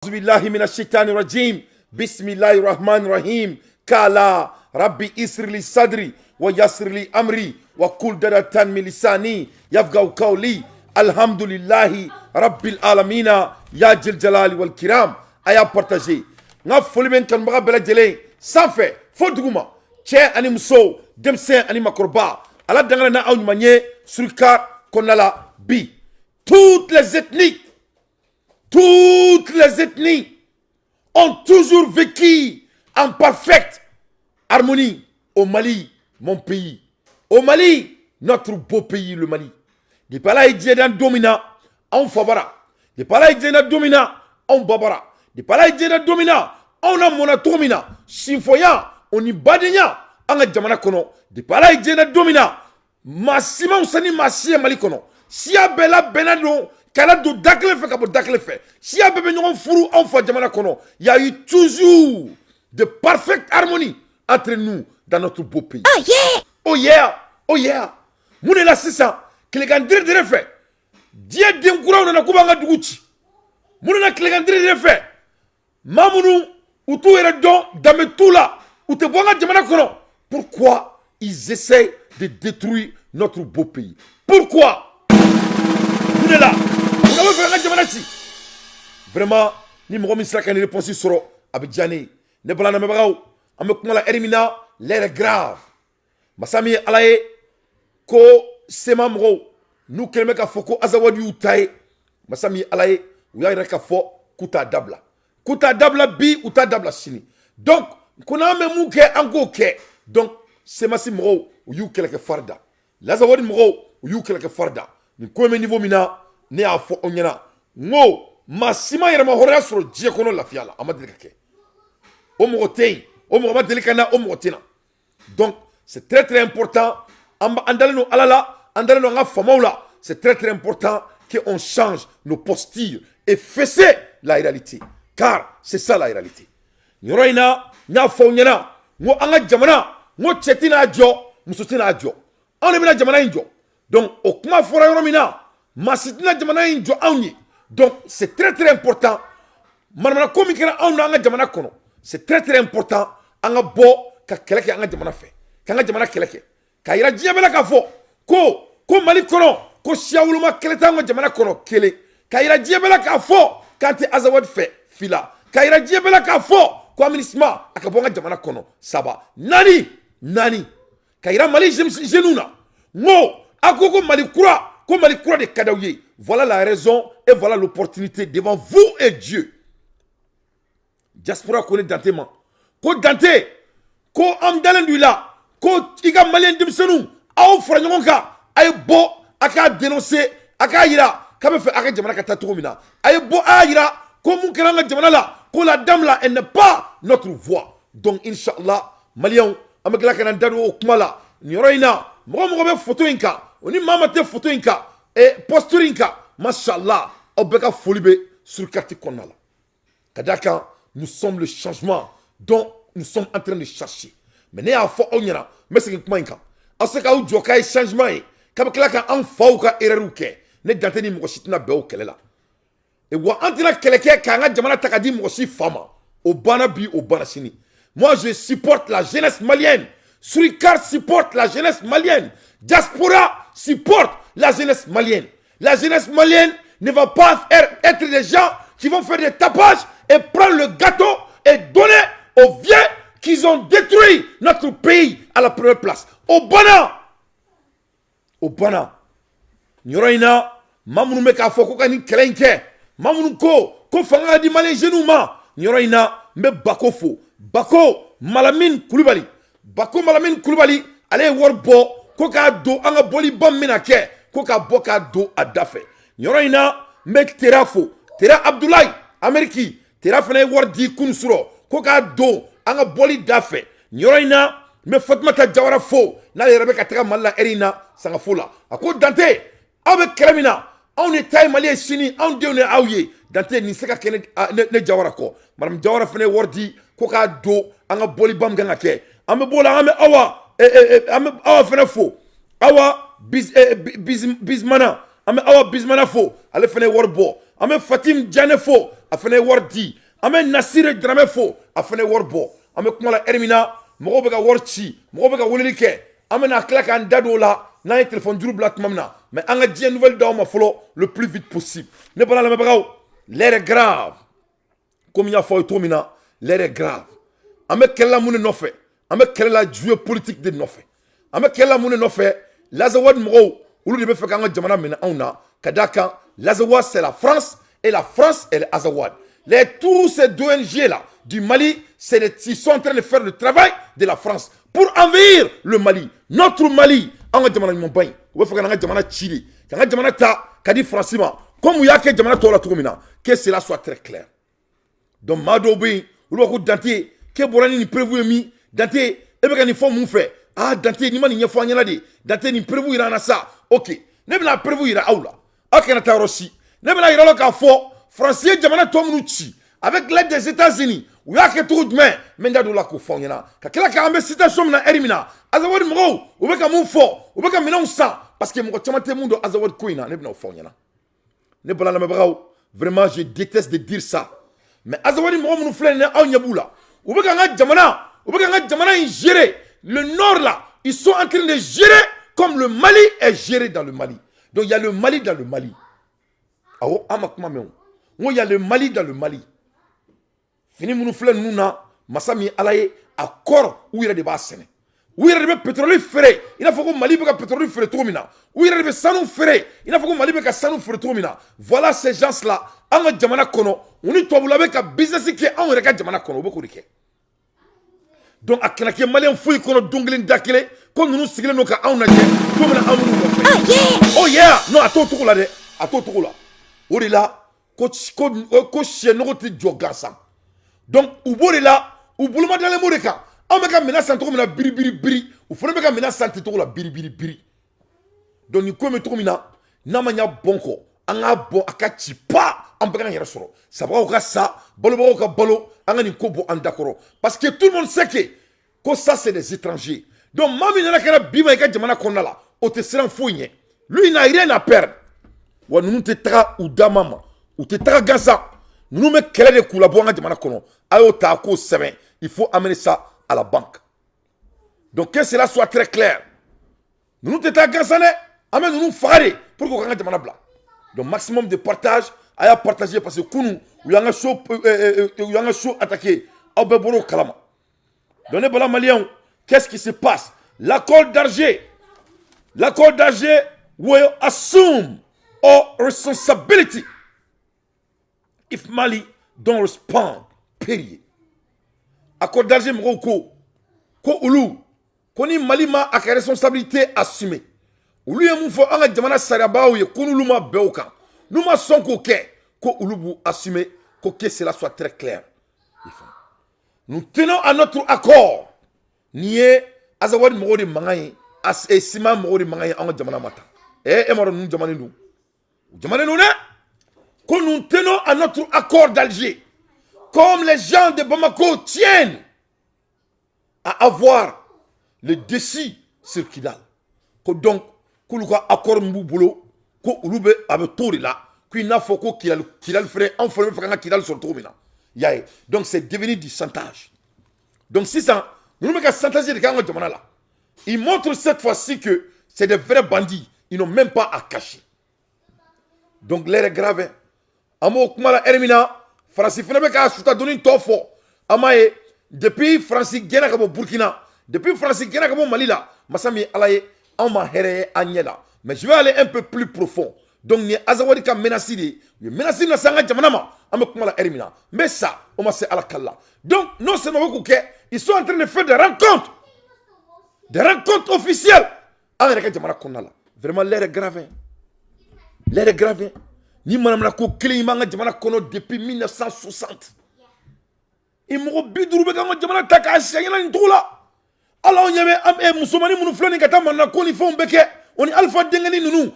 أعوذ بالله من الشيطان الرجيم بسم الله الرحمن الرحيم كالا ربي اسر لي صدري ويسر لي أمري وكل درة من لساني يفقهوا قولي الحمد لله رب العالمين يا جل جلال والكرام أيا بارتاجي نفولي بين كان بغا بلا جلين سافي فودغوما تشي أني مسو دمسين أني مكربا على دغنا أو نمانيه سركار كونالا بي toutes les ethnies ont toujours vécu en parfaite harmonie au Mali, mon pays. Au Mali, notre beau pays, le Mali. Des palais dans domina, on fabara. Des palais dans domina, on babara. Des palais dans domina, on a monatomina. Sinfoya, on y badenya, on a jamana kono. Des palais dans domina, massima on sani massia malikono. Si a bella benado, kala do dakle fe kabo dakle fe. Si a bébé nyon furu on fa jamana kono. Il y a eu toujours de parfaite harmonie entre nous dans notre beau pays. Oh yeah! Oh yeah! Oh yeah! Moune la sisa, klegandir de refe. Dia denkura on na kubanga duguchi. Moune na klegandir de refe. Mamunu utu eredon dametula ute bonga jamana kono. Pourquoi ils essaient de détruire notre beau pays? Pourquoi? Moune la vraiment ni mɔgɔ min sera ka ni réponse sɔrɔ a bɛ diya ne ye ne bala lamɛnbagaw an bɛ kuma la heure min na l'heure est grave masa min ye ala ye ko sema mɔgɔw n'u kɛlen bɛ k'a fɔ ko azawadi y'u ta ye masa min ye ala ye u y'a yɛrɛ k'a fɔ k'u t'a dabila bi u t'a dabila sini donc ko n'an bɛ mun kɛ an k'o kɛ donc semasi mɔgɔw u y'u kɛlɛ kɛ farida lazawadi mɔgɔw u y'u kɛlɛ kɛ farida nin ko in bɛ niveau min na ne y'a fɔ aw ɲɛna n ko maa si ma yɛrɛma hɔrɔnya sɔrɔ diɲɛ kɔnɔ lafiya la a ma deli ka kɛ o mɔgɔ tɛ yen o mɔgɔ ma deli ka na o mɔgɔ tɛ na donc c'est très très important an dalen don ala la an dalen don an ka famaw la c'est très très important qu'on change nos postures et fesser la réalité car c'est ça la réalité nin yɔrɔ in na n y'a fɔ aw ɲɛna n ko an ka jamana n ko cɛ tɛna jɔ muso tɛna jɔ anw de bɛna jamana in jɔ donc o kuma fɔra yɔrɔ min na maa si tɛna jamana in jɔ anw ye donc c'est très très important manamana ko min kɛra anw na an ka jamana kɔnɔ c'est très très important an ka bɔ ka kɛlɛ kɛ an ka jamana fɛ k'an ka jamana kɛlɛ kɛ k'a yira diɲɛ bɛɛ la k'a fɔ ko mali kɔnɔ ko siya woloma kɛlɛ tɛ an ka jamana kɔnɔ kelen k'a yira diɲɛ bɛɛ la k'a fɔ k'an tɛ azawadi fɛ fila k'a yira diɲɛ bɛɛ la k'a fɔ ko aminisma a ka bɔ an ka jamana kɔnɔ saba naani k'a yira mali jeunes na n ko a ko mali kura de ka d'aw ye voilà la raison et voilà l'opportunité devant vous et Dieu diaspora ko ne Dante ma ko Dante ko am dalen du la ko i ka malien denmisɛnninw aw fara ɲɔgɔn kan a ye bɔ a k'a dénoncer a k'a yira k'a bɛ fɛ a ka jamana ka taa cogo min na a ye bɔ a y'a yira ko mun kɛra an ka jamana la ko la dame là elle n'est pas notre voix donc inchallah maliens an bɛ tila ka na da don o kuma la nin yɔrɔ in na mɔgɔ bɛ photo in kan o ni maa ma tɛ photo in kan posture in kan mashallah aw bɛɛ ka foli bɛ sur carte kɔnɔna la ka d'a kan nous sommes le changement dont nous sommes en train de chercher mais ne y'a fɔ aw ɲɛna n bɛ segin kuma in kan aw se k'aw jɔ k'a ye changement ye k'a bɛ tila ka an faw ka erreur kɛ ne Dante ni mɔgɔ si tɛna bɛn o kɛlɛ la wa an tɛna kɛlɛ kɛ k'an ka jamana ta ka di mɔgɔ si fa ma o banna bi o banna sini moi je supporte la jeunesse malienne Surikar supporte la jeunesse malienne diaspora supporte la jeunesse malienne. La jeunesse malienne ne va pas être des gens qui vont faire des tapages et prendre le gâteau et donner aux vieux qui ont détruit notre pays à la première place. Au Bana. Nyoraina, mamunu meka foko kani kelenke. Mamunu ko fanga di malien genou ma. Nyoraina me bakofo. Bako Malamine Koulibaly. Ale warbo ko ka do an ka boli bam mina kɛ ko ka bɔ ka do a da fɛ yɔrɔ in na n bɛ tera fo tera Abdoulaye Ameriki tera fana ye wari di kun sɔrɔ ko ka do an ka bɔli da fɛ yɔrɔ in na n bɛ Fatumata Jawara fo n'ale yɛrɛ bɛ ka taga Mali la heure in na sangafo la a ko Dante aw bɛ kɛlɛ min na anw de ta ye Mali ye sini anw denw ni aw ye Dante nin se ka kɛ ne Jawara kɔ madame Jawara fana ye wari di ko ka do an ka bɔli bam kan ka kɛ an bɛ bɔ la an bɛ awa fana fo awa bizmana an bɛ awa bizmana fo ale fana ye wari bɔ an bɛ Fatim Diané fo a fana ye wari di an bɛ Nasire Dramé fo a fana ye wari bɔ an bɛ kuma la heure min na mɔgɔw bɛ ka wari ci mɔgɔw bɛ ka weleli kɛ an bɛna tila k'an da don o la n'an ye téléphone juru bila tuma min na mais an ka diɲɛ nouvelle d'aw ma fɔlɔ le plus vite possible ne bala lamɛnbagaw l'heure est grave comme n y'a fɔ aw ye cogo min na l'heure est grave an bɛ kɛlɛ la mun de nɔfɛ an bɛ kɛlɛ la jouer politique de nɔfɛ an bɛ kɛlɛ la mun de nɔfɛ l'Azawad mɔgɔw olu de bɛ fɛ k'an ka jamana minɛ anw na ka d'a kan l'Azawad c'est la France et la France est l'Azawad. Tous ces deux ONG là du Mali, ils sont en train de faire le travail de la France pour envahir le Mali. Notre Mali, on a jamana nyombain. On va faire un jamana Chili. Quand on a jamana ta, kadi francima. Comme il y a que jamana tola tokomina, que cela soit très clair. Donc Madobi, ou le coup Dante, que Borani ni prévu mi, Dante, et bien il faut mon fait. Ah Dante ni mani ni faut n'y aller. Dante ni prévu ira na ça. Ok. Ne bien prévu ira aula. Akena ta Rossi. Ne bien ira ka fo. Français jamana tomunuchi avec l'aide des États-Unis. Ou y'a que tout de même, mais d'où la kofonyana. Quand la carambe citation na erimina. Azawad mro, ou beka mon fort, ou beka minon sa, parce que mon chamate mundo azawad koina, ne bna fonyana. Ne bala na mebrao. Vraiment, je déteste de dire ça. Mais azawad mro mon flène na nyabula. Ou beka nga jamana, ou beka nga jamana in gérer. Le nord là, ils sont en train de gérer comme le Mali est géré dans le Mali. Donc il y a le Mali dans le Mali. Ah oh, amakma meon. Il y a le Mali dans le Mali. Fini mon flène mouna, Massami Alaye, accord où il y a des bassins. Où il y a des pétrole ferré. Il a fallu que Mali beka pétrole ferré trop mina. Où il y a des sanou ferré. Il a fallu que Mali beka sanou ferré trop mina. Voilà ces gens-là. Anga jamana kono. On y toile beka business qui est en reka jamana kono. Beaucoup de ke. Donc à kenake Malien fouille kono donglin dakele. Quand nous siglons nos cas on a dit. Comme la amour. Oh yeah. Non attends tout là de. Attends tout là. Où est là? Ko chien no ti jogansa donc u bori la u buluma dale moreka on meka mina santo mina biri u fone meka mina santo to la biri donc ni ko me to mina na manya bonko anga bon akachi pa on beka yera soro sabra ka sa balo ka balo anga ni ko bo andakoro parce que tout le monde sait que ça c'est des étrangers donc mami na kana bima ka jamana konnala o te seran foyé lui il n'a rien à perdre wa nous te tra ou damama ou te tagaza nous me kele de coulabo en jamana kono ayo ta ko semaine il faut amener ça à la banque donc que cela soit très clair nous te tagaza ne amène nous faire pour que on jamana bla donc maximum de partage aya partager parce que kunu ou yanga show attaqué au beboro kalama donnez bala malien qu'est-ce qui se passe l'accord d'Alger will assume all responsibility if Mali don't respond, period. Accord d'Alger Morocco, ko ulu, koni Mali ma a responsabilité assumée. Ulu ya mufo anga jamana saraba ou ye konu ma beoka. Nous ma son ko ke, ko ulu bu assumé, ko que cela soit très clair. Nous tenons à notre accord. Nié azawad mori mangaye, as e sima mori mangaye anga jamana mata. Moro nous jamane nous. Jamane nous ne? Que nous tenons à notre accord d'Alger, comme les gens de Bamako tiennent à avoir le décis sur Kidal. Que donc, que nous avons accord Mbouboulou, que nous avons tout là, qu'il n'a pas Kidal ferait en forme de Kidal sur tout là. Donc c'est devenu du chantage. Donc si ça, nous avons chantage de Kanga là. Ils montrent cette fois-ci que c'est des vrais bandits. Ils n'ont même pas à cacher. Donc l'air est grave. Amo kumala ermina France fene be ka suta doni tofo amaye depuis France gena ka bo Burkina depuis France gena ka bo Mali là masami alaye ama here anyela mais je vais aller un peu plus profond donc ni azawadi ka menacide ni menacide na sanga jamana ma amo kumala ermina mais ça on m'a c'est alakalla donc non seulement beaucoup que ils sont en train de faire des rencontres officielles avec jamana konnala vraiment l'air est grave ni manam na ko kele imanga jamana kono depuis 1960 et mo biduru be ka jamana taka ashayana ndula ala on yebe am musomani munu floni kata manna ko ni fon beke on alpha dengani nunu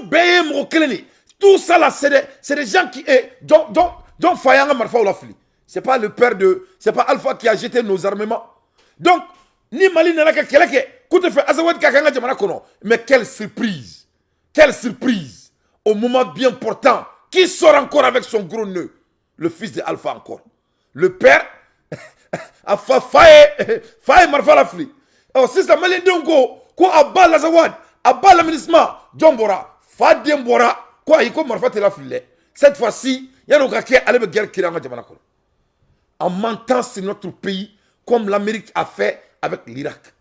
beye mo kele ni tout ça là c'est des gens qui est donc fayanga marfa ou la fli c'est pas le père de c'est pas Alpha qui a jeté nos armements donc ni Mali na ka keleke ko te fait azawad ka kanga jamana kono mais quelle surprise au moment bien portant, qui sort encore avec son gros nœud? le fils de Alpha encore. Le père a failli marfa la fli. Alors si ça malien dongo ko abba la zawad, abba l'aménagement, John Bora, Fadien Bora, quoi il ko marfa te la fli. Cette fois-ci, il y a nos gars allez guerre qui ranga jamana ko. En mentant sur notre pays comme l'Amérique a fait avec l'Irak.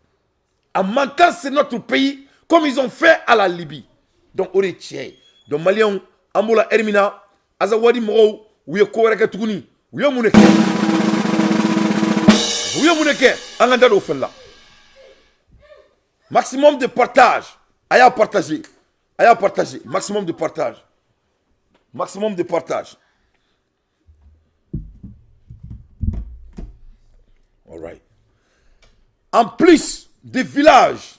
En mentant sur notre pays comme ils ont fait à la Libye. Donc on est tient. Donc Maliens Ambola Hermina Azawadi Moro ouye ko rega tuguni ouye muneke anganda do fella maximum de partage aya partager maximum de partage all right. En plus de villages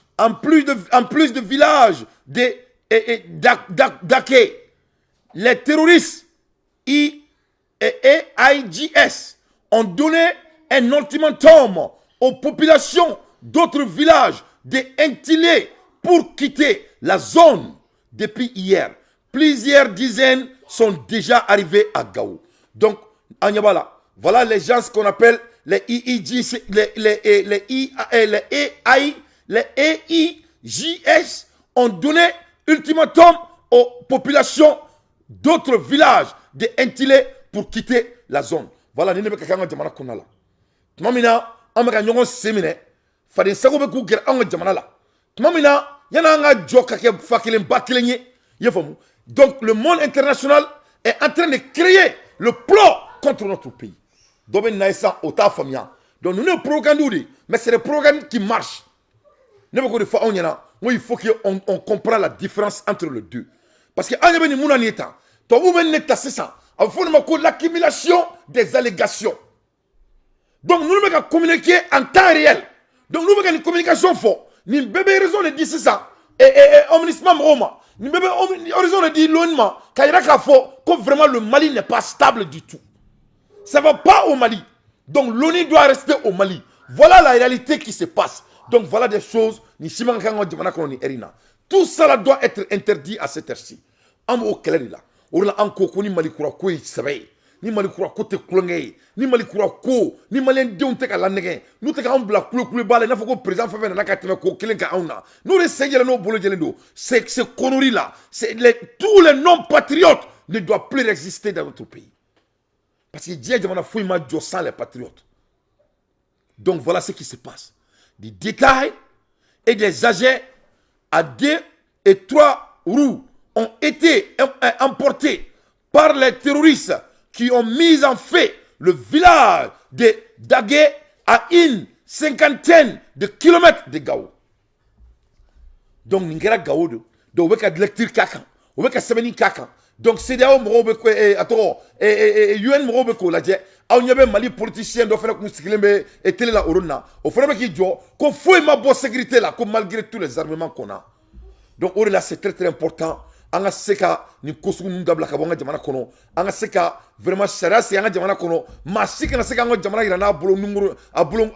d'Aké, les terroristes IGS ont donné un ultimatum aux populations d'autres villages d'Intilé pour quitter la zone depuis hier. Plusieurs dizaines sont déjà arrivés à Gao. Donc, Anyabala, voilà les gens qu'on appelle les IIGS, les EIGS ont donné ultimatum aux populations d'autres villages d'Intilé pour quitter la zone. Voilà, nous ne pouvons pas faire ça. Tumamina, amaka nyongo semine, fade sago be ku ger anga jamana la. Tumamina, yana anga joka ke fakilen bakilenye, yefamu. Donc le monde international est en train de créer le plan contre notre pays. Doben naïsa ota famia. Donc nous ne programmons pas, mais c'est des programmes qui marchent. Ne pas de fois on y en a, il faut qu'on comprenne la différence entre les deux. Parce que anya beni muna nieta, to ou ben neta c'est ça. Il faut l'accumulation des allégations. Donc nous devons communiquer en temps réel. Donc nous devons une communication forte. Nous devons raison de dire ça. Et omnisma Roma. Nous devons raison de dire l'ONU. Que vraiment le Mali n'est pas stable du tout. Ça ne va pas au Mali. Donc l'ONU doit rester au Mali. Voilà la réalité qui se passe. Donc voilà des choses. Tout cela doit être interdit à cette heure-ci. On ni Mali kura ko sabai ni Mali kura ko te kulonge ni Mali kura ko ni Malien denw te ka lanege nu te ka an bla kulu bala na foko président fa na ka teme ko kelen ka auna nous le seigneur no bolo jelen do c'est ce connerie là c'est tous les non patriotes ne doivent plus exister dans notre pays parce que Dieu demande fouille ma jo sans les patriotes. Donc voilà ce qui se passe. Des détails et des agents à 2 et 3 roues ont été emportés par les terroristes qui ont mis en feu le village de Dagué à une 50aine de kilomètres de Gao. Donc, Ningera Gao, donc, on va lecture kaka, on va semeni kaka. Donc, c'est d'ailleurs, UN Morobeko, la dit, on y avait Mali politicien, donc, on fait et télé la Orona, on fait qu'il dit, qu'on faut ma bonne sécurité là, malgré tous les armements qu'on a. Donc, là, c'est très très important. Anga seka ni kosugu ndabla ka bonga jamana kono anga seka vraiment sharia si anga jamana kono masika na seka anga jamana irana abolo numero abolo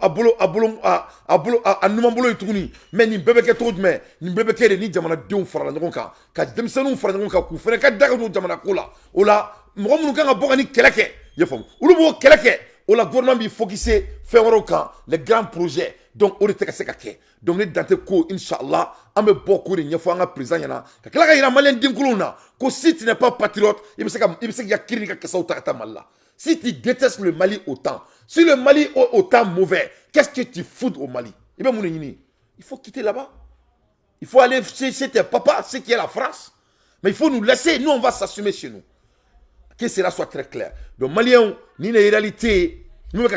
anumambolo ituguni mais ni bebe ke tout mais ni bebe ke ni jamana deun farala ngon ka demsenu farala ngon ka ku fere ka daga do jamana kola ola mo mun kan bonga ni keleke yefam ulu bo keleke ola gouvernement bi focuser faire les grands projets. Donc on était cassé kake. Donc les dante ko inshallah ambe beaucoup de nyefo anga président yana. Kala ka ira malien dinkuluna ko si tu n'es pas patriote, il me sait ya kirika kessa utata malla. Si tu détestes le Mali autant, si le Mali est autant mauvais, qu'est-ce que tu fous au Mali? Il faut quitter là-bas. Il faut aller chez tes papas, ce qui est la France. Mais il faut nous laisser, nous on va s'assumer chez nous. Que cela soit très clair. Donc Maliens, ni la réalité, nous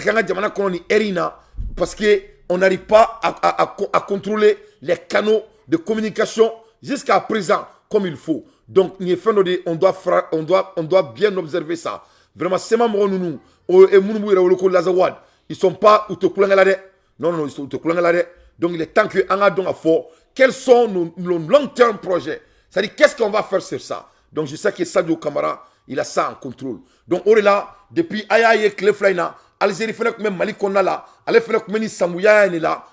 Erina, parce qu'on n'arrive pas à contrôler les canaux de communication jusqu'à présent comme il faut. Donc on doit bien observer ça. Vraiment, c'est ma nous et Lazawad, ils sont pas ou te non, ils sont te donc il est temps que anga donc à fort. Quels sont nos long-term projets? C'est-à-dire qu'est-ce qu'on va faire sur ça? Donc je sais que Sadio Kamara il a ça en contrôle. Donc, on est là, depuis Ayaye Kleflaina, Algérie fait même Mali Kona là, elle fait comme ni Samouya est là,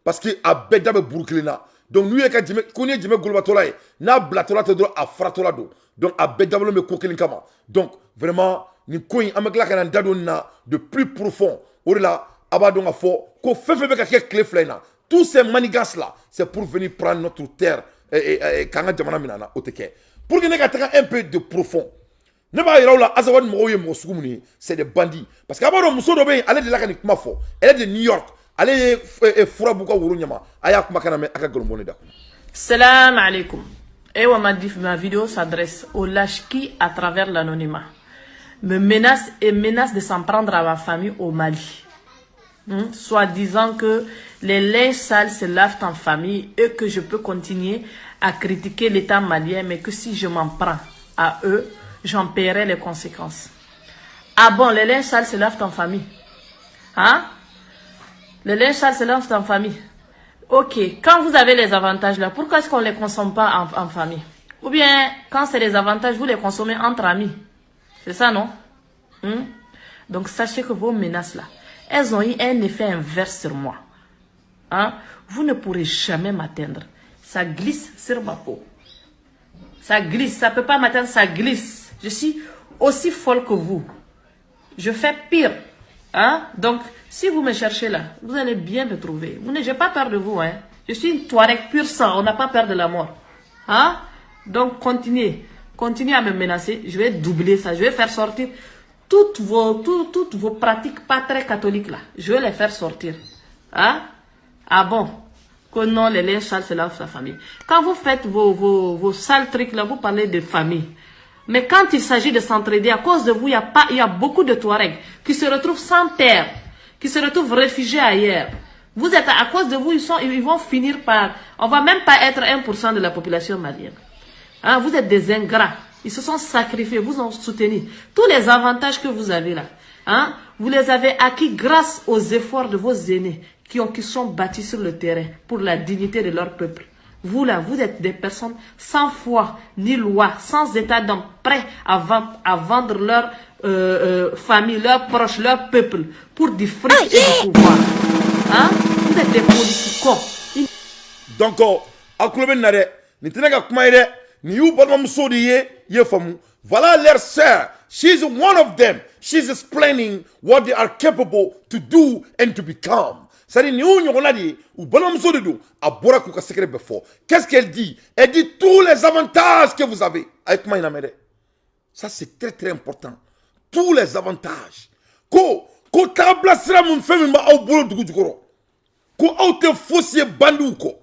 parce que à Bedabe Burkina. Donc, nous, on est na blatola te do a fratola do. Donc, à Bedabe me kokelin kama. Donc, vraiment, ni ko in amekla kana ndado na de plus profond o la abadon a fo ko fefe be ka ke clé flena tous ces manigances là c'est pour venir prendre notre terre et kanga jamana minana oteke pour que ne ka taka un peu de profond ne ba yira la azawad mo ye mo sugumuni c'est des bandits parce que abado muso do be ale de la kan kuma fo elle est de New York ale fura buka wuru nyama aya kuma kana me aka golombone da Salam alaikum. Et ma vidéo s'adresse aux lâches qui, à travers l'anonymat, me menacent de s'en prendre à ma famille au Mali. Soit disant que les linges sales se lavent en famille et que je peux continuer à critiquer l'État malien, mais que si je m'en prends à eux, j'en paierai les conséquences. Ah bon, les linges sales se lavent en famille. Hein? Les linges sales se lavent en famille. Ok, quand vous avez les avantages là, pourquoi est-ce qu'on ne les consomme pas en famille? Ou bien, quand c'est les avantages, vous les consommez entre amis. C'est ça, non? Donc, sachez que vos menaces là, elles ont eu un effet inverse sur moi. Hein? Vous ne pourrez jamais m'atteindre. Ça glisse sur ma peau. Ça glisse, ça ne peut pas m'atteindre, ça glisse. Je suis aussi folle que vous. Je fais pire. Hein? Donc, si vous me cherchez là, vous allez bien me trouver. Je n'ai pas peur de vous. Hein? Je suis une Touareg pur sang. On n'a pas peur de la mort. Hein? Donc, continuez. Continuez à me menacer. Je vais doubler ça. Je vais faire sortir toutes vos pratiques pas très catholiques là. Je vais les faire sortir. Hein? Ah bon? Que non, les linges sales, c'est là sa famille. Quand vous faites vos sales trucs là, vous parlez de famille. Mais quand il s'agit de s'entraider, à cause de vous, il y a beaucoup de Touaregs qui se retrouvent sans terre, qui se retrouvent réfugiés ailleurs. Vous êtes, à cause de vous, ils vont finir par... On va même pas être 1% de la population malienne. Hein, vous êtes des ingrats. Ils se sont sacrifiés, vous ont soutenu. Tous les avantages que vous avez là, hein, vous les avez acquis grâce aux efforts de vos aînés qui sont bâtis sur le terrain pour la dignité de leur peuple. Vous là, vous êtes des personnes sans foi ni loi, sans état d'homme, prêts à vendre leur famille, leurs proches, leur peuple pour du fric et du pouvoir. Hein? Vous êtes des politiques. Donc, voilà leur sœur. She's one of them. She's explaining what they are capable to do and to become. C'est-à-dire, nous avons dit, ou bonhomme de nous, à Borakou ka secret before. Qu'est-ce qu'elle dit? Elle dit tous les avantages que vous avez. Avec moi, ça, c'est très, très important. Tous les avantages. Ko tabla sera mon femme ma au boulot du goro. Ko te fossier bandou ko.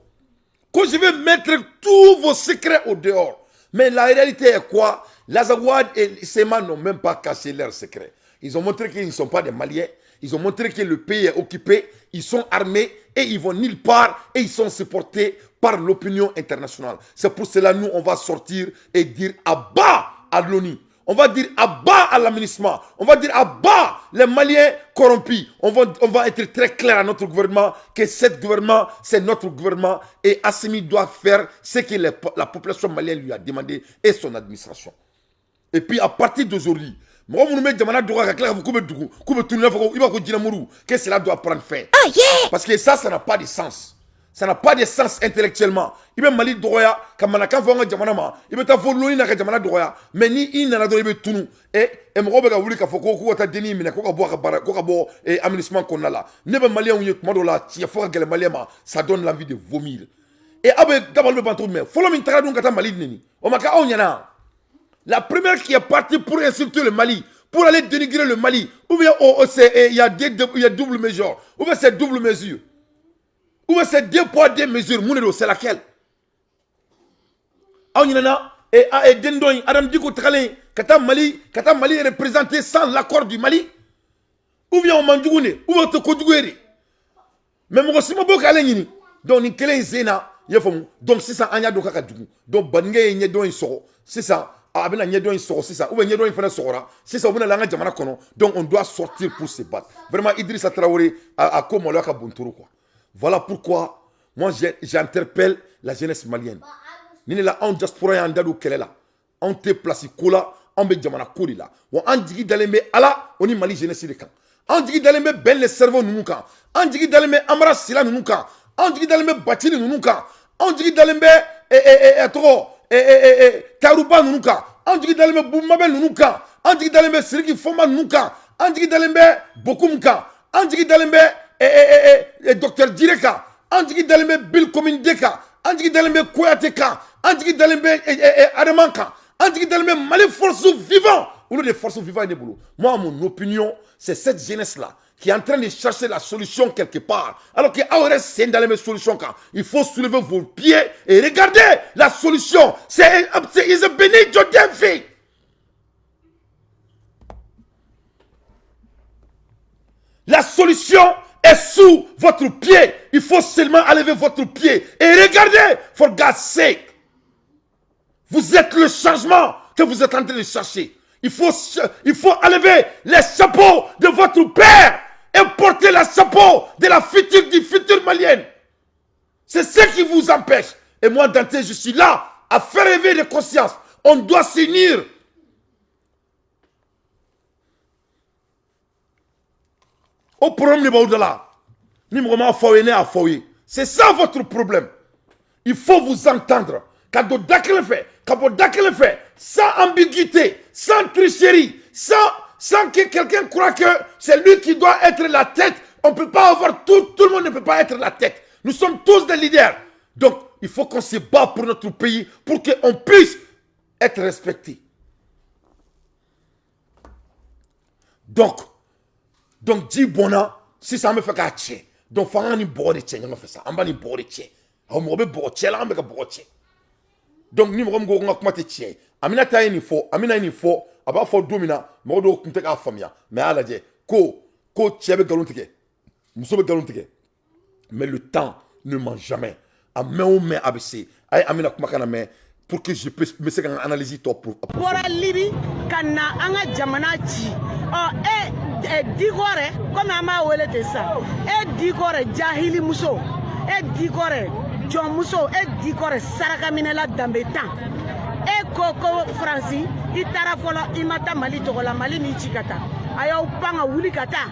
Ko je vais mettre tous vos secrets au dehors. Mais la réalité est quoi? L'Azawad et Sema n'ont même pas caché leurs secrets. Ils ont montré qu'ils ne sont pas des Maliens. Ils ont montré que le pays est occupé, ils sont armés et ils vont nulle part et ils sont supportés par l'opinion internationale. C'est pour cela que nous, on va sortir et dire à bas à l'ONU. On va dire à bas à l'aménagement. On va dire à bas les Maliens corrompus. On va être très clair à notre gouvernement que cet gouvernement, c'est notre gouvernement et Assimi doit faire ce que la population malienne lui a demandé et son administration. Et puis à partir d'aujourd'hui, que cela doit prendre fin. Oh, yeah. Parce que ça n'a pas de sens. Ça n'a pas de sens intellectuellement. Il va Mali droya, kamana kan fonga jamana ma, il va ta voloni na jamana droya, mais ni il na do ibe tunu et mo be ga wuli ka foko ko ta deni mina ko ka bo ka bara ko ka bo et aménagement qu'on a là. Ne be malien yu ko la ti fo ka malien ma, ça donne l'envie de vomir. Et abe dabal be bantou mais folo min taga dun kata Mali nini. O maka on yana. La première qui est partie pour insulter le Mali, pour aller dénigrer le Mali, ou bien il y a double mesure, ou bien c'est double mesure, ou bien c'est 2 poids 2 mesures, c'est laquelle? Et Dendoy, Adam Diko Tralin, Kata Mali est représenté sans l'accord du Mali, ou bien on Mandjoune, ou bien on Kodjoueri. Mais moi aussi, je suis donc ni kelen zena, donc c'est ça, Anya Doka Kadjou, donc Bangé et Nyedon Soro, c'est ça. Abena Nyedon Soro, c'est ça, ou bien Nyedon Fana Sora, c'est ça, donc on doit sortir pour se battre. Vraiment, Idrissa Traoré a comme Olaka Bunturu, quoi. Voilà pourquoi, moi, j'interpelle la jeunesse malienne. Nous sommes en diaspora et en dadou kelela. On te place kola, on be jamana koli la. On digi dalembe ala, on y mali jeunesse de camp. On digi dalembe ben les cerveaux nous camp. On digi dalembe amara sila nous camp. On digi dalembe batili nous camp. On digi dalembe taruba nous camp. On digi dalembe boumabel nous camp. an jigi dalen bɛ Sidiki Foma ninnu kan, an jigi dalen bɛ Bokum kan, an jigi dalen bɛ Dr Djire kan, an jigi dalen bɛ Bill Kominde kan, an jigi dalen bɛ Kouyaté kan, an jigi dalen bɛ Adama kan, an jigi dalen bɛ Mali force vivant. Ou des forces vivantes de boulot. Moi, mon opinion, c'est cette jeunesse-là qui est en train de chercher la solution quelque part. Alors qu'il y a dans les solutions. Il faut soulever vos pieds et regarder la solution. C'est a béni Jodemfi. La solution est sous votre pied. Il faut seulement enlever votre pied et regardez, for God's sake. Vous êtes le changement que vous êtes en train de chercher. Il faut enlever les chapeaux de votre père et porter le chapeau de la future malienne. C'est ce qui vous empêche. Et moi, Dante, je suis là à faire éveiller les consciences. On doit s'unir. Au problème de Baoudala, c'est ça votre problème. Il faut vous entendre. Sans ambiguïté, sans tricherie, sans que quelqu'un croie que c'est lui qui doit être la tête. On ne peut pas avoir tout le monde ne peut pas être la tête. Nous sommes tous des leaders. Donc, il faut qu'on se bat pour notre pays, pour qu'on puisse être respecté. Donc, dis bona, si ça me fait qu'à tché. Donc, faut qu'on y boire de tché, on fait ça. On va y boire de tché. On va boire de tché, là, on va boire de tché. Donc ni mo ngo ngakuma te tie amina tayi ni fo amina ni fo aba fo domina mo do kunte ka famia mais ala je ko tiebe galontike muso be galontike mais le temps ne ment jamais a mais abc ay amina kuma kana mais pour que je puisse me faire analyser toi pour libi kana anga jamana ci digore comme ama wele te ça digore jahili muso digore John Muso digore saraka minela dambetan koko Franci itara fola imata Mali togola Mali ni chikata ayaw panga wuli kata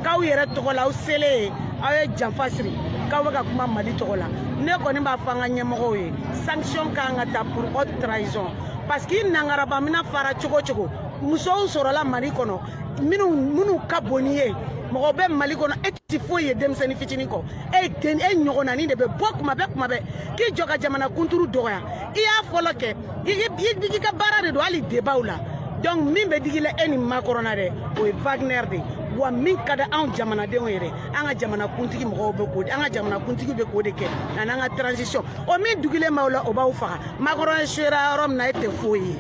kaw yere togola usele aye janfasri kaw ka kuma Mali togola ne koni ba fanga nyemoko ye sanction ka ngata pour haute trahison parce que nangaraba mina fara chogo muso sorola Mali kono minu kaboniye mo be Mali kono eti foye demseni fitini ko den nyogona ni de be bok mabe ki joka jamana kunturu doya iya foloke i ka bara de do ali debawla donc min be digile eni makorona de o Wagner de wa min kada an jamana de yere an jamana kuntigi mo be ko an jamana kuntigi be ko de ke an transition o min dugile mawla o baw fa makorona shira rom na ete foye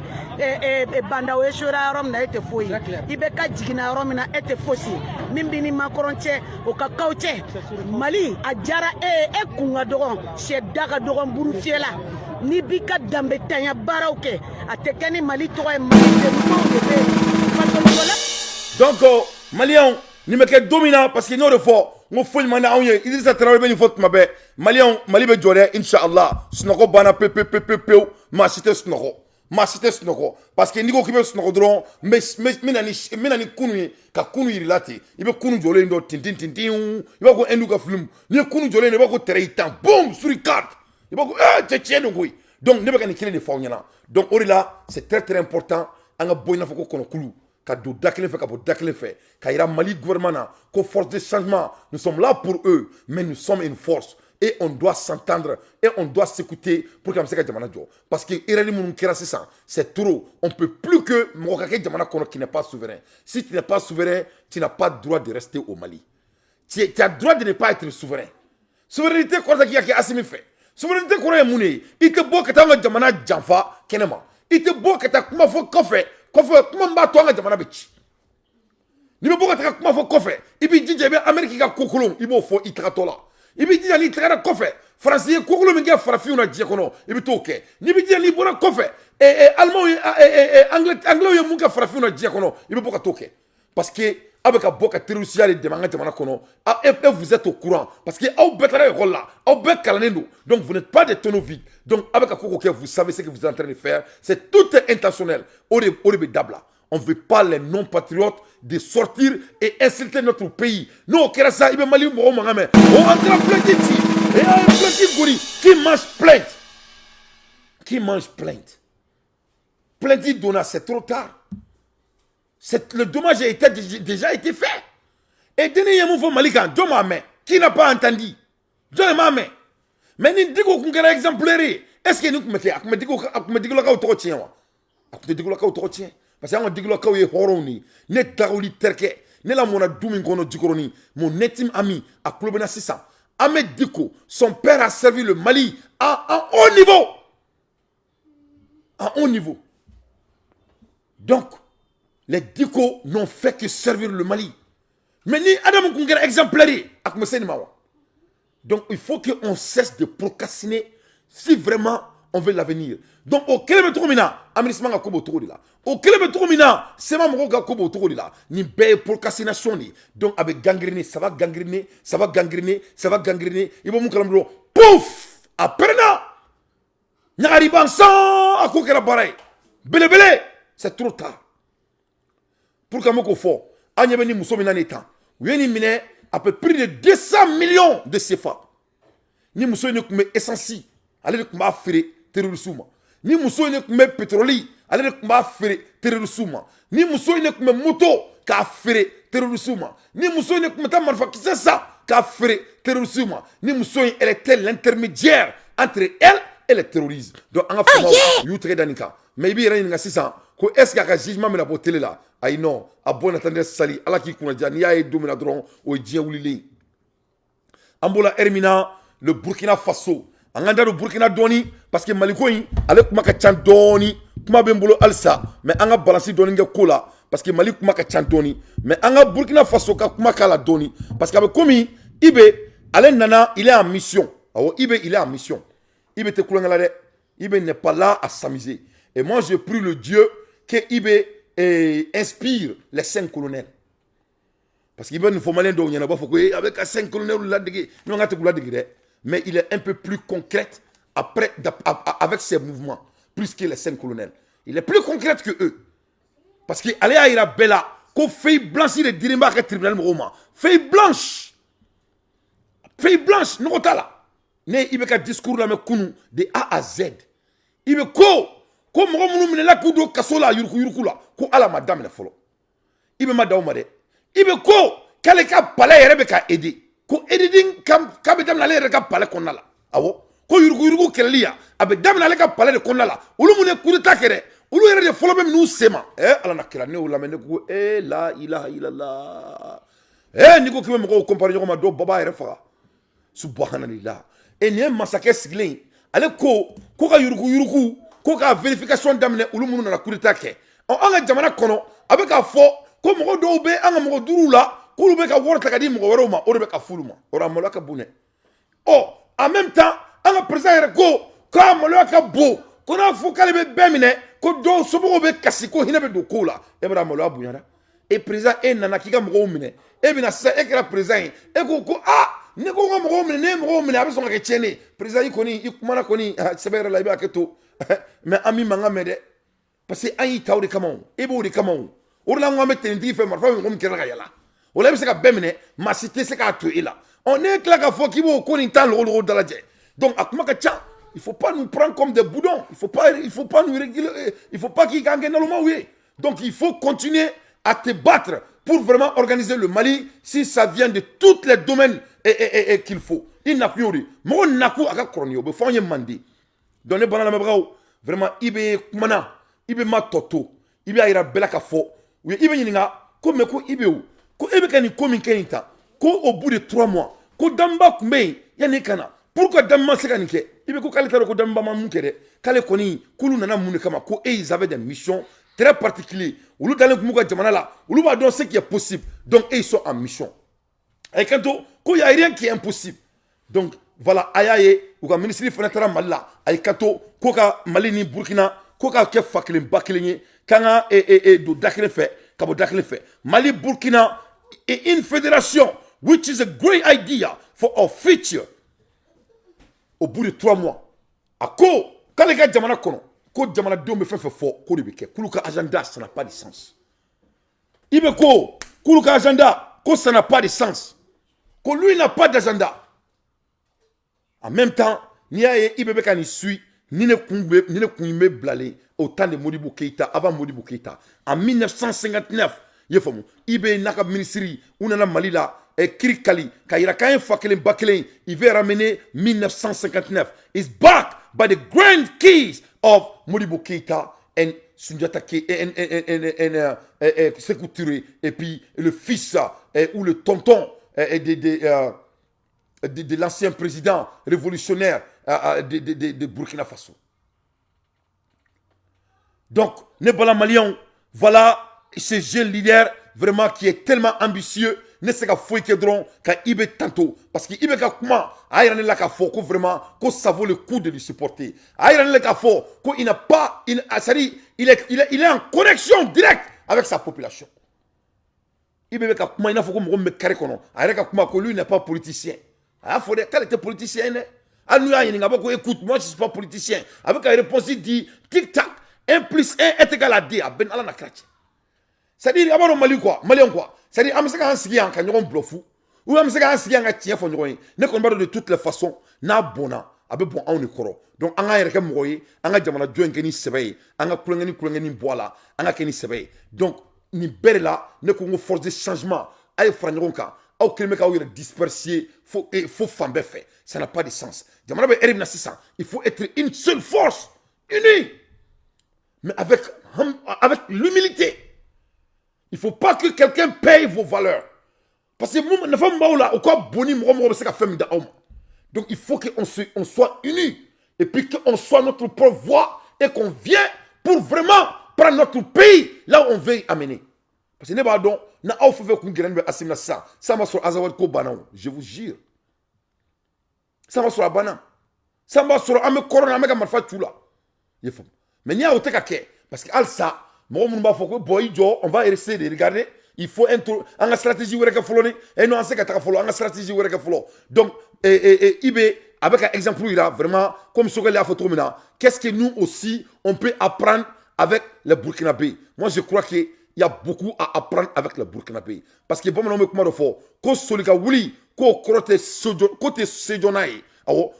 banda we shura rom na ete foyi ibe ka jigina rom na ete fosi mimbini makoronche o ka kauche Mali ajara kunga dogon shedaka dogon buru fiela ni bika dambe tanya barawke atekani Mali to e Mali donc Malien ni meke domina parce que no de fo mo ful mana awye Idrissa Traoré be ni fot mabe Malien Mali be jore inshallah snoko bana pe ma cité snoko parce que niko kibe snoko dron minani kunu ka kunu irilati ibe kunu jole ndo tintin iba ko endu ka film ni kunu jole ne ba ko tere itan boom sur carte iba ko tche ngoi donc ne ba kan kile de fawnyana donc orila c'est très important anga boyna fako kono kulu ka do dakle fait ka bo dakle fait ka ira Mali gouvernement ko force de changement nous sommes là pour eux mais nous sommes une force et on doit s'entendre et on doit s'écouter pour que ça jamana jo parce que irani mun kira c'est trop on peut plus que mokake jamana kono qui n'est pas souverain si tu n'es pas souverain tu n'as pas droit de rester au Mali tu as droit de ne pas être souverain souveraineté quoi ça qui a asimi fait souveraineté quoi muni ite bo ka tanga jamana janfa kenema ite bo ka ta kuma fo kofe kuma mba to nga jamana bichi ni be bo ka ta kuma fo kofe ibi jije be Amerique ka kokolon ibo fo itratola ibi jije ni tra kofe France ye kokolon mi ga farafiuna je kono ibi to ke ni bi jije ni bona kofe allemand anglais ye mun ka farafiuna je kono ibi bo ka to ke parce que avec un boka terroriste de manga jamana kono et vous êtes au courant parce que au betara rolla au bet kalanendo donc vous n'êtes pas des tonneaux vides donc avec un koko vous savez ce que vous êtes en train de faire c'est tout intentionnel au dabla on veut pas les non patriotes de sortir et insulter notre pays non kera ça ibe mali mo mangame on entra plainte ici et un plainte gori qui mange plainte donna c'est trop tard Le dommage a déjà été fait. Et tenez, il faut Malika, qui n'a pas entendu. Mais ni digo kun kɛra exemplaire est-ce que ni kun bɛ kɛ a kun bɛ digilakaw tɔgɔ tiɲɛ wa a kun tɛ digilakaw tɔgɔ tiɲɛ parce que an ka digilakaw ye hɔrɔnw de ye ne dagoli terikɛ ne la mɔna du min kɔnɔ jikɔrɔni mon intime ami a tulo bɛ na sisan Ahmed Diko son père a servi le Mali à un haut niveau à haut niveau donc les Diko n'ont fait que servir le Mali mais ni Adam kun kɛra exemplaire a kun bɛ se nin ma wa. Donc, il faut qu'on cesse de procrastiner si vraiment on veut l'avenir. Donc, au kilomètre mina, aménagement à Kobo Togodila. Au kilomètre mina, c'est ma moro Kobo Togodila. Ni belle procrastination. Donc, avec gangréné, ça va gangréner, ça va gangréner, ça va gangréner. Il va moukalamdo. Pouf! Après, n'arrive sans à quoi pareil. Bele bele, c'est trop tard. Pour qu'on me fort, Agnabeni Moussomina n'étant. Oui, ni mine. À peu près de 200 millions de CFA. Ni muso ne kume essence, ale de kuma fere terrorisme. Ni muso ne kume pétrole, ale de kuma fere terrorisme. Ni muso ne kume moto ka fere terrorisme. Ni muso ne kume ta manufacture ça ka fere terrorisme. Ni muso elle était l'intermédiaire entre elle et le terrorisme. Donc en fait, you très danika. Mais il y a une assistance. Ko est-ce qu'il y a un jugement mais la télé là ay non a bon attendre sali ala ki kuna jani ya domina dron o dien wulile ambola hermina le Burkina Faso anganda do Burkina doni parce que maliko yi ale kuma ka chan doni kuma be mbolo alsa mais anga balancer doni nge kola parce que mali kuma ka chan doni mais anga Burkina Faso ka kuma kala doni parce que komi ibe ale nana il est en mission awo ibe il est en mission ibe te kulangala de ibe n'est pas là à s'amuser et moi je prie le Dieu que Ibé inspire les 5 colonels. Parce qu'il faut malin donc il y en a pas faut que avec 5 colonels là mais il est un peu plus concret après avec ses mouvements plus que les 5 colonels. Il est plus concret que eux. Parce qu'il allait à Irabella qu'on fait blanchir les dirigeants du tribunal Roma. Feuille blanche. Feuille blanche non là. Ne il ka discours là mais kunu de A à Z. Il veut ko ko mo mo mine la kudo kasola yurku la ko ala madame la folo ibe madaw made ibe ko kale ka pale yere be ka aider ko editing kam be dam na le ka pale konna la awo ko yurku kelelia abe dam na le ka pale de konna la ulu mune kudu takere ulu yere de folo be nu sema ala nakira ne ula mene ko la ilaha illallah niko kibe mo ko compare ko ma do baba yere fa subhanallah ne masake siglin ale ko ka yurku ko ka vérification damne ulu munu na coup d'état ke on anga jamana kono avec a fo ko mo do be anga mo duru la ko lu be ka worta ka di mo woro ma o be ka fuluma ora mo la ka bune en même temps anga président ko ka mo la ka bo ko na fo kale be bemine ko do so bo be kasi ko hina be do ko la e bra mo la bunyara et président e nana ki ga mo mine e bina sa e kra président e ko ne ko mo mine ne mo mine abi so ka chene président yi koni i kuma na koni sebere la ba keto mais ami manga mede parce que ayi tawri kamon ebo de kamon orla ngwa metenti fe marfa ngom kera yala wala bi se ka bemine ma cité se ka to ila on est là ka fo ki bo ko ni tan lo dalaje donc akuma ka cha il faut pas nous prendre comme des boudons il faut pas nous réguler il faut pas qu'il gagne normalement oui donc il faut continuer à te battre pour vraiment organiser le Mali si ça vient de tous les domaines et qu'il faut il n'a plus ri mo naku aka kronio be fo mandi donc les banana mebrao vraiment ibe mana ibe ma toto ibe ayira bela ka fo oui ibe nyinga ko me ko ibe o ko ibe kani ko min kenita ko au bout de 3 mois ko damba kumbe yani kana pourquoi damba se kanike ibe ko kale ko damba ma mukere kale koni kulu nana munu kama ko ils avaient des missions très particulières ulu dalen kumuka jamana la ulu ba don ce qui est possible donc ils sont en mission et quand ko y a rien qui est impossible donc voilà ayaye ou ka ministre fenêtre malla ay kato ko ka Mali ni Burkina ko ka ke faklen baklenye kanga do dakle fait kabo dakle fait Mali Burkina est une fédération which is a great idea for our future au bout de 3 mois ako kale ga jamana kono ko jamana do me fait fort ko de beke kuluka agenda ça n'a pas de sens ibe ko kuluka agenda ko ça n'a pas de sens ko lui n'a pas d'agenda. En même temps, ni a ibebe ka ni suit ni ne kun bɛ bilalen au temps de Modibo Keïta, avant Modibo Keïta. En 1959, il faut Ibe Naka Ministry, ou nana Mali la, Kiri Kali, Kaira Kayen Fakelen Bakelen, il veut ramener 1959. Is back by the grand keys of Modibo Keïta and Sundiata Keïta et Sékou Touré, et puis le fils ou le tonton de l'ancien président révolutionnaire de Burkina Faso. Donc, Nebala Malion, voilà ce jeune leader vraiment qui est tellement ambitieux. Ne sait qu'à fouiller qu'Edron, qu'à Ibe tantôt. Parce qu'il Ibe comment, Aïran la Kafo, que vraiment, que ça vaut le coup de lui supporter. Aïran la Kafo, qu'il n'a pas, il est en connexion directe avec sa population. Ibe comment, il a fait comme me carré kono. Aïran comment, que lui n'est pas politicien. Ah, faut dire qu'elle était politicien, ne? Ah, nous, écoute, moi, je ne suis pas politicien. Avec la réponse, il dit, tic-tac. 1 plus 1 est égal à 2. Ben ala na kratch. C'est-à-dire, avant le Mali quoi, Malien quoi. C'est-à-dire, on s'est dit en canyon blofou. Ou on s'est dit en tien fond de ne qu'on de toutes les façons. Na bona, abe bon on est koro. Donc, on a un moyen, on a jamana joint geni sebe, on a kulengeni boala, on a keni sebe. Donc, ni belle là, ne qu'on force de changement. Aïe franronka, au kelme ka ou disperser, faut fambe fait. Ça n'a pas de sens. Jamana be erim na 600. Il faut être une seule force, unie. Mais avec l'humilité. Il ne faut pas que quelqu'un paye vos valeurs. Parce que donc il faut qu'on soit unis. Et puis qu'on soit notre propre voix. Et qu'on vienne pour vraiment prendre notre pays là où on veut amener. Parce que je vous jure. Ça va sur la banane. Ça va sur la corona. Mais il y a autre chose. Parce que ça, on va essayer de regarder. Il faut une stratégie. Et non, une stratégie. Donc, IB, avec un exemple, vraiment, comme ce que les photos maintenant, qu'est-ce que nous aussi, on peut apprendre avec les Burkinabés? Moi, je crois qu'il y a beaucoup à apprendre avec les Burkinabés. Parce que, bon, on me comment faire. Quand Solika Wuli, quand côté Séjonaï,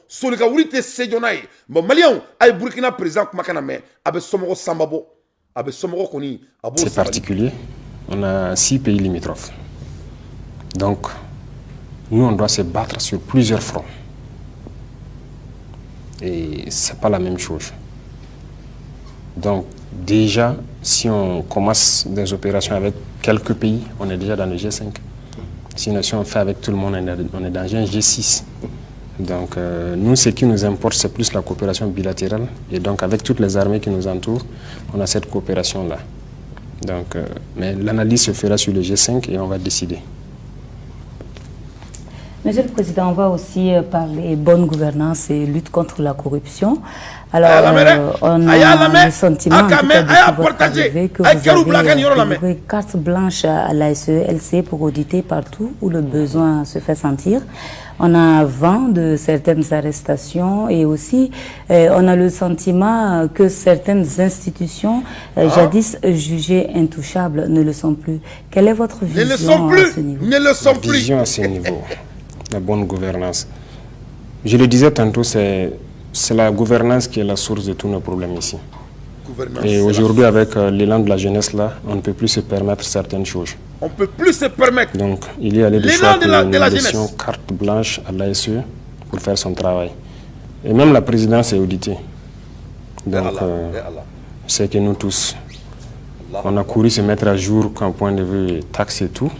Solika Wuli te Séjonaï, mais Malien, ay Burkina présent comme Kaname, avec Somoro Sambabo, avec Somoro Koni. C'est particulier. On a 6 pays limitrophes. Donc, nous, on doit se battre sur plusieurs fronts. Et ce n'est pas la même chose. Donc, déjà, si on commence des opérations avec quelques pays, on est déjà dans le G5. Sinon, si on fait avec tout le monde, on est dans un G6. Donc, nous, ce qui nous importe, c'est plus la coopération bilatérale. Et donc, avec toutes les armées qui nous entourent, on a cette coopération-là. Donc, mais l'analyse se fera sur le G5 et on va décider. Monsieur le Président, on va aussi parler bonne gouvernance et lutte contre la corruption. Alors, on a le sentiment en tout cas, depuis votre arrivée que vous avez délivré carte blanche à la SELC pour auditer partout où le besoin se fait sentir. On a vent de certaines arrestations et aussi on a le sentiment que certaines institutions jadis jugées intouchables ne le sont plus. Quelle est votre vision à ce niveau? Ne le sont plus. Vision à ce niveau, la bonne gouvernance. Je le disais tantôt, c'est la gouvernance qui est la source de tous nos problèmes ici. Et aujourd'hui, avec l'élan de la jeunesse là, on ne peut plus se permettre certaines choses. On ne peut plus se permettre. Donc, il y a les choix de la gestion carte blanche à l'ASE pour faire son travail. Et même la présidence est auditée. Donc, c'est que nous tous, on a couru se mettre à jour qu'un point de vue taxe et tout.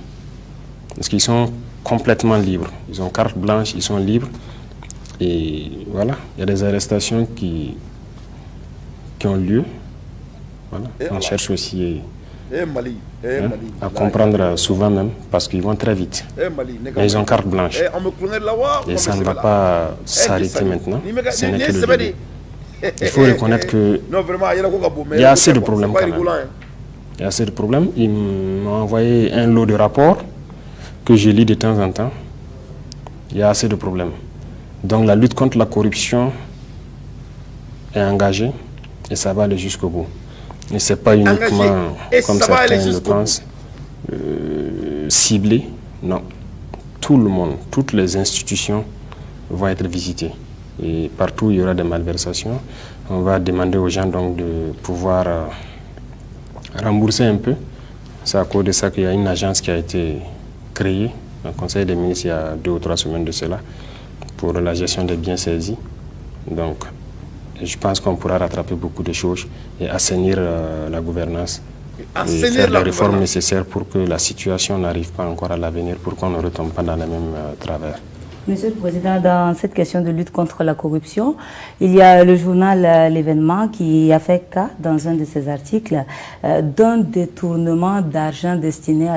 Parce qu'ils sont complètement libres. Ils ont carte blanche, ils sont libres. Et voilà, il y a des arrestations qui ont lieu. Voilà. On cherche aussi à comprendre souvent même, parce qu'ils vont très vite. Mais ils ont carte blanche. Et ça ne va pas s'arrêter maintenant. Ce n'est que le début. Il faut reconnaître qu'il y a assez de problèmes quand même. Il y a assez de problèmes. Ils m'ont envoyé un lot de rapports que je lis de temps en temps. Il y a assez de problèmes. Donc la lutte contre la corruption est engagée et ça va aller jusqu'au bout. Et ce n'est pas uniquement, comme certains le pensent, ciblé. Non. Tout le monde, toutes les institutions vont être visitées. Et partout où il y aura des malversations, on va demander aux gens donc de pouvoir rembourser un peu. C'est à cause de ça qu'il y a une agence qui a été créée, un conseil des ministres il y a 2 ou 3 semaines de cela, pour la gestion des biens saisis. Donc, je pense qu'on pourra rattraper beaucoup de choses et assainir la gouvernance. Et faire les réformes nécessaires pour que la situation n'arrive pas encore à l'avenir, pour qu'on ne retombe pas dans les mêmes travers. Monsieur le Président, dans cette question de lutte contre la corruption, il y a le journal L'événement qui a fait cas, dans un de ses articles, d'un détournement d'argent destiné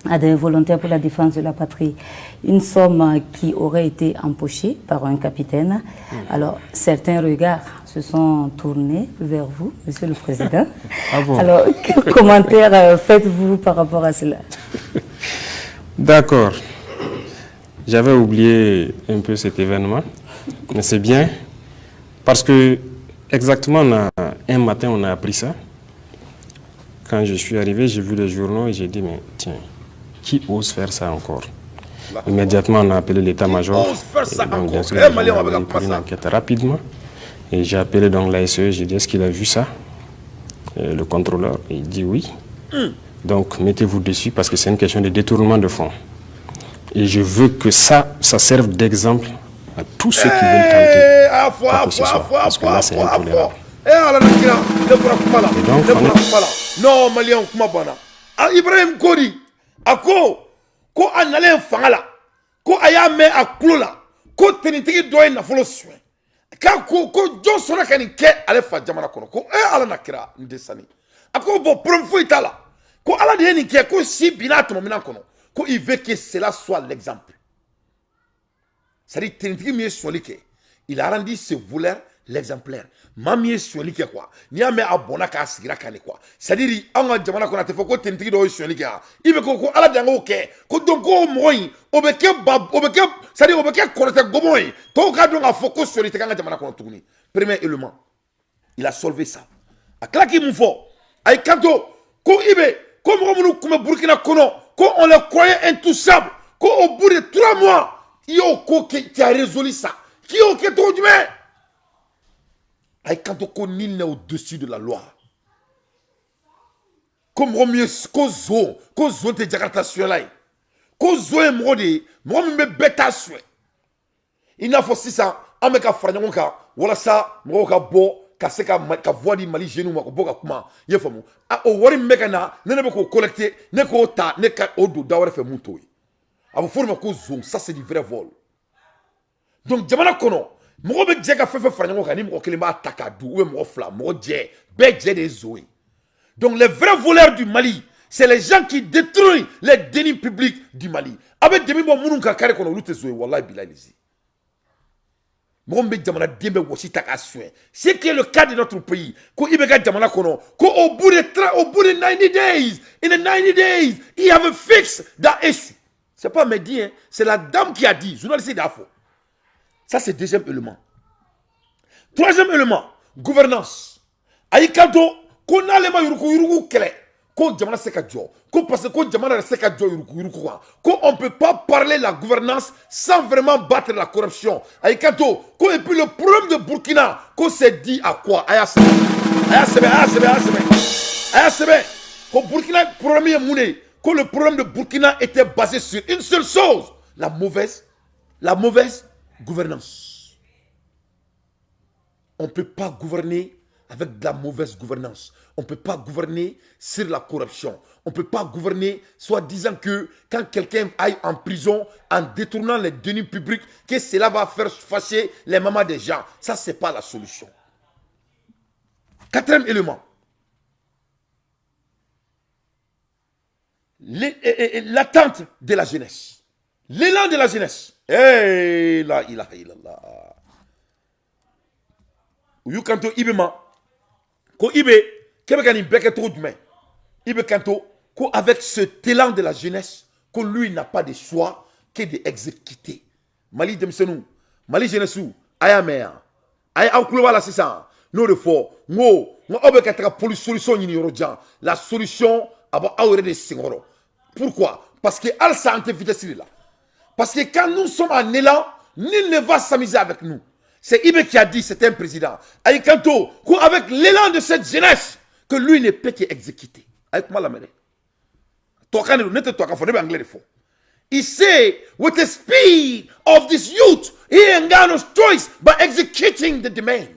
à des volontaires pour la défense de la patrie. Une somme qui aurait été empochée par un capitaine. Alors, certains regards se sont tournés vers vous, Monsieur le Président. Ah bon? Alors, quel commentaire faites-vous par rapport à cela? D'accord. J'avais oublié un peu cet événement, mais c'est bien, parce que exactement un matin, on a appris ça. Quand je suis arrivé, j'ai vu les journaux et j'ai dit, mais tiens, qui ose faire ça encore? Immédiatement, on a appelé l'état-major. Donc, bien sûr, on a pris une enquête rapidement. Et j'ai appelé donc l'ASE, j'ai dit, est-ce qu'il a vu ça? Le contrôleur, il dit oui. Donc, mettez-vous dessus parce que c'est une question de détournement de fonds. Et je veux que ça serve d'exemple à tous ceux qui veulent tenter quoi que ce soit. Parce que là, c'est intolérable. Et donc, non, Malien, Ibrahim Kori, ako, ko anale fangala, ko ayame aklola, ko tenitigi doye na folo soin. Ko John sona kani ke ale fa jamana kono ko ala nakira ndesani. Ako bo promfo itala. Ko ala de ni ke ko si binato mina kono. Ko il veut que cela soit l'exemple. C'est-à-dire tenitigi mi soli ke. Il a rendu ce voleur l'exemplaire. Mami soli ke quoi. Ni ame abona ka sigira kane quoi. C'est-à-dire anga jamana kono te fo ko tenitigi do soli ke. Ibe ko ala de ngo ke. Ko donc ko moyi obeke c'est-à-dire obeke korete gomoyi. To ka donc a foko soli te kanga jamana kono tuguni. Premier élément. Il a solvé ça. A klaki mu fo. Ay kanto ko ibe ko mo munu kuma Burkina kono. Quand on les croyait intouchables, qu'au bout de 3 mois, il y a qui a résolu ça. Qui a tout du bien. Et quand on nul n'est au-dessus de la loi. Comme on mieux qu'on zone te Jakarta sur là. Qu'on zone mrodi, moi me bêta sur. Il n'a pas 600, on me ka franya ka, voilà ça, moi ka bo. Kaseka ka voix di Mali genou mako boka kuma ye famu a o wori mekana ne be ko collecter ne ko ta ne ka odo da wara fe muto yi abo forma ko zong ça c'est du vrai vol. Donc jamana kono mo be je ka fefe franya ko ni mo kelima ataka du ou mo fla mo je be je des zoé. Donc les vrais voleurs du Mali, c'est les gens qui détruisent les deniers publics du Mali. Avec demi bon munun ka kare kono lute zoé wallahi billahi lizi. C'est qui est le cas de notre pays. Au bout de 90 days, in the 90 days, il y avait fixe dans issue. C'est pas Mehdi, hein? C'est la dame qui a dit. Journaliste d'Afo. Ça, c'est le deuxième élément. Troisième élément, gouvernance. Aïkanto, qu'on a les mains yuruku kele. Qu'on jamana sekajo. Qu'on passe qu'on jamana sekajo yuruku quoi. Qu'on on peut pas parler la gouvernance sans vraiment battre la corruption. Aïkanto, qu'on et puis le problème de Burkina, qu'on s'est dit à quoi? Ayasebe. Qu'au Burkina, premier mouné, que le problème de Burkina était basé sur une seule chose, la mauvaise gouvernance. On ne peut pas gouverner avec de la mauvaise gouvernance. On ne peut pas gouverner sur la corruption. On ne peut pas gouverner soit disant que quand quelqu'un aille en prison en détournant les deniers publics, que cela va faire fâcher les mamans des gens. Ça, ce n'est pas la solution. Quatrième élément. L'attente de la jeunesse. L'élan de la jeunesse. Eh, la ilaha illallah. Ou kanto ibema. Ko ibe, kebekani beke trop d'humain. Ibe kanto, ko avec cet élan de la jeunesse, que lui n'a pas de choix que d'exécuter. Mali demsenou, Mali jeunesse ou, aya mea. Aya auklouwa la c'est ça. No de fort. Ngo obekatra pour solution ni yorojan. La solution aba aure de singoro. Pourquoi? Parce que al sa ante vitesse là. Parce que quand nous sommes en élan, nul ne va s'amuser avec nous. C'est Ibe qui a dit, c'est un président. Avec l'élan de cette jeunesse, que lui ne peut qu'exécuter. Avec moi la mêlée. He say, with the speed of this youth, he ain't got no choice but executing the demand.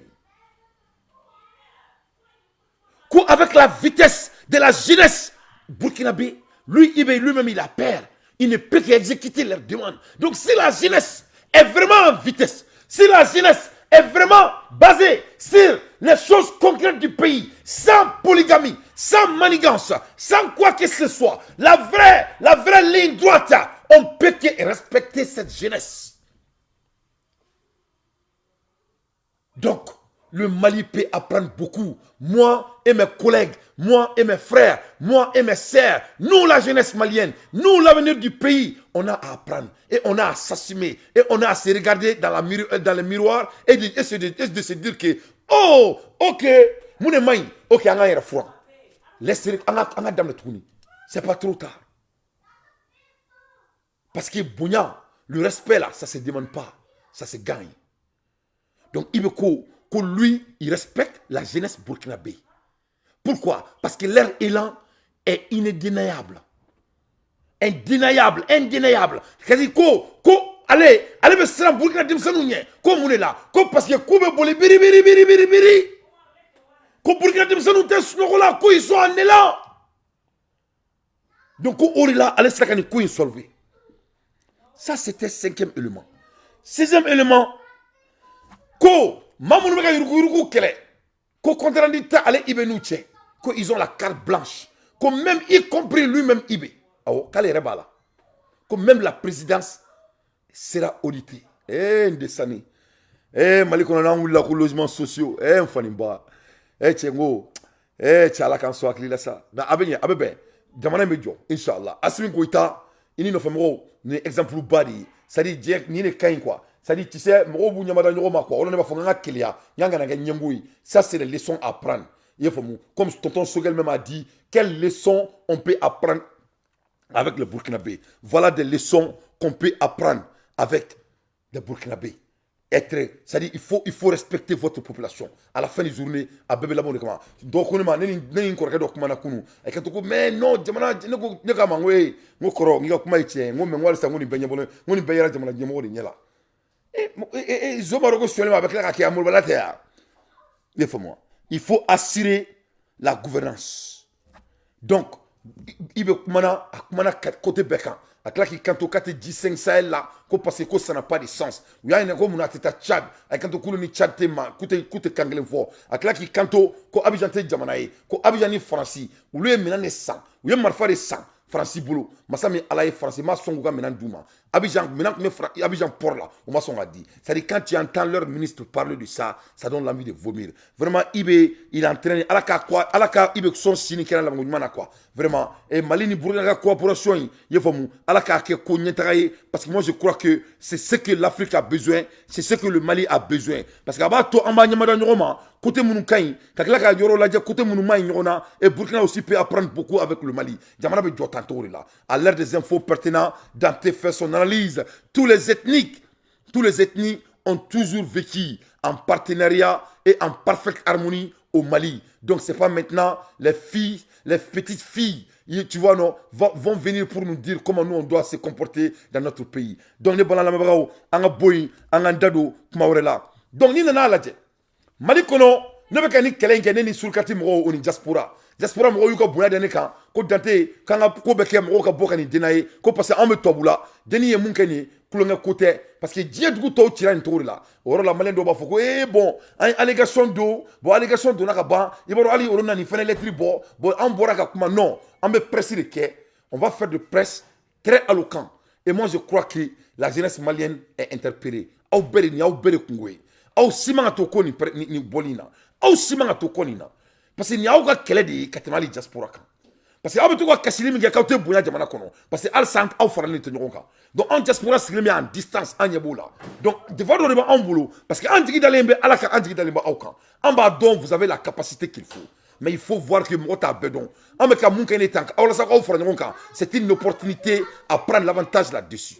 Avec la vitesse de la jeunesse burkinabé, lui-même il a peur. Il ne peut qu'exécuter leurs demandes. Donc si la jeunesse est vraiment en vitesse, si la jeunesse est vraiment basée sur les choses concrètes du pays, sans polygamie, sans manigance, sans quoi que ce soit, la vraie ligne droite, on peut que respecter cette jeunesse. Donc, le Mali peut apprendre beaucoup. Moi et mes collègues, moi et mes frères, moi et mes sœurs, nous la jeunesse malienne, nous l'avenir du pays, on a à apprendre et on a à s'assumer et on a à se regarder dans le miroir et de se dire que oh, ok, mon main, ok, on a foi. Laissez, on a dans le tournis. C'est pas trop tard. Parce que Bounia, le respect là, ça se demande pas, ça se gagne. Donc Ibeko, que lui, il respecte la jeunesse burkinabé. Pourquoi? Parce que leur élan est indéniable. Indéniable. C'est-à-dire allez, me sera Burkina Dimsanouye, comme on est là, parce que Koube Bolé biri. Ko Burkina Dimsanou te snogola, ils sont en élan. Donc, on est là, allez, c'est la canne solvé. Ça, c'était 5e élément. 6e élément, Mamoun mega yurugu kele. Ko contrandita ale Ibe Nouche. Ko ils ont la carte blanche. Ko même y compris lui-même Ibe. Awo kale rebala. Ko même la présidence sera auditée. Ndesani. Mali kono na wula ko logements sociaux. Mfanimba. Tchengo. Tchala kan so akli la sa. Na abebe. Jamana mejo inshallah. Asmin Goïta ini no famro ni exemple badi. Ça dit dire ni ne kain quoi. Ça dit, tu sais, ça c'est les leçons à apprendre. Comme tonton Sogel même a dit, quelles leçons on peut apprendre avec le Burkinabé. Voilà des leçons qu'on peut apprendre avec le Burkinabé. C'est-à-dire, il faut respecter votre population. À la fin des journées, à Bébé Labo, donc on est mais non, il faut assurer la gouvernance. Donc, il veut côté Bécan. À qui quand on 15 Sahel là, parce que ça n'a pas de sens. Il y a une comme Tchad, à quand on ni Tchad tema, coûte kangle fort. À qui quand on Abidjan te Jamanaï, ko Abidjan ni Franci, ou lui maintenant les 100, ou y marfa les 100. Franci Boulot, Massami Alaye Franci, Massonga Menan Douma, Abidjan Port là, on m'a son a dit. C'est-à-dire quand tu entends leur ministre parler de ça, ça donne l'envie de vomir. Vraiment, Ibe, il entraîne, Alaka, Ibe, son signe qui est là, quoi. Vraiment, et Malini Bourgana coopération, il faut Alaka, parce que moi je crois que c'est ce que l'Afrique a besoin, c'est ce que le Mali a besoin. Parce qu'à bas, toi, en bas, côté Mounoukaï, Kaklaka Yoro Ladja, côté Mounouma, Yorona, et Burkina aussi peut apprendre beaucoup avec le Mali. Jamana be Jotantori là. À l'ère des infos pertinentes, Dante fait son analyse. Tous les ethnies ont toujours vécu en partenariat et en parfaite harmonie au Mali. Donc c'est pas maintenant les filles, les petites filles, tu vois, non, vont venir pour nous dire comment nous on doit se comporter dans notre pays. Donc les balalamabrao, anga boy, anga dado, kumaorela. Donc ni nana la Mali kono, ne be kani kelenke ni sulkati mro oni diaspora. Diaspora mro yuko boya dene kan ko dante kanga ko beke mro ka bokani denaye ko parce en me tobula deni ye munkeni kulonga côté parce que dieu du to tira ntori la oro la malen do ba foko bon allégation do na ka ba iboro ali oro na ni fene lettre bon en bora ka kuma non en me presser de ke on va faire de presse très éloquent et moi je crois que la jeunesse malienne est interpellée au bere ni au bere kungwe au simanga to ko ni bolina au simanga to ko ni na parce que ni a ka kele de katemali diaspora kan parce que abeto ko kasili mi ga ka te bonya jamana kono parce que al sant au farani te nyoka donc en diaspora sigli en distance en yebola donc devant de en boulot parce que en digi dalembe alaka en digi dalembe au kan en bas donc vous avez la capacité qu'il faut mais il faut voir que mota bedon en me ka mun kene tank awla sa au farani nyoka c'est une opportunité à prendre l'avantage là-dessus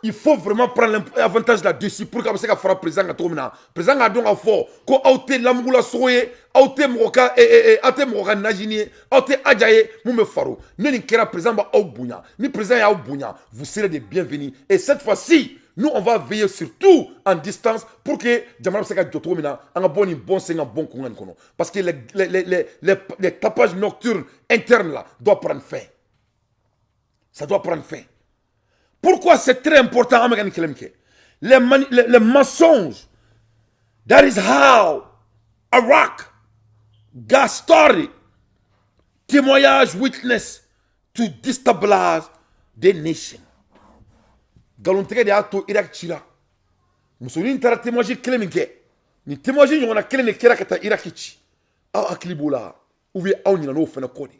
il faut vraiment prendre l'avantage là-dessus pour que ça fasse le président à tout le monde. Le président a donc à fort que aute l'amgoula soye, aute moka aute moka najini, aute adjaye moume faro. Ni kera président ba au bounya, ni président ya au bounya, vous serez les bienvenus. Et cette fois-ci, nous on va veiller surtout en distance pour que Jamana Seka Djoto mina un bon senga bon kongan kono. Parce que les tapages nocturnes internes là doivent prendre fin. Ça doit prendre fin. Pourquoi c'est très important, les mensonges. That is how Iraq got started. Témoignage, witness to destabilize the nation. Galontere de ato Irak chira. Musolini tara témoignage kleminke. Ni témoignage yona klene kera kata Irakichi. A aklibola. Ouvi awnina no fena kodi.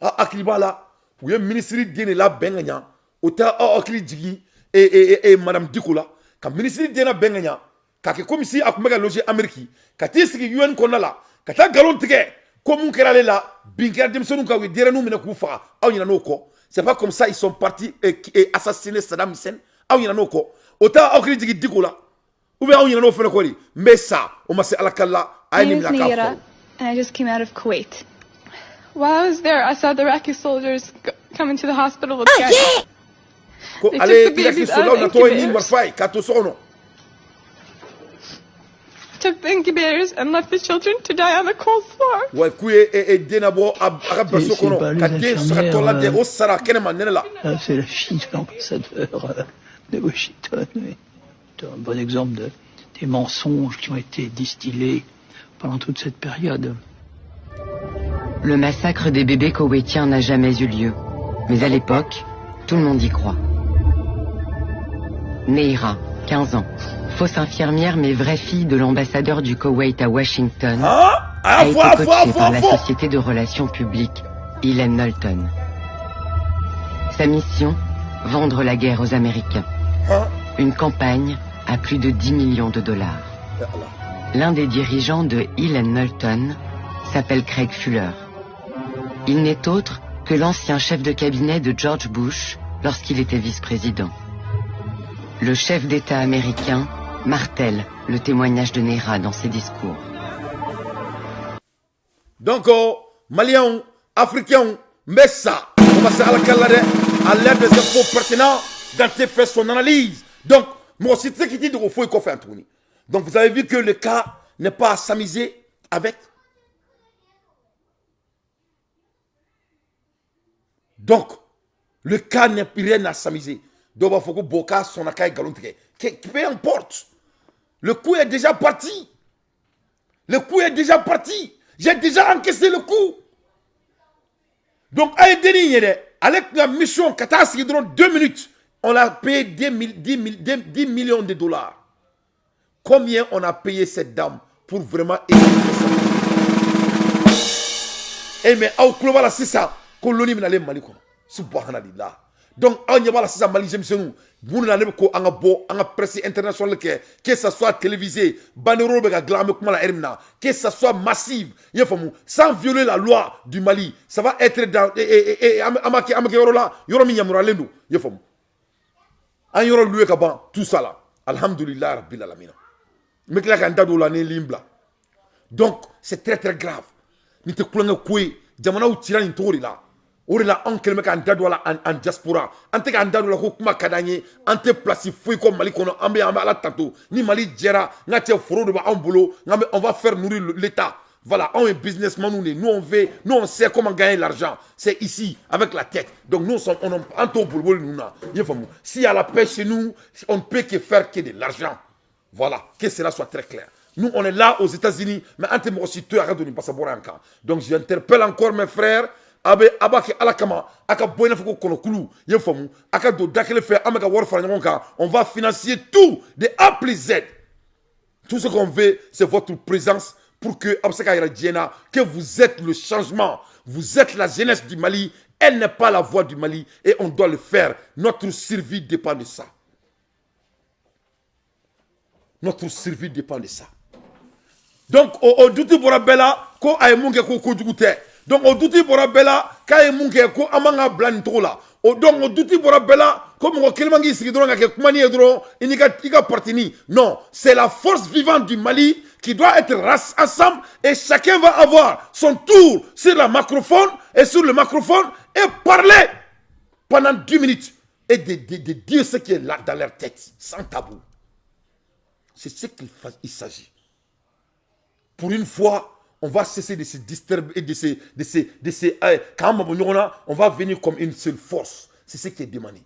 A aklibala. Ouye ministre de la benganya. Ota akli jigi et madame Dikola ka ministre de la benganya ka ke comme si akumega loger Amérique ka tisiki UN konala ka ta galon tige ko mun kera la binker demsonu ka we dere nu mena ku fa awnyina noko. C'est pas comme ça ils sont partis et assassiner Saddam Hussein awnyina noko. Ota akli jigi Dikola ou bien awnyina no fena ko ri mais ça o ma se alakalla ayni la ka. And I just came out of Kuwait. While I was there, I saw the Iraqi soldiers come into the hospital with gas. They took the babies out of incubators. Took the incubators and left the children to die on the cold floor. C'est la fille de l'ambassadeur de Washington. C'est un bon exemple des mensonges qui ont été distillés pendant toute cette période. Le massacre des bébés koweïtiens n'a jamais eu lieu. Mais à l'époque, tout le monde y croit. Neira, 15 ans, fausse infirmière mais vraie fille de l'ambassadeur du Koweït à Washington, a été coachée par la société de relations publiques, Helen Knowlton. Sa mission, vendre la guerre aux Américains. Une campagne à plus de 10 millions de dollars. L'un des dirigeants de Helen Knowlton s'appelle Craig Fuller. Il n'est autre que l'ancien chef de cabinet de George Bush lorsqu'il était vice-président. Le chef d'État américain martèle le témoignage de Neira dans ses discours. Donc, Maliens, Africains, mais ça, on va se à l'aide des infos pertinents quand tu fais son analyse. Donc, moi aussi, c'est ce qui dit qu'il faut faire un tournis. Donc, vous avez vu que le cas n'est pas à s'amuser avec. Donc, le cas n'est rien à s'amuser. Donc, il faut que Boka, son akaï, galon, peu importe. Le coup est déjà parti. Le coup est déjà parti. J'ai déjà encaissé le coup. Donc, avec la mission Qatar, qui durant 2 minutes, on a payé 10 millions de dollars. Combien on a payé cette dame pour vraiment aider ça? Eh, mais, c'est ça. Colonie m'allait Mali subhanallah. Donc on y va la c'est Mali j'aime nous vous n'allez ko anga bo anga presse internationale que ça soit télévisé banero be ga glame comme la hermina que ça soit massive il faut sans violer la loi du Mali ça va être dans amaki yoro la yoro mi nyamura lendo il faut an yoro luwe ka ban tout ça là alhamdulillah rabbil alamin mais que la kanda do la ne limbla donc c'est très très grave ni te kulanga koué jamana ou tira ni tori là orila on kelme ka ndado la en diaspora ante ka ndado la ko kuma kadanye ante place fouy ko Mali kono ambe ala tato ni Mali djera ngate foro de ba en boulot on va faire nourrir l'état. Voilà, on est businessman nous on sait comment gagner l'argent, c'est ici avec la tête. Donc nous sommes on en boulot nous na si à la paix chez nous on ne peut que faire que de l'argent. Voilà, que cela soit très clair. Nous, on est là aux États-Unis, mais en termes aussi, tu arrêtes de ne pas savoir encore. Donc, j'interpelle encore mes frères. On va financer tout de A plus Z. Tout ce qu'on veut, c'est votre présence pour que vous êtes le changement. Vous êtes la jeunesse du Mali. Elle n'est pas la voix du Mali et on doit le faire. Notre survie dépend de ça. Notre survie dépend de ça. Donc, au douti borabella, ko ay munke ko djugute. Donc, au douti borabella, ka ay munke ko amanga blanto la. donc, on douti bora bella, comme on kelmangi sigidron avec kumani edron, inika partini. Non, c'est la force vivante du Mali qui doit être ensemble et chacun va avoir son tour sur le microphone et parler pendant 10 minutes et de dire ce qui est là dans leur tête, sans tabou. C'est ce qu'il s'agit. Pour une fois, on va cesser de se disturber et quand on va venir comme une seule force. C'est ce qui est demandé.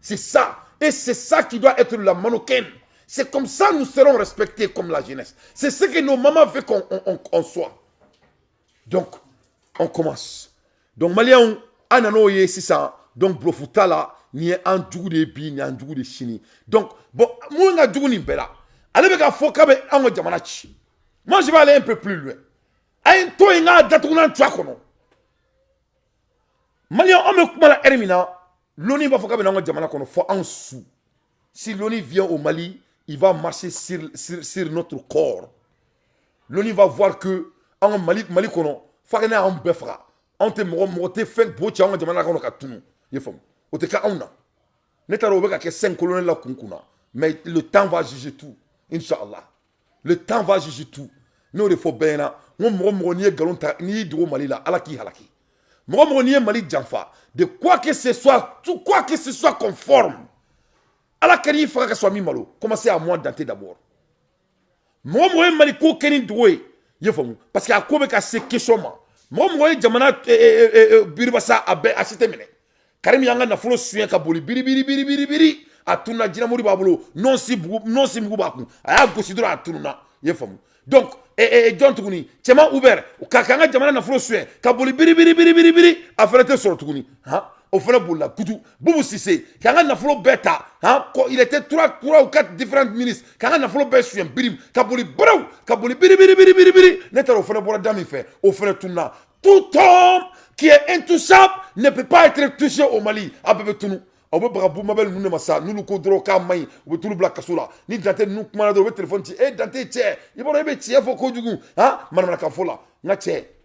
C'est ça. Et c'est ça qui doit être la mannequin. C'est comme ça que nous serons respectés comme la jeunesse. C'est ce que nos mamans veulent qu'on soit. Donc, on commence. Donc, Maliens, anano ye c'est ça. Donc, blofutala, ni un djougou de bi, ni un djougou de chini. Donc, bon, moi, on a djougou ni bela. Allez, mais fokabe, on jamanachi. Moi, je vais aller un peu plus loin. Aïe, toi, il y a datounan tchakono. Maliens, on me kumala ermina. L'ONU va fokabe na jamana kono, faut en sous. Si l'ONU vient au Mali, il va marcher sur notre corps. L'ONU va voir que en Mali kono, faut en befra. On te mote fait bocha on jamana kono katunu. Yefom. O te ka ona. Neta robeka ke 5 colonels la kunkuna. Mais le temps va juger tout. Inch'Allah. Le temps va juger tout. Nous il faut bien mo nie galonta ni do Mali la alaki halaki. Mo nie Mali jamfa. De quoi que ce soit, tout quoi que ce soit conforme. Alors qu'il faut que soit mis malo. Commencez à moi d'entrer d'abord. Moi, Maliko Kenin Doué. Parce qu'il y a quoi que c'est question. Moi, Jamana Biribasa Abe Achetemene. Karim Yanga na folo suyen kaboli biri. A tuna jina mori babolo. Non si moubaku. A gosidra a tuna. Donc, John Tuguni. Tchema Uber. Kakanga Jamana na folo suyen. Kaboli biri. A fait sur Tuguni. Au fond de la Koudou, Boubou Sissé, quand on a fait le bêta, il était 3 ou 4 différents ministres, quand on a fait le bêta sur un birim, Kabouli Brou, Kabouli Biri, n'est-ce au fond de la dame fait, au fond de tout là. Tout homme qui est intouchable ne peut pas être touché au Mali. À peu près tout nous. On peut pas mabel nous massa, nous kodro kamai, ou tout le black kasula, ni dante nous manado le téléphone, dante tché, il va rebe tché, faut qu'on djougou, madame la kafola, n'a tché.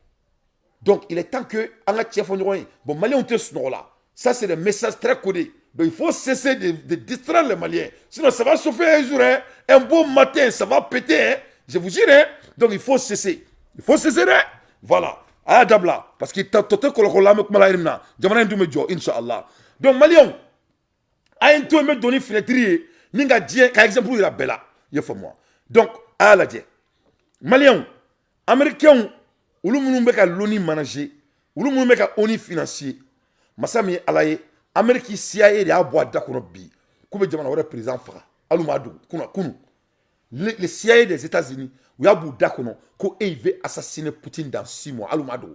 Donc, il est temps que, en a tché fondoin, bon, Mali on te snor là. Ça, c'est des messages très codés. Donc, il faut cesser de distraire les Maliens. Sinon, ça va chauffer un jour, hein. Un beau matin, ça va péter. Hein. Je vous dis, hein. Donc, il faut cesser. Il faut cesser. Hein. Voilà. Ah, d'abla. Parce qu'il t'a tout là, mais comme la Irina. Jamana Ndoumé Djo, Inch'Allah. Donc, Maliens, à un tour, me donner fenêtre, Ninga Dien, par exemple, il a Bella. Il faut moi. Donc, à la Dien. Maliens, Américains, ou le monde meka l'ONU manager, ou le monde meka ONU financier. Masami alaye Amérique CIA de aboa dakono bi koube jamana wala président fra alumadu kunu les CIA des États-Unis ou yabu dakono ko il veut assassiner Poutine dans 6 mois alumadu.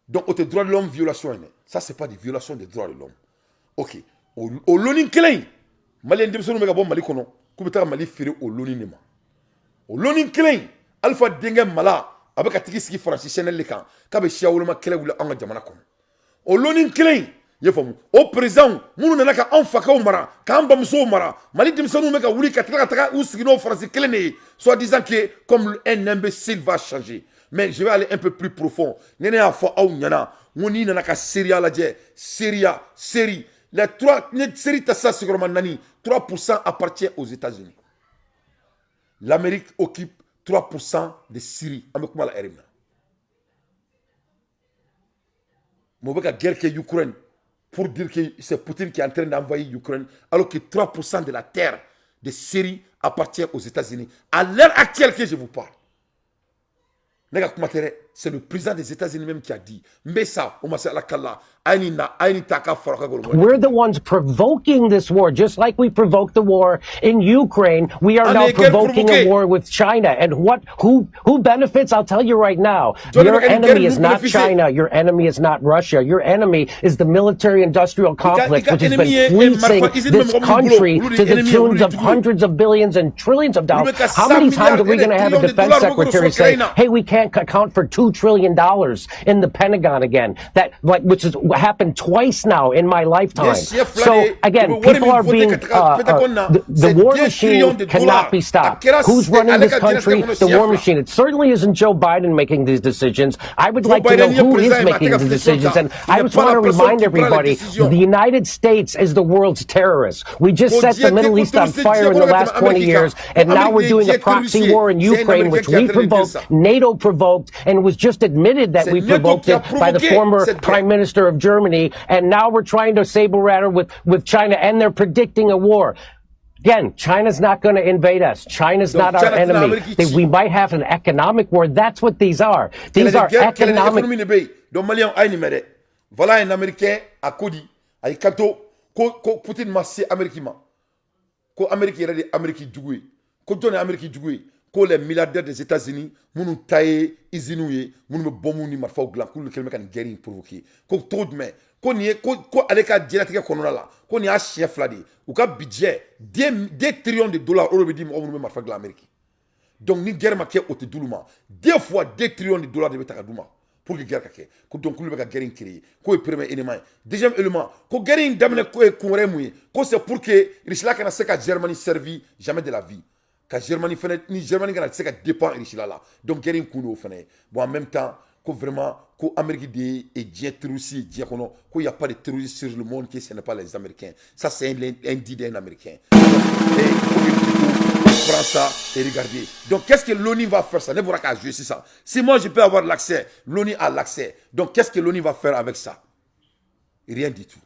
Donc au droit de l'homme violation ça c'est pas des violations des droits de l'homme. OK au loni klein malien dem sonu mega bon Mali kono koube ta Mali fere au loni nima au loni klein Alpha Dengem mala abaka tiki siki Francis Chanel lekan kabe chia woloma kele wula anga jamana kono au lonin klein au présent nous n'avons qu'à enfaka au mara quand bamso mara Mali dimsonu meka wuli kataka ou signo français klené soit disant que comme un imbécile va changer. Mais je vais aller un peu plus profond. Nene a fa au nyana ngoni nana ka Syria la je série les 3 série tassa sûrement nani 3% appartient aux États-Unis. L'Amérique occupe 3% de Syrie avec moi la RMA. La guerre que l'Ukraine, pour dire que c'est Poutine qui est en train d'envahir l'Ukraine, alors que 3% de la terre de Syrie appartient aux États-Unis. À l'heure actuelle que je vous parle, c'est le président des États-Unis même qui a dit we're the ones provoking this war, just like we provoked the war in Ukraine. We are now provoking a war with China. And who benefits? I'll tell you right now. Your enemy is not China. Your enemy is not Russia. Your enemy is the military-industrial complex, which has been fleecing this country to the tunes of hundreds of billions and trillions of dollars. How many times are we going to have a defense secretary say, hey, we can't account for 2 $2 trillion in the Pentagon again. That, like, which has happened twice now in my lifetime. So again, people are being, the war machine cannot be stopped. Who's running this country? The war machine. It certainly isn't Joe Biden making these decisions. I would like to know who is making the decisions. And I just want to remind everybody, the United States is the world's terrorist. We just set the Middle East on fire in the last 20 years, and now we're doing a proxy war in Ukraine, which we provoked, NATO provoked, and it was just admitted that we provoked it by the former Prime Minister of Germany, and now we're trying to saber-rattle with China, and they're predicting a war. Again, China's not going to invade us. China's not our enemy. We might have an economic war. That's what these are. These are economic... Voilà un Américain à Kodi, à Ikato, ko Poutine massé Américain, ko Américain est Américain doué, ko donne Américain doué, ko les milliardaires des États-Unis, mounou taillé, isinoué, mounou bomouni marfa ou glan, ko le kelme kan guerre provoqué, ko trop de main, ko nié, ko aleka dilatika konona la, ko ni a chef là ou ka budget 2 trillions de dollars au dit mo mounou marfa glan Américain. Donc ni guerre maké au te douluma, 2 fois 2 trillions de dollars de betakadouma. Pour que guerre kake ko donc lu ka guerre créer ko premier élément deuxième élément ko guerre damne ko mouye ko c'est pour que Richela kana se ka Germanie servi jamais de la vie ka Germanie fene ni Germanie kana se ka dépend Richela là donc guerre kuno fene bon en même temps ko vraiment ko Amérique de et Dieu terroriste Dieu kono ko y a pas de terroristes sur le monde qui ce n'est pas les Américains ça c'est un dit d'un Américain prends ça et regardez. Donc, qu'est-ce que l'ONU va faire ça? Ne pourra qu'à jouer sur ça. Si moi, je peux avoir l'accès, l'ONU a l'accès. Donc, qu'est-ce que l'ONU va faire avec ça? Rien du tout.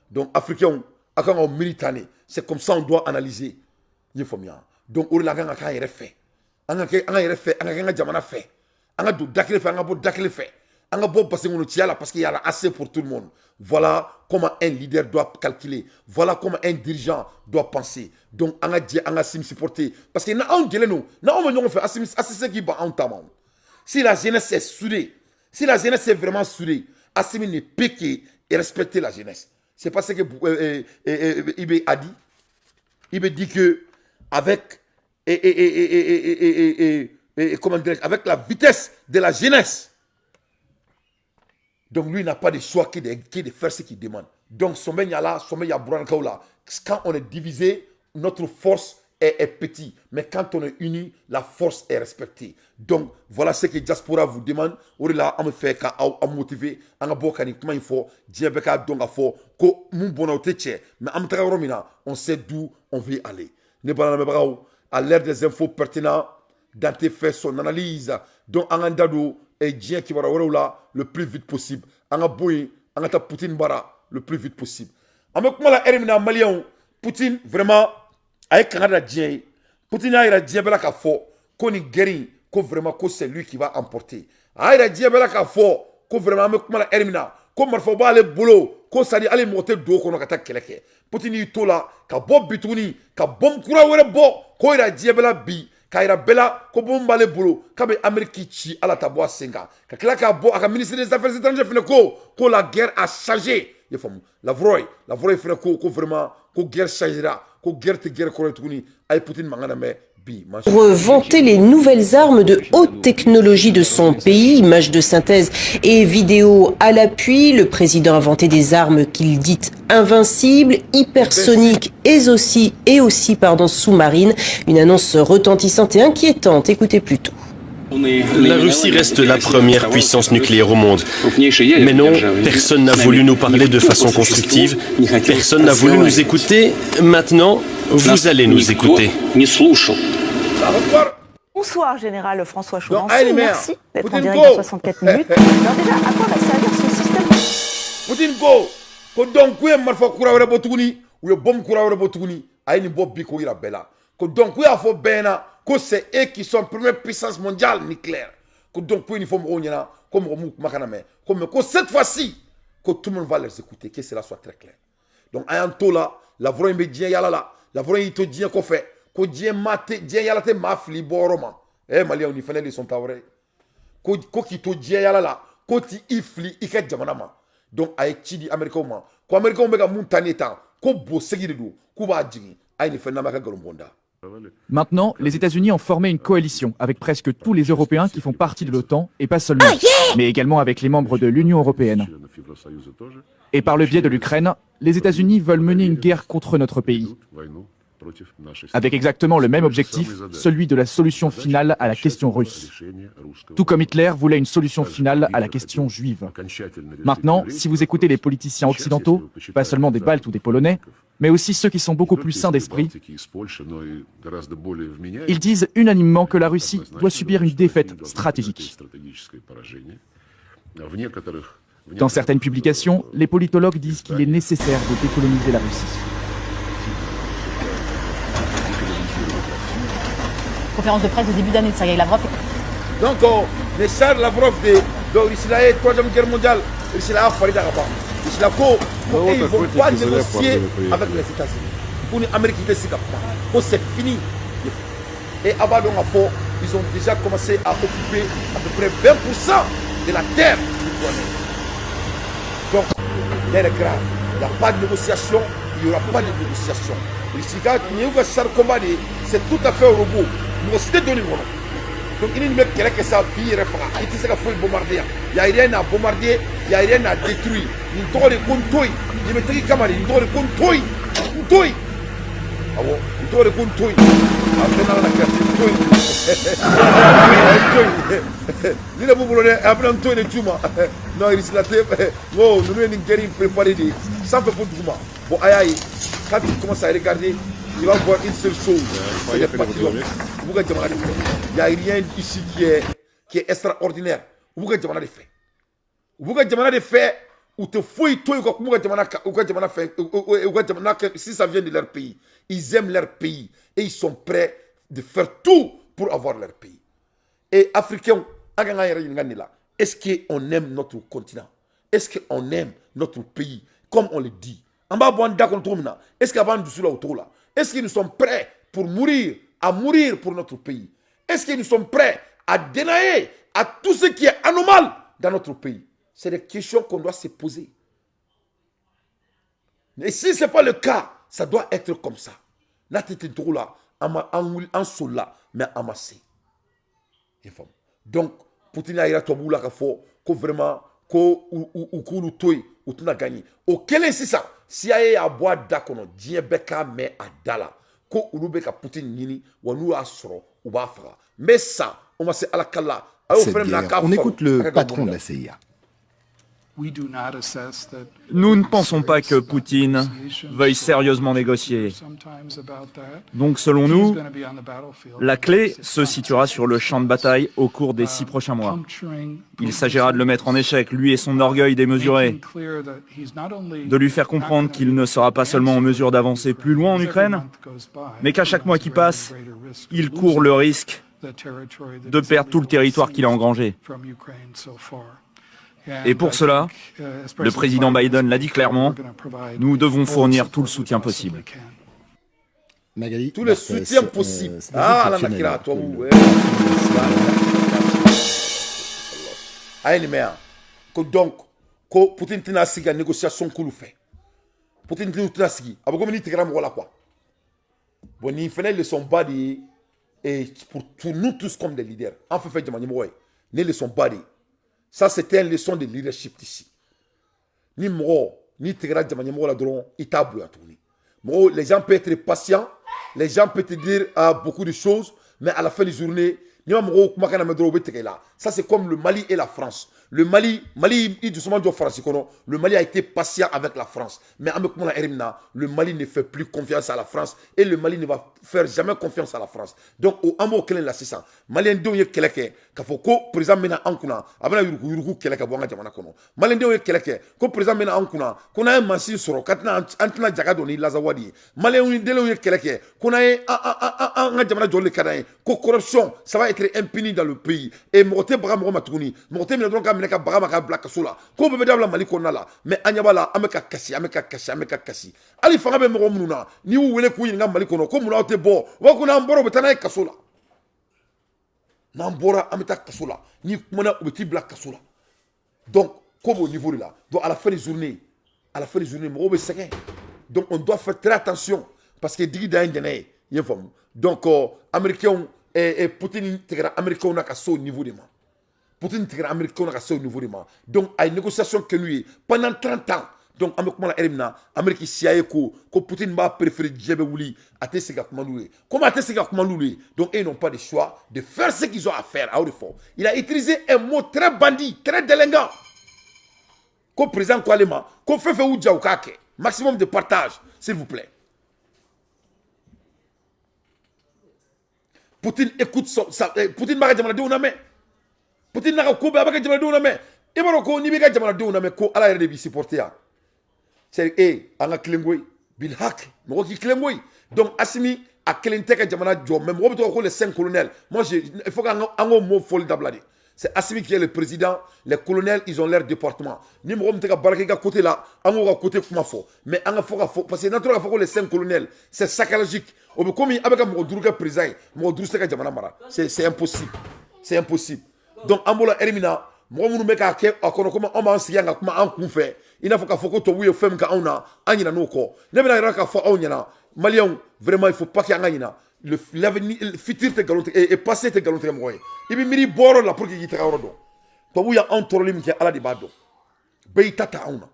Donc, Africains, quand on militané, c'est comme ça on doit analyser. Donc, on a fait. On a fait. On a parce qu'il y a assez pour tout le monde. Voilà comment un leader doit calculer. Voilà comment un dirigeant doit penser. Donc, on a dit, on a supporté. Parce que nous avons fait si la jeunesse est soudée, si la jeunesse est vraiment soudée, Assimi ne peut que respecter la jeunesse. C'est pas ce que Ibe a dit. Ibe dit que avec comment dire, avec la vitesse de la jeunesse. Donc lui n'a pas de choix que de faire ce qu'il demande. Donc Sommet Yala, Sommet Yabouran Kaoula, quand on est divisé, notre force est petite. Mais quand on est uni, la force est respectée. Donc voilà ce que Diaspora vous demande. On est là, on me fait qu'à motiver, on a beau comment il faut, Diabeka donc à fort, ko mon bon teche, mais on sait d'où on veut aller. À l'ère des infos pertinentes, Dante fait son analyse. Donc en Andado, et Dien qui va là le plus vite possible. On a boy, on a ta Poutine bara le plus vite possible. Avec moi la Erimina Malion, Poutine vraiment avec Canada Dien, Poutine a Dien bela ka fo, ko ni guéri, ko vraiment ko c'est lui qui va emporter. A Dien bela ka fo, ko vraiment avec moi la Erimina, ko marfo ba le boulot, ko sadi aller monter do ko no kata keleke. Poutine yi to la ka bob bituni, ka bom kura were bo, ko ira Dien bela bi. Kaira Bella, Kobomba le boulot, Kabe Amerikichi à la Taboa Senga. Kakilaka Bo, à ministre des Affaires étrangères, que la guerre a changé. La vraie fait que vraiment, que la guerre changera, que la guerre correcte, à Poutine Manganame. Pour vanter les nouvelles armes de haute technologie de son pays, images de synthèse et vidéos à l'appui, le président a vanté des armes qu'il dit invincibles, hypersoniques et aussi sous-marines. Une annonce retentissante et inquiétante. Écoutez plutôt. La Russie reste la première puissance nucléaire au monde. Mais non, personne n'a voulu nous parler de façon constructive. Personne n'a voulu nous écouter. Maintenant, vous allez nous écouter. Bonsoir, Général François Chauvency. Merci d'être en direct dans 64 minutes. Alors déjà, à quoi va servir ce système? Poutine go, ko donc ku marfa kura wala botuni, ou bom kura wala botuni, ayni bob bi ko ira bela. Ko donc ku afo bena, ko c'est eux qui sont première puissance mondiale nucléaire. Ko donc ku uniforme onyana, comme Romou Makaname, comme ko cette fois-ci, que tout le monde va les écouter, que cela soit très clair. Donc ayanto là, la vraie immédiat yala là, la vraie ito dien ko fait. Ko dien mate dien yala te mafli boroma mali on ifane les sont tawre ko ki to dien yala la ko ti ifli ika jamana ma donc ay chidi america ko america be ga muntani ta ko bo segide do ko ba jigi ay ni fana maka galombonda Maintenant, les États-Unis ont formé une coalition avec presque tous les Européens qui font partie de l'OTAN, et pas seulement, mais également avec les membres de l'Union européenne. Et par le biais de l'Ukraine, les États-Unis veulent mener une guerre contre notre pays, avec exactement le même objectif, celui de la solution finale à la question russe. Tout comme Hitler voulait une solution finale à la question juive. Maintenant, si vous écoutez les politiciens occidentaux, pas seulement des Baltes ou des Polonais, mais aussi ceux qui sont beaucoup plus sains d'esprit, ils disent unanimement que la Russie doit subir une défaite stratégique. Dans certaines publications, les politologues disent qu'il est nécessaire de décoloniser la Russie. Conférence de presse de début d'année de Sergei Lavrov. Donc, le Sergei Lavrov de l'Israël, 3e guerre mondiale, l'Israël a fallu d'abord. L'Israël ils ne vont pas négocier avec les États-Unis. Pour l'Amérique, c'est fini. Et à Badon, ils ont déjà commencé à occuper à peu près 20% de la terre lituanienne. Donc, l'air est grave. Il n'y a pas de négociation, il n'y aura pas de négociation. C'est tout à fait au robot. Nous aussi donné mon nom. Donc il n'y a que ça fille il sait qu'il faut bombarder. Il n'y a rien à bombarder, il n'y a rien à détruire. Il doit les contoy. Il me dit qu'il doit les contoy. Contoy. Ah bon, il doit les contoy. Après dans la carte, contoy. Il a voulu après un toy de Tuma. Non, il est là. Oh, nous nous guérir préparé des sans faire pour Tuma. Bon, aïe, quand tu commences à regarder, tu vas voir une seule chose. C'est les patriotes. Il n'y a rien ici qui est extraordinaire. Ou te fouille toi si ça vient de leur pays. Ils aiment leur pays et ils sont prêts de faire tout pour avoir leur pays. Et Africains, est-ce qu'on aime notre continent? Est-ce qu'on aime notre pays comme on le dit? Est-ce que nous sommes prêts pour mourir, à mourir pour notre pays? Est-ce que nous sommes prêts à dénailler à tout ce qui est anormal dans notre pays? C'est des questions qu'on doit se poser. Et si ce n'est pas le cas, ça doit être comme ça. Mais amassé. Donc, Poutine a vraiment gagné. Auquel est ça? Si y a bois d'akono, Dieu beka mais à Dala. Ko ulubeka Poutine nini, ou nous asro, ou bafra. Mais ça, on va se alakala. On écoute le patron de la CIA. Nous ne pensons pas que Poutine veuille sérieusement négocier. Donc selon nous, la clé se situera sur le champ de bataille au cours des 6 prochains mois. Il s'agira de le mettre en échec, lui et son orgueil démesuré, de lui faire comprendre qu'il ne sera pas seulement en mesure d'avancer plus loin en Ukraine, mais qu'à chaque mois qui passe, il court le risque de perdre tout le territoire qu'il a engrangé. Et pour cela, le président Biden l'a dit clairement, nous devons fournir tout le soutien possible. Magali, tout le soutien possible. Ah, la nakira, toi, oui. Donc, Poutine tina siga négociation qu'on fait. Poutine tina sigi. Abogo mini tigram wala quoi. Bon, il fallait le son body et pour nous tous comme des leaders. En fait, ne le son body. Ça, c'était une leçon de leadership ici. Ni moro, ni tigra jamanyemo la dron, itabu à tourner. Moro, les gens peuvent être patients, les gens peuvent te dire beaucoup de choses, mais à la fin de la journée, ni moro kumakana medro betekela. Ça, c'est comme le Mali et la France. Le Mali, le Mali a été patient avec la France. Mais le Mali ne fait plus confiance à la France et le Mali ne va faire jamais confiance à la France. Donc, au Amo Kelen la 600, Malien de Keleke, Kafoko, président Mena Ankuna, Abana Yuruku Keleka Bonga Jamanakono. Malien de Keleke, ko président Mena Ankuna, qu'on a un massi sur Katna Antna Jagadoni, Lazawadi. Malien de Keleke, qu'on a un Jamana Jolé Kanae, ko corruption, ça va être impuni dans le pays. Et Moté Bram Romatouni, Moté Menadronka Meneka Baramaka Black Sola, ko be dabla Malikona la, mais Anyabala, Ameka Kassi, Ameka Kassi. Ali Farabe Moromuna, ni où est le Queen Malikono, comme on a été bon, Wakuna Mboro Betana Kasola. Nambora Ameta Kasola, ni Mona Ubeti Black Kasola. Donc, comme au niveau de là, donc à la fin des journées, Moro Bességuin. Donc on doit faire très attention, parce que Digi Daïndene, Donc, Américains et Poutine, Américains n'a qu'à ce niveau de moi. Poutine, Américains n'a qu'à ce niveau de moi. Donc, à une négociation que lui, pendant 30 ans, donc, Amérique CIA, que Poutine m'a préféré Djebéouli, à Tessiga Koumandoulé. Comment Tessiga Koumandoulé? Donc, ils n'ont pas le choix de faire ce qu'ils ont à faire à Haut-de-Fort. Il a utilisé un mot très bandit, très délinquant. Comme président Koualema, comme fait Oudja ou Kake. Maximum de partage, s'il vous plaît. Poutine écoute ça. Poutine m'a dit Poutine n'a pas dit et Maroko ni bega jamana de uname ko ala yere bi supporter. C'est anga klengoi bil hak mo ki klengoi. Donc Assimi a kelente ka jamana jo même wo to ko les 5 colonels. Moi il faut qu'ango mo folle d'abladi. C'est Assimi qui est le président, les colonels ils ont leur département. Ni mo mteka baraka ka côté là, ango ka côté kuma fo. Mais anga faut parce que naturellement faut que les 5 colonels, c'est psychologique. Obe komi abeka mo duruka président, mo duruka ka jamana mara. C'est impossible. C'est impossible. Donc ambola elimina mo munu meka ke akono kuma on ma nsiya nga kuma an kunfe. Ina faut ka foko to wuye fem ka ona anyina no ko. Ne bena ira ka fo onyana. Malien vraiment il faut pas qu'il y ait l'avenir le futur te galonte et passé te galonte mo. Ibi miri boro la pour que yita rodo. To wuya on torolim ke ala di bado. Beitata ona.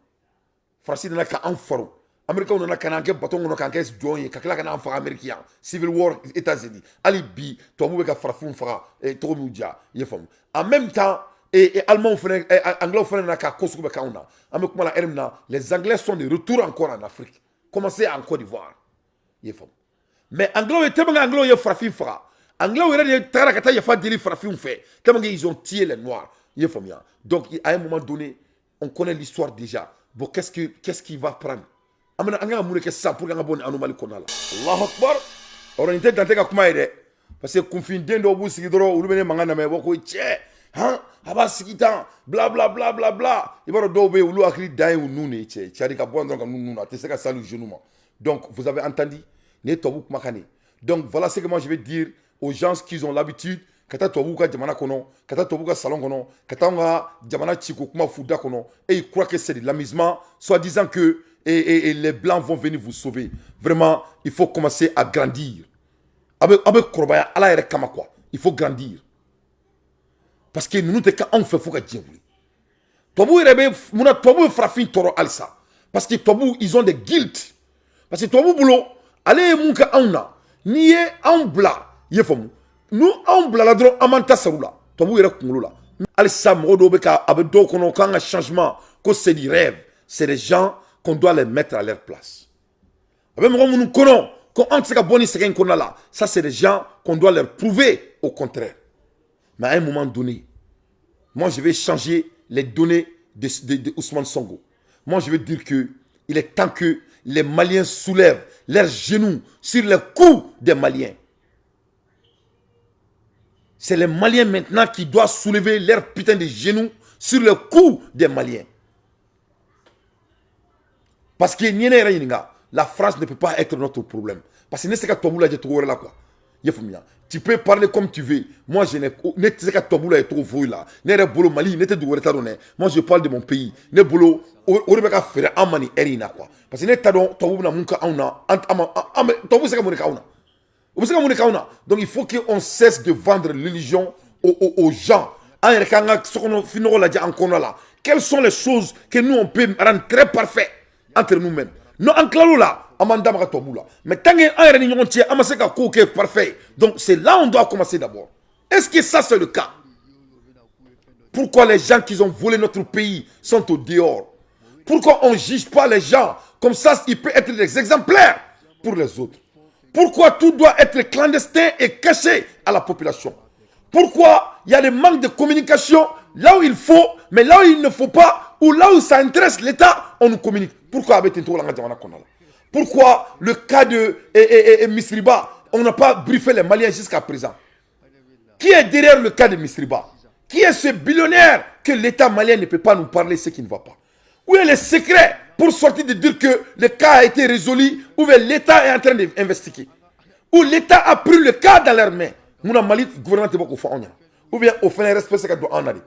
Farsi na ka an foro. America on a kananke baton on kanke joye kakla kana fa américain civil war États-Unis ali bi to mu ka farafun fara et to mu dia yefam en même temps et allemand fene anglais fene na ka kosu be kauna amekuma la ermna les anglais sont de retour encore en Afrique commencer en Côte d'Ivoire yefam mais anglais était bon anglais ye farafin fara anglais est de tara kata ye fa dili farafin fait tellement ils ont tué les noirs yefam ya donc à un moment donné on connaît l'histoire déjà bon qu'est-ce qui va prendre amana anga mune ke sa pour nga bonne anomalie konala Allahu akbar oro nte dante ka kuma ide parce que confin dendo bu sigidoro ulubene mangana me boko che ha aba sigitan bla bla bla bla bla ibaro do be ulu akri dai unune che chari ka bon donc nunu te se ka salu genou. Donc vous avez entendu ne tobu kuma kane. Donc voilà ce que moi je vais dire aux gens qui ont l'habitude kata tobu ka jamana kono kata tobu ka salon kono kata nga jamana chiko kuma fuda kono et ils croient que c'est de l'amusement soit disant que et les blancs vont venir vous sauver. Vraiment, il faut commencer à grandir. Avec Korobaya, Allah est kama quoi. Il faut grandir. Parce que nous, on fait faut que Dieu voulait. Tobu rebe, muna tobu frafin toro alsa. Parce que tobu, ils ont des guilt. Parce que tobu boulot, allez munka auna, niye ambla, yefomu. Nous ambla la dron amanta saoula. Tobu ire kumulula. Alsa modo beka abedo kono kanga changement, que c'est du rêve. C'est des gens qu'on doit les mettre à leur place. Ça, c'est des gens qu'on doit leur prouver au contraire. Mais à un moment donné, moi, je vais changer les données de Ousmane Sonko. Moi, je vais dire qu'il est temps que les Maliens soulèvent leurs genoux sur le cou des Maliens. C'est les Maliens maintenant qui doivent soulever leurs putains de genoux sur le cou des Maliens. Parce que la France ne peut pas être notre problème. Parce que tu peux parler comme tu veux. Moi, je n'ai pas de trop fou là. Moi, je parle de mon pays. Parce que donc il faut qu'on cesse de vendre religion aux gens. Quelles sont les choses que nous on peut rendre très parfaites entre nous-mêmes? Non, en claro là, mais tant que parfait. Donc c'est là où on doit commencer d'abord. Est-ce que ça c'est le cas? Pourquoi les gens qui ont volé notre pays sont au dehors? Pourquoi on ne juge pas les gens comme ça? Ils peuvent être des exemplaires pour les autres. Pourquoi tout doit être clandestin et caché à la population? Pourquoi il y a des manques de communication là où il faut, mais là où il ne faut pas, ou là où ça intéresse l'État, on nous communique? Pourquoi le cas de Misriba, on n'a pas briefé les Maliens jusqu'à présent? Qui est derrière le cas de Misriba? Qui est ce billionnaire que l'État malien ne peut pas nous parler ce qui ne va pas? Où est le secret pour sortir de dire que le cas a été résolu, ou l'État est en train d'investiguer? Ou l'État a pris le cas dans leurs mains? Mouna Mali, gouvernement, ou bien au fait un respect ce qu'il doit en aller.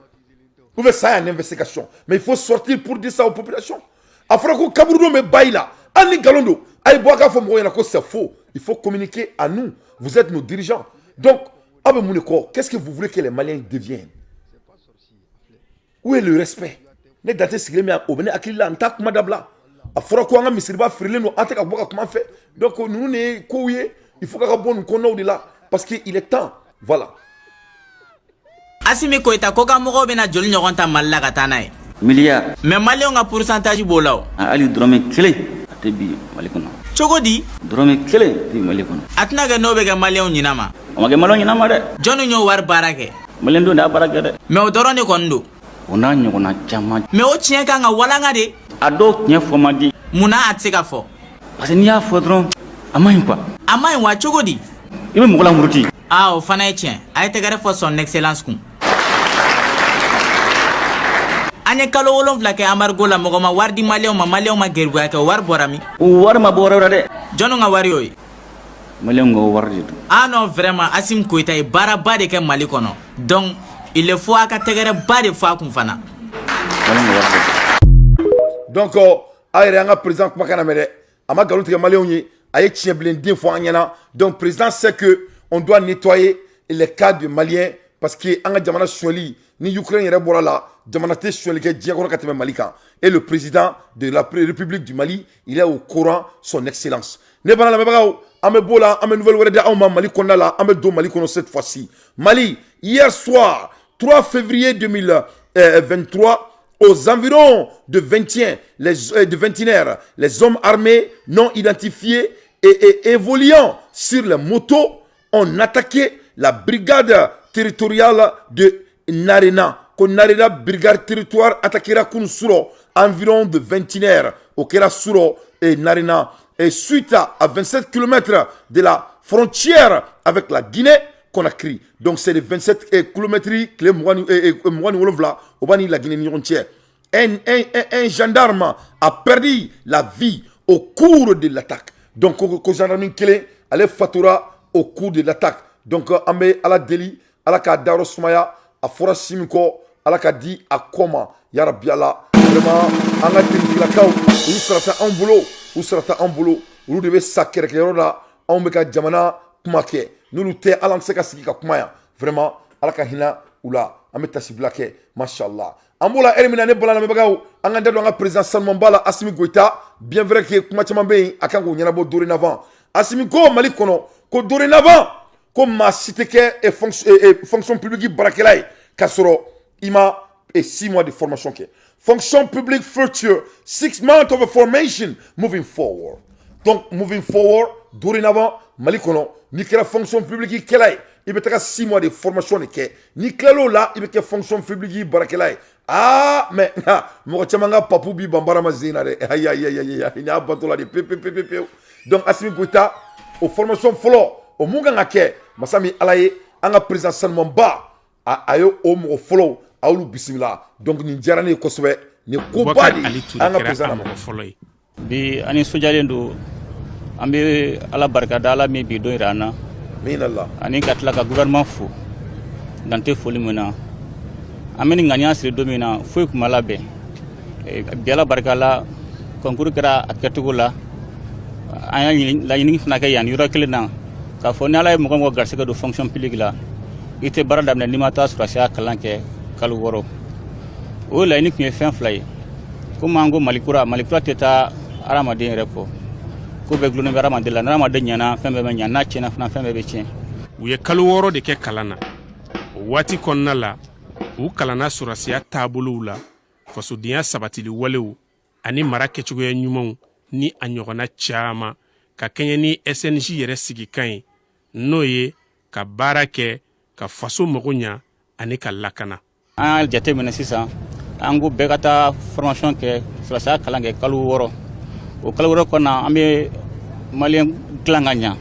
Ou bien ça une investigation. Mais il faut sortir pour dire ça aux populations. Afrako Kabrudo me baila. Ani Galondo. C'est faux. Il faut communiquer à nous. Vous êtes nos dirigeants. Donc, qu'est-ce que vous voulez que les Maliens deviennent? Où est le respect? Donc, nous, il faut qu'on ait là. Parce qu'il est temps. Voilà. Asimi Koita koka mogo bena joli ɲɔgɔn ta Mali la ka taa n'a ye. Milliard. Mais Malien ka pourcentage b'o la o. Ali dɔrɔmɛ kelen a tɛ bi Mali kɔnɔ. Cogo di? Dɔrɔmɛ kelen bi Mali kɔnɔ. A tɛna kɛ n'o bɛ kɛ Malien ɲina ma. O ma kɛ Malien ɲina ma dɛ. Jɔnni y'o wari baara kɛ? Malien don de y'a baara kɛ dɛ. Mais o dɔrɔn de kɔni don. O n'a ɲɔgɔnna caman. Mais o tiɲɛ kan ka walanga de. A dɔw tiɲɛ fɔ man di. Munna a tɛ se ka fɔ? Parce que n'i y'a fɔ dɔrɔn a ma ɲi quoi. A ma ɲi wa cogo di? I bɛ mɔgɔ la muruti. Ah o fana ye tiɲɛ. A ye tɛgɛrɛ fɔ son excellence kun. An ye kalo 7 kɛ embargo la mɔgɔ ma wari di Malien ma gɛribuya kɛ wari bɔra min? O wari ma bɔ yɔrɔ dɛ. Jɔnni ka wari y'o ye? Malien ka wari de don. Ah non vraiment Assimi Goïta ye baaraba de kɛ Mali kɔnɔ. Donc il faut a ka tɛgɛrɛ ba de fɔ a kun fana. Donc a yɛrɛ an ka président kumakan na mɛn dɛ. A ma nkalon tigɛ Maliens ye. A ye tiɲɛ bilenden fɔ an ɲɛna. Donc président sait que on doit nettoyer les cas de Maliens parce que an ka jamana suɲɛli ni Ukraine yɛrɛ bɔra la jamana tɛ suɲɛli kɛ diɲɛ kɔnɔ ka tɛmɛ Mali kan. Et le président de la République du Mali, il est au courant, son excellence. Ne bana lamɛnbagaw an bɛ bɔ la an bɛ nouvelle wɛrɛ di anw ma Mali kɔnɔna la an bɛ don Mali kɔnɔ cette fois-ci. Mali, hier soir 3 février 2023 aux environs de 21h, les hommes armés non identifiés et évoluant sur les motos ont attaqué la brigade territoriale de Narena. Narena brigade territoire attaquera Kunsuro environ de 21h au Kera Suro et Narena. Et suite à 27 km de la frontière avec la Guinée Conakry. Donc c'est les 27 km que la Guinée entière. Un gendarme a perdu la vie au cours de l'attaque. Donc le gendarme allait fatura au cours de l'attaque. Donc ambe ala deli ala ka daro sumaya a fora simiko ala ka di a koma ya rabbi ala vraiment anga tingila kaw u sarata en boulot ulu de be sakere ke yoroda on be ka jamana kuma ke nulu te ala se ka sigi ka kuma ya vraiment ala ka hina ula ambe tasibla ke mashallah ambola elimina ne bola na mebagaw anga ndado anga président Salmon Bala Assimi Goïta bien vrai que kuma chama be akango nyana bo dorénavant Assimi ko Mali kono ko dorénavant comme ma cité et fonction publique barakelay kasoro ima et 6 mois de formation ke fonction publique future 6 months of formation moving forward. Donc moving forward dorénavant Mali kono ni kera fonction publique kelay il betaka 6 mois de formation ke ni klalo là il betaka fonction publique barakelay. Ah mais mo chamanga papu bi bambara mazina de aïe aïe aïe aïe ina bantola de pp. Donc Assimi Goïta aux formations follow au munga ngake masami alaye anga président Salmon Ba ayo o mo follow awlu bismillah donc ni jarane ko sobe ni ko badi anga président mo follow bi ani sojalen do ambe ala barka dala mi bi do irana minallah ani katla ka gouvernement fo dante foli mena ameni ngania sire domina fo ko malabe bi ala barka la concours kra akatugola aya la yini fna ka yan yura kelena ka fo ni ala mo ko garse ka do fonction publique la ite barada na limata sur sia kalanke kalu woro o la ni ku fin fly ko mango malikura teta aramadin repo ko be gluna aramadin la aramadin nyana fembe be nyana chena fna fembe be chen u ye kalu woro de ke kalana wati konna la u kalana sur sia tabulu la faso dia sabatili walewu ani marake chugo nyumon ni anyogona chama ka kenya ni SNJ yere sigi kan no ye ka barake ka faso mogonya ani ka lakana an jate mena sisa ango begata formation ke flasa kalange kalu woro o kalu woro kona ambe malien glanganya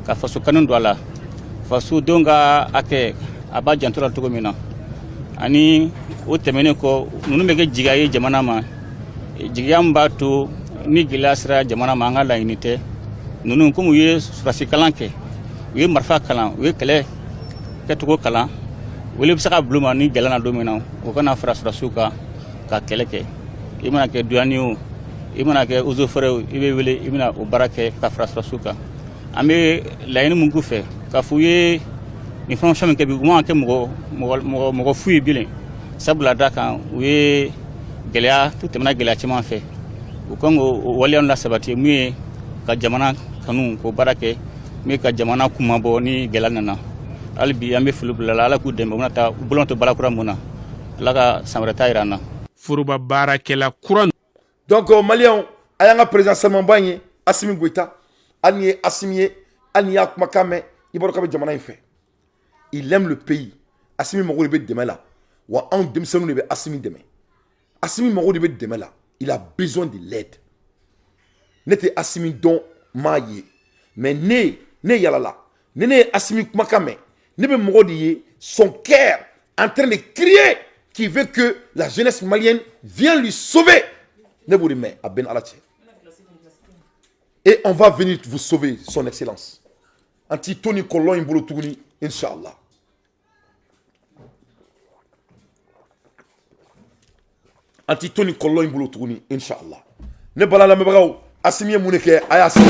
ka faso kanun dola faso donga ake aba jantura to gomina ani o temene ko nunu mege jigaye jamana ma jigamba to ni gilasra jamana ma ngala unité nunu ko mu ye flasi kalanke ye marfa kalan ye kele ketugo kalan wele bisaka bluma ni galana domina o kana frasra suka ka keleke imana ke duaniu i mana kɛ ozo fɛrɛw i bɛ wele i bɛna o baara kɛ ka fara sɔrɔsiw kan an bɛ laɲini mun k'u fɛ k'a fɔ u ye nin fɛnw min kɛ bi u man kɛ mɔgɔ fu ye bilen sabula da kan u ye gɛlɛya tɛmɛna gɛlɛya caman fɛ u kan k'o waleyaw lasabati mun ye ka jamana kanu k'o baara kɛ mun ye ka jamana kuma bɔ ni gɛlɛya nana hali bi an bɛ foli bila ala k'u dɛmɛ u bɛna taa u bolo to baara kura mun na ala ka san wɛrɛ ta yira an na foroba baarakɛla kura. Donc Maliens a y'an ka président Salman Ba ye Assimi Goïta hali ni ye Assimi ye hali ni y'a kumakan mɛn i b'a dɔn k'a bɛ jamana in fɛ il aime le pays Assimi mago de bɛ dɛmɛ la wa anw denmisɛnninw de bɛ Assimi dɛmɛ Assimi mago de bɛ dɛmɛ la il a besoin de l'aide ne tɛ Assimi dɔn maa ye mais ne yalala ne ye Assimi kumakan mɛn ne bɛ mɔgɔ de ye son cœur en train de crier qui veut que la jeunesse malienne vienne lui sauver. Et on va venir vous sauver, son excellence. Anti Tony Kolon Imbolo Touni, Inch'Allah. Anti Tony Kolon Imbolo Touni, Inch'Allah. Ne balala mebrao, Assimi Mouneke, Aya Sene,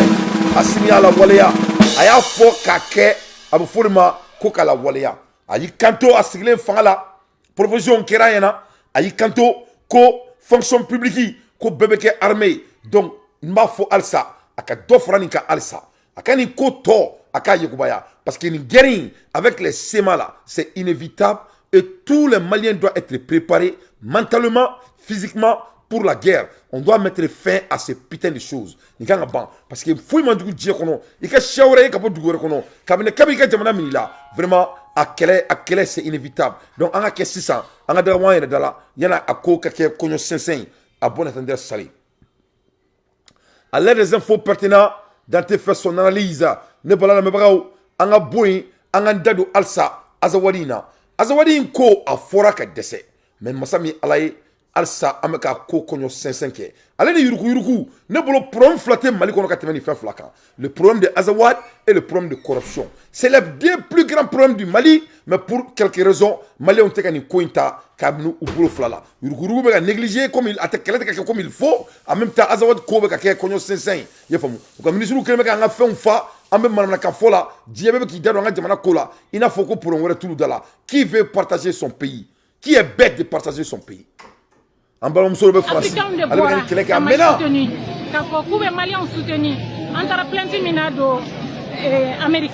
Assimi ala Walea, Aya Fo Kake, Abu Forma, Koka la Walea. Ayi Kanto Asiglen Fangala. Proposition Kerayana, ayi kanto ko fonction publique ko bébé armée donc m'a fo alsa aka dofrani ka alsa akani ko to aka yekubaya parce que une guerre avec les SEMA là c'est inévitable et tous les Maliens doivent être préparés mentalement, physiquement pour la guerre. On doit mettre fin à ces putains de choses. Parce que fouille man dugu dire kono, il ka shawre ka po dugu kono, kabine kabi ka jamana minila. Vraiment à quel c'est inévitable. Donc on a que 600, on a de moyens de là, il y en a à ko ka konyo 500 à bon entendeur salé. À l'aide des infos pertinentes, dans tes faits son analyse, ne balana mebrao, on a boy, on a dadu alsa, azawadina. Azawadin ko a fora ka dese. Mais masami alaye alsa ameka ko konyo 500. Allez de yuruku, ne bolo problème flatté Mali kono ka temeni fin flakan. Le problème de Azawad et le problème de corruption. C'est le bien plus grand problème du Mali, mais pour quelques raisons, Mali ont été ni kointa kabnu ou bolo flala. Yuruku be négligé comme il attaque comme il faut, en même temps Azawad ko be ka konyo 500. Yefamu. Comme ministre ou kelme ka nga fait fa ambe manana ka fola, diebe ki dado nga jamana kola, ina foko pour on tout dala. Qui veut partager son pays? Qui est bête de partager son pays? En ballon monsieur le français. Avec quelqu'un qui a mené. Quand vous pouvez Maliens soutenir, entre plein de minado Amérique.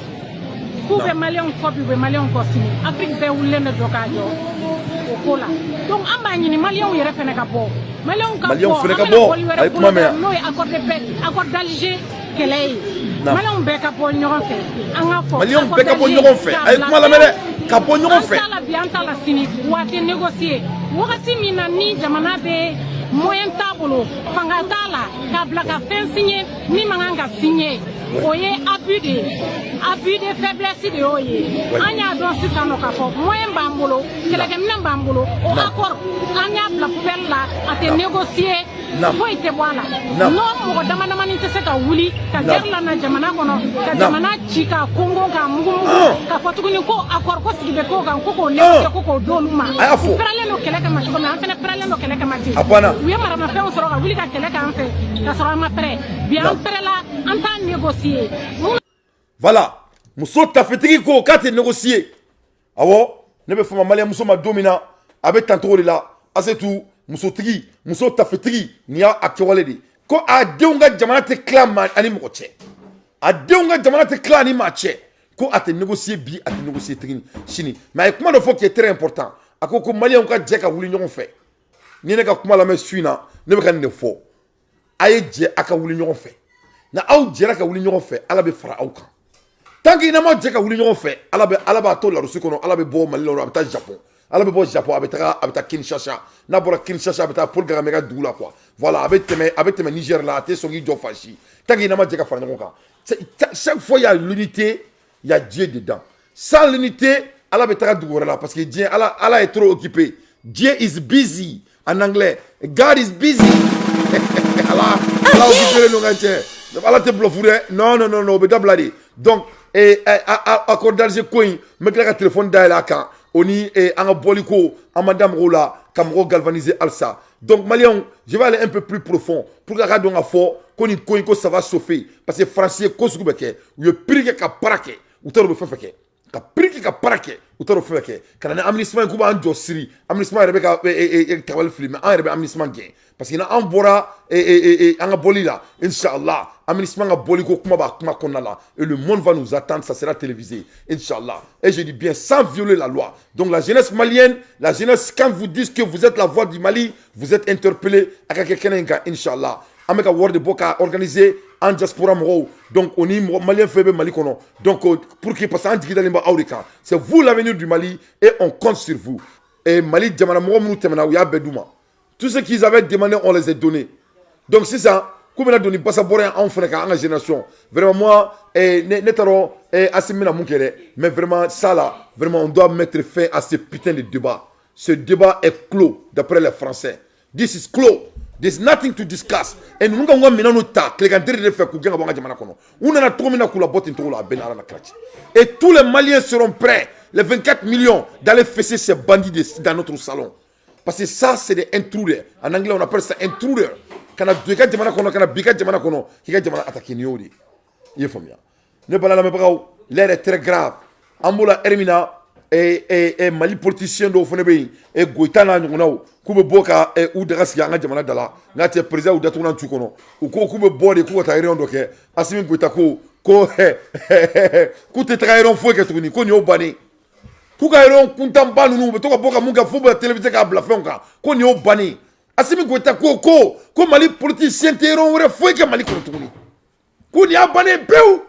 Vous pouvez Maliens copie, vous Maliens copie. Afrique be oulen de dokajo. Okola. Donc ambani ni Maliens y refene ka bo. Maliens fene ka bo. Avec ma mère. No accord de paix, accord d'Alger kelay. Maliens be ka bo ñoron fait. Anga fo. Maliens be ka bo ñoron fait. Avec moi la mère. Ka bo ñoron fait. La bianta la sini wa te négocier. Wakati mina ni jamana be moyen tabolo fanga tala ka blaka fen signé ni manganga signé oye abus de faiblesse de oye anya don sisano ka fo moyen bambolo kala ke mina bambolo o accord anya la poubelle là a te négocier faut ite voilà non mo dama dama ni te se ka wuli ka gerla na jamana kono ka jamana chika kongo ka mugu ka fotu ni ko accord ko sibe ko kan ko négocier ko doluma prale no kala ka machiko na fene prale no kala ka maji apana oui madame fait on sera wuli ka kala ka fait ka sera ma prêt bien prêt là en temps négocier voilà muso tafetiki ko ka te négocier awo ne be fama malien muso ma domina abe tantoro la asetu muso tigi muso tafetiki ni ya akwale di ko a deunga jamana te clan ani mo che a deunga jamana te clan ni ma che ko a te négocier bi a te négocier tigi chini mais comment de faut qui est très important ako ko malien ka je ka wuli ñon fait ni ne ka kuma la me suina ne be kan ne fo ay je aka wuli ñon fait na aw je ka wuli ñon fait ala be fara aw kan tant que ina ma je ka wuli ñon fait ala ba to la rusu kono ala be bo mali lo abata Japon ala be bo Japon abata Kinshasa na bora Kinshasa abata Paul Kagame ka dula quoi voilà abete Niger là te songi jo fashi tant que ina ma je ka fara ñon kan chaque fois il y a l'unité il y a Dieu dedans sans l'unité ala be taka dugora là parce que Dieu ala est trop occupé Dieu is busy en anglais God is busy ala occupé no ganche ala te blofure non be dabladi donc accord d'Alger coin me ka téléphone daila kan oni anga boliko amadam rola Kamro galvaniser Alsa. Donc, Maliens, je vais aller un peu plus profond pour que radon a fort, qu'on ça va chauffer. Parce que Français, Kosoubeke, ou le prix qui a paraqué, ou t'as le fait. Ka prix qui a paraqué, ou t'as le fait. Quand on a un amnistement, on a un dossier, amnistement, et Kawal film, un amnistement gain. Parce qu'il y a un bora et un aboli là, Inch'Allah, amnistement a boli là. Et le monde va nous attendre, ça sera télévisé, Inch'Allah. Et je dis bien, sans violer la loi. Donc la jeunesse malienne, la jeunesse, quand vous dites que vous êtes la voix du Mali, vous êtes interpellé à quelqu'un, Inch'Allah. Ameka Word de Boka organisé en diaspora moro. Donc on est malien febe Mali kono. Donc pour que passe en digitalement aurika. C'est vous l'avenir du Mali et on compte sur vous. Et Mali Djamana moro mou temana ou ya bedouma. Tout ce qu'ils avaient demandé, on les a donnés. Donc c'est ça. Comme on a donné passeport en France à la génération. Vraiment moi netaro assimila moukere. Mais vraiment ça là, vraiment on doit mettre fin à ce putain de débat. Ce débat est clos d'après les Français. This is clos. There's nothing to discuss. Et nous avons mis nos tas, les gens de faire couper avant de manger. On a trop mis la botte into la benara na krati. Et tous les Maliens seront prêts, les 24 millions, d'aller fesser ces bandits dans notre salon. Parce que ça, c'est des intruders. En anglais, on appelle ça intruder. Quand on a deux gars de mana kono, quand on a bika de mana kono, qui gars de mana attaquer niori. Il faut bien. Ne pas la même l'air est très grave. Ambola Hermina et Mali politicien do fonebe et Goitana ngonao. Kube boka ou de rasia nga jamana dala ngate président ou datuna tukono ou ko kube bode ko ta réunion doke asimi goita ko ku te trairon fo ke tukuni ko nyo bani ku ka réunion kuntam banu no to ka boka munga football télévisé ka bla fonka ko nyo bani asimi goita ko Mali politicien teron wore fo ke Mali ko tukuni ku ni abani peu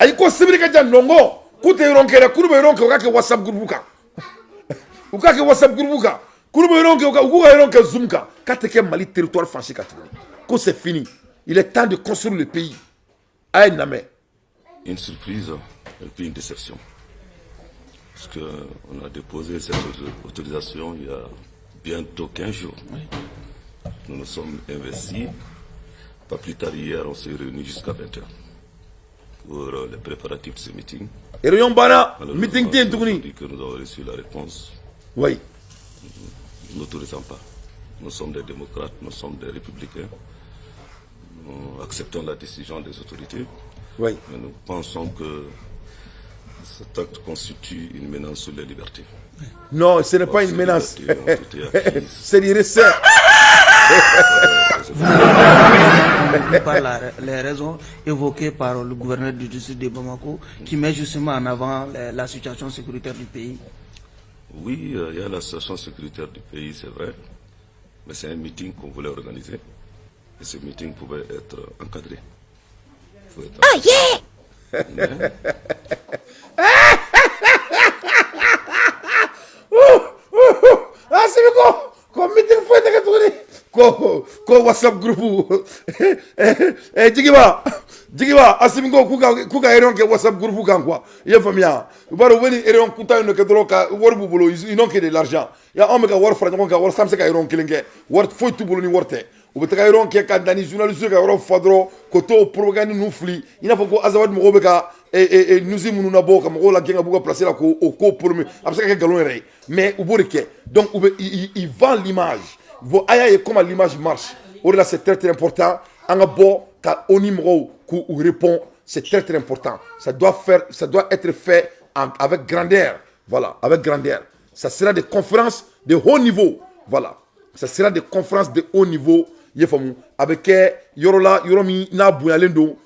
ay ko sibiri ka jandongo ku te réunion ke ku be réunion ke ka WhatsApp groupe ka ou ka WhatsApp groupe ka. Mali territoire franchi que c'est fini. Il est temps de construire le pays. Une surprise et puis une déception. Parce qu'on a déposé cette autorisation il y a bientôt 15 jours. Nous nous sommes investis. Pas plus tard hier, on s'est réunis jusqu'à 20h pour les préparatifs de ce meeting. Et nous avons dit que nous avons reçu la réponse. Oui. Nous n'autorisons pas. Nous sommes des démocrates, nous sommes des républicains. Nous acceptons la décision des autorités. Oui. Mais nous pensons que cet acte constitue une menace sur les libertés. Non, ce n'est pas une menace. C'est des recettes. Par les raisons évoquées par le gouverneur du district de Bamako, qui met justement en avant la situation sécuritaire du pays. Oui, il y a la situation sécuritaire du pays, c'est vrai. Mais c'est un meeting qu'on voulait organiser. Et ce meeting pouvait être encadré. Ah, yeah! Ah, c'est quoi? Comme meeting, faut être tourné. Ko WhatsApp groupe. Jigiba, asimingo kuka eron ke WhatsApp groupe kan quoi. Il faut bien. Baro woni eron kuta no ke droka wor bubulo ils n'ont que de l'argent. Ya on ka wor franc ka wor samse ka eron kilenge. Wor foi tu bulu ni worte. Ou betaka eron ke ka dani journaliste ka wor fadro koto propagande nou fli. Ina faut ko azawad mo beka et nous imunu na boka mo la genga buka placer la ko au ko pour me. Absaka ke galon rey. Mais ou borike. Donc il vend l'image. Vos aïe comment l'image marche. Là c'est très important. En bon car au numéro où répond c'est très important. Ça doit être fait avec grandeur. Voilà, avec grandeur. Ça sera des conférences de haut niveau. Voilà. Ça sera des conférences de haut niveau. Avec Yorola Yoromi na Bouyalendo.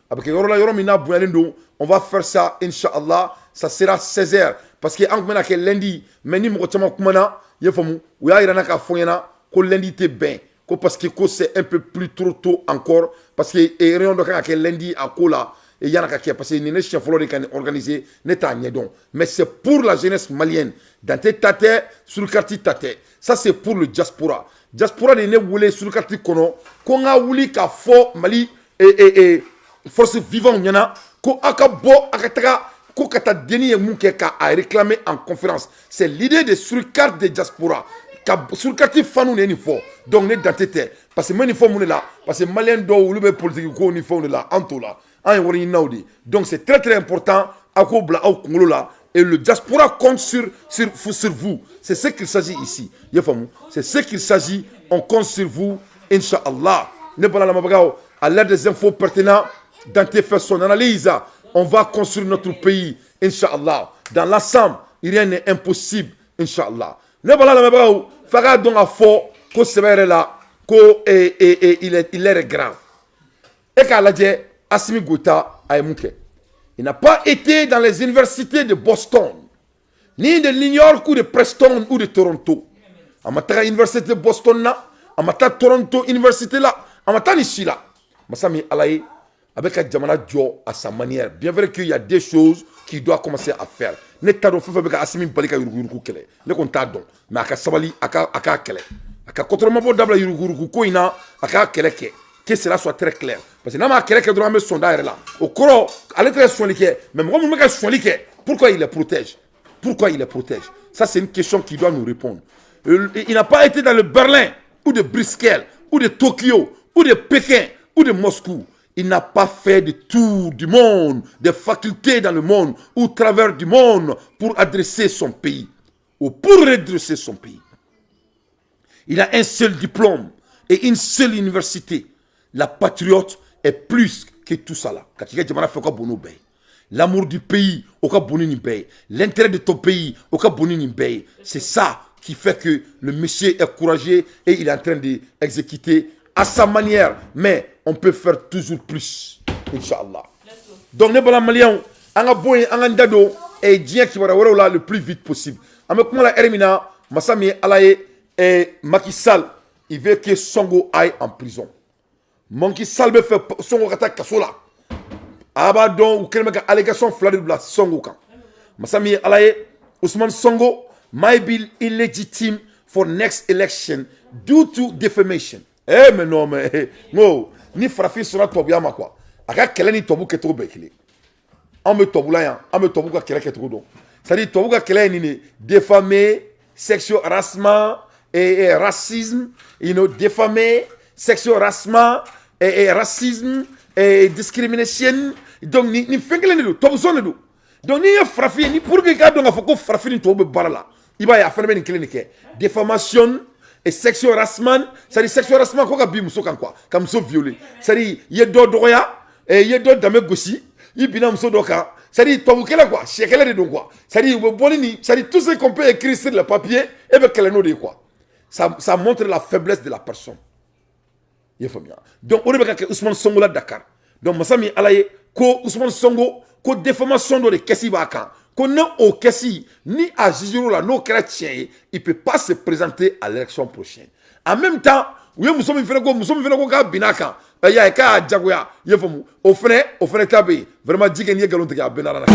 Avec Yorola Yoromi na Bouyalendo. On va faire ça, Inch'Allah. Ça sera 16h. Parce que en lundi, mais ni mochama kumana. Ou ya irana ka foyena ko lundi te ben. Parce que c'est un peu plus trop tôt encore. Parce que réunion de lundi à Kola. Et il y a parce que les chefs qui ont organisé mais c'est pour la jeunesse malienne. Dans tes tatés, sur le quartier taté. Ça c'est pour le diaspora. Diaspora de ne voulait sur le quartier kono. Qu'on a voulu qu'à fort Mali et force vivante yana. Ko akabo akataka. Ko kata deni mouke ka a réclamé en conférence. C'est l'idée de sur le quartier de diaspora. Sur le quartier fanou n'est ni fort. Donc n'est dans tes parce que moi ni fort mon là. Parce que malien do ou le politique ko ni fort là. Anto là. Donc c'est très très important à Kobla au Congo là Et le diaspora compte sur vous. C'est ce qu'il s'agit ici. C'est ce qu'il s'agit. On compte sur vous, Inch'Allah. À l'aide des infos pertinentes, Dante fait son analyse. On va construire notre pays, Inch'Allah. Dans l'ensemble, rien n'est impossible, Inch'Allah. Ne voilà la mabao, faga donc à fort, que c'est vrai là, il est grave. Et qu'à la dit, Assimi Goïta a émouké. Il n'a pas été dans les universités de Boston, ni de New York ou de Preston ou de Toronto. À ma université de Boston là, à ma Toronto université là, à ma ici là. Massami Alaye, avec un Djamana Djo à sa manière. Bien vrai qu'il y a des choses qu'il doit commencer à faire. Ne t'a pas fait avec Assimi Balika Yurugu Kele. Ne compte pas donc. Mais à Sabali, à Kele. À Kotroma Dabla Yurugu Koina, à Kele. Que cela soit très clair. Parce que n'a Kele qui doit mettre son d'air là. Au coro, à l'intérieur de son liquide, même quand on met son liquide, pourquoi il les protège? Pourquoi il les protège? Ça, c'est une question qui doit nous répondre. Il n'a pas été dans le Berlin, ou de Bruxelles, ou de Tokyo, ou de Pékin, ou de Moscou. Il n'a pas fait de tour du monde, des facultés dans le monde, ou travers du monde pour adresser son pays, ou pour redresser son pays. Il a un seul diplôme et une seule université. La patriote est plus que tout ça là. L'amour du pays, l'intérêt de ton pays, c'est ça qui fait que le monsieur est courageux et il est en train d'exécuter à sa manière. Mais on peut faire toujours plus. Inch'Allah. Donc, nous sommes Maliens, on a besoin d'ado et Dien qui va là le plus vite possible. Avec moi, la Hermina, Massami Alaye et Macky Sall, il veut que Songo aille en prison. Macky Sall veut faire Songo Kata Kasola. Abadon ou quelqu'un allégation flagrante de la Songo. Massami Alaye, Ousmane Songo might be illegitimate for next election due to defamation. Eh mais non mais no ni frafi sera tobia quoi. Aka kele ni tobu keto bekile. On me tobula ya, on me tobu ka kele keto do. Ça dit tobu ka kele ni défamer, sexual harassment et racisme, défamer, sexual harassment et racisme et discrimination. Donc ni fengele ni do, tobu sonne do. Donc ni frafi ni pour que ka do nga foko frafi ni tobu barala. Il va y avoir une clinique. Déformation et sexual harassment. C'est-à-dire sexual harassment, quoi, comme ça violé. C'est-à-dire, il y a d'autres droits, et il y a d'autres dames gossi, il y a d'autres droits. C'est-à-dire, toi, vous quoi, c'est quel est le droit. C'est-à-dire, tout ce qu'on peut écrire sur le papier, et bien, quel est le quoi. Ça montre la faiblesse de la personne. Il faut bien. Donc, on est avec Ousmane Songo là, Dakar. Donc, Massami Alaye, ko Ousmane Songo, ko déformation de Kessi Bakan. Qu'on a au Kessi, ni à Jijiro là, nos chrétiens, il ne peut pas se présenter à l'élection prochaine. En même temps, oui, nous sommes venus à Binaka, il y a un cas à Djagoya, il faut au frère Tabé, vraiment, dit qu'il y a un galon à Benara.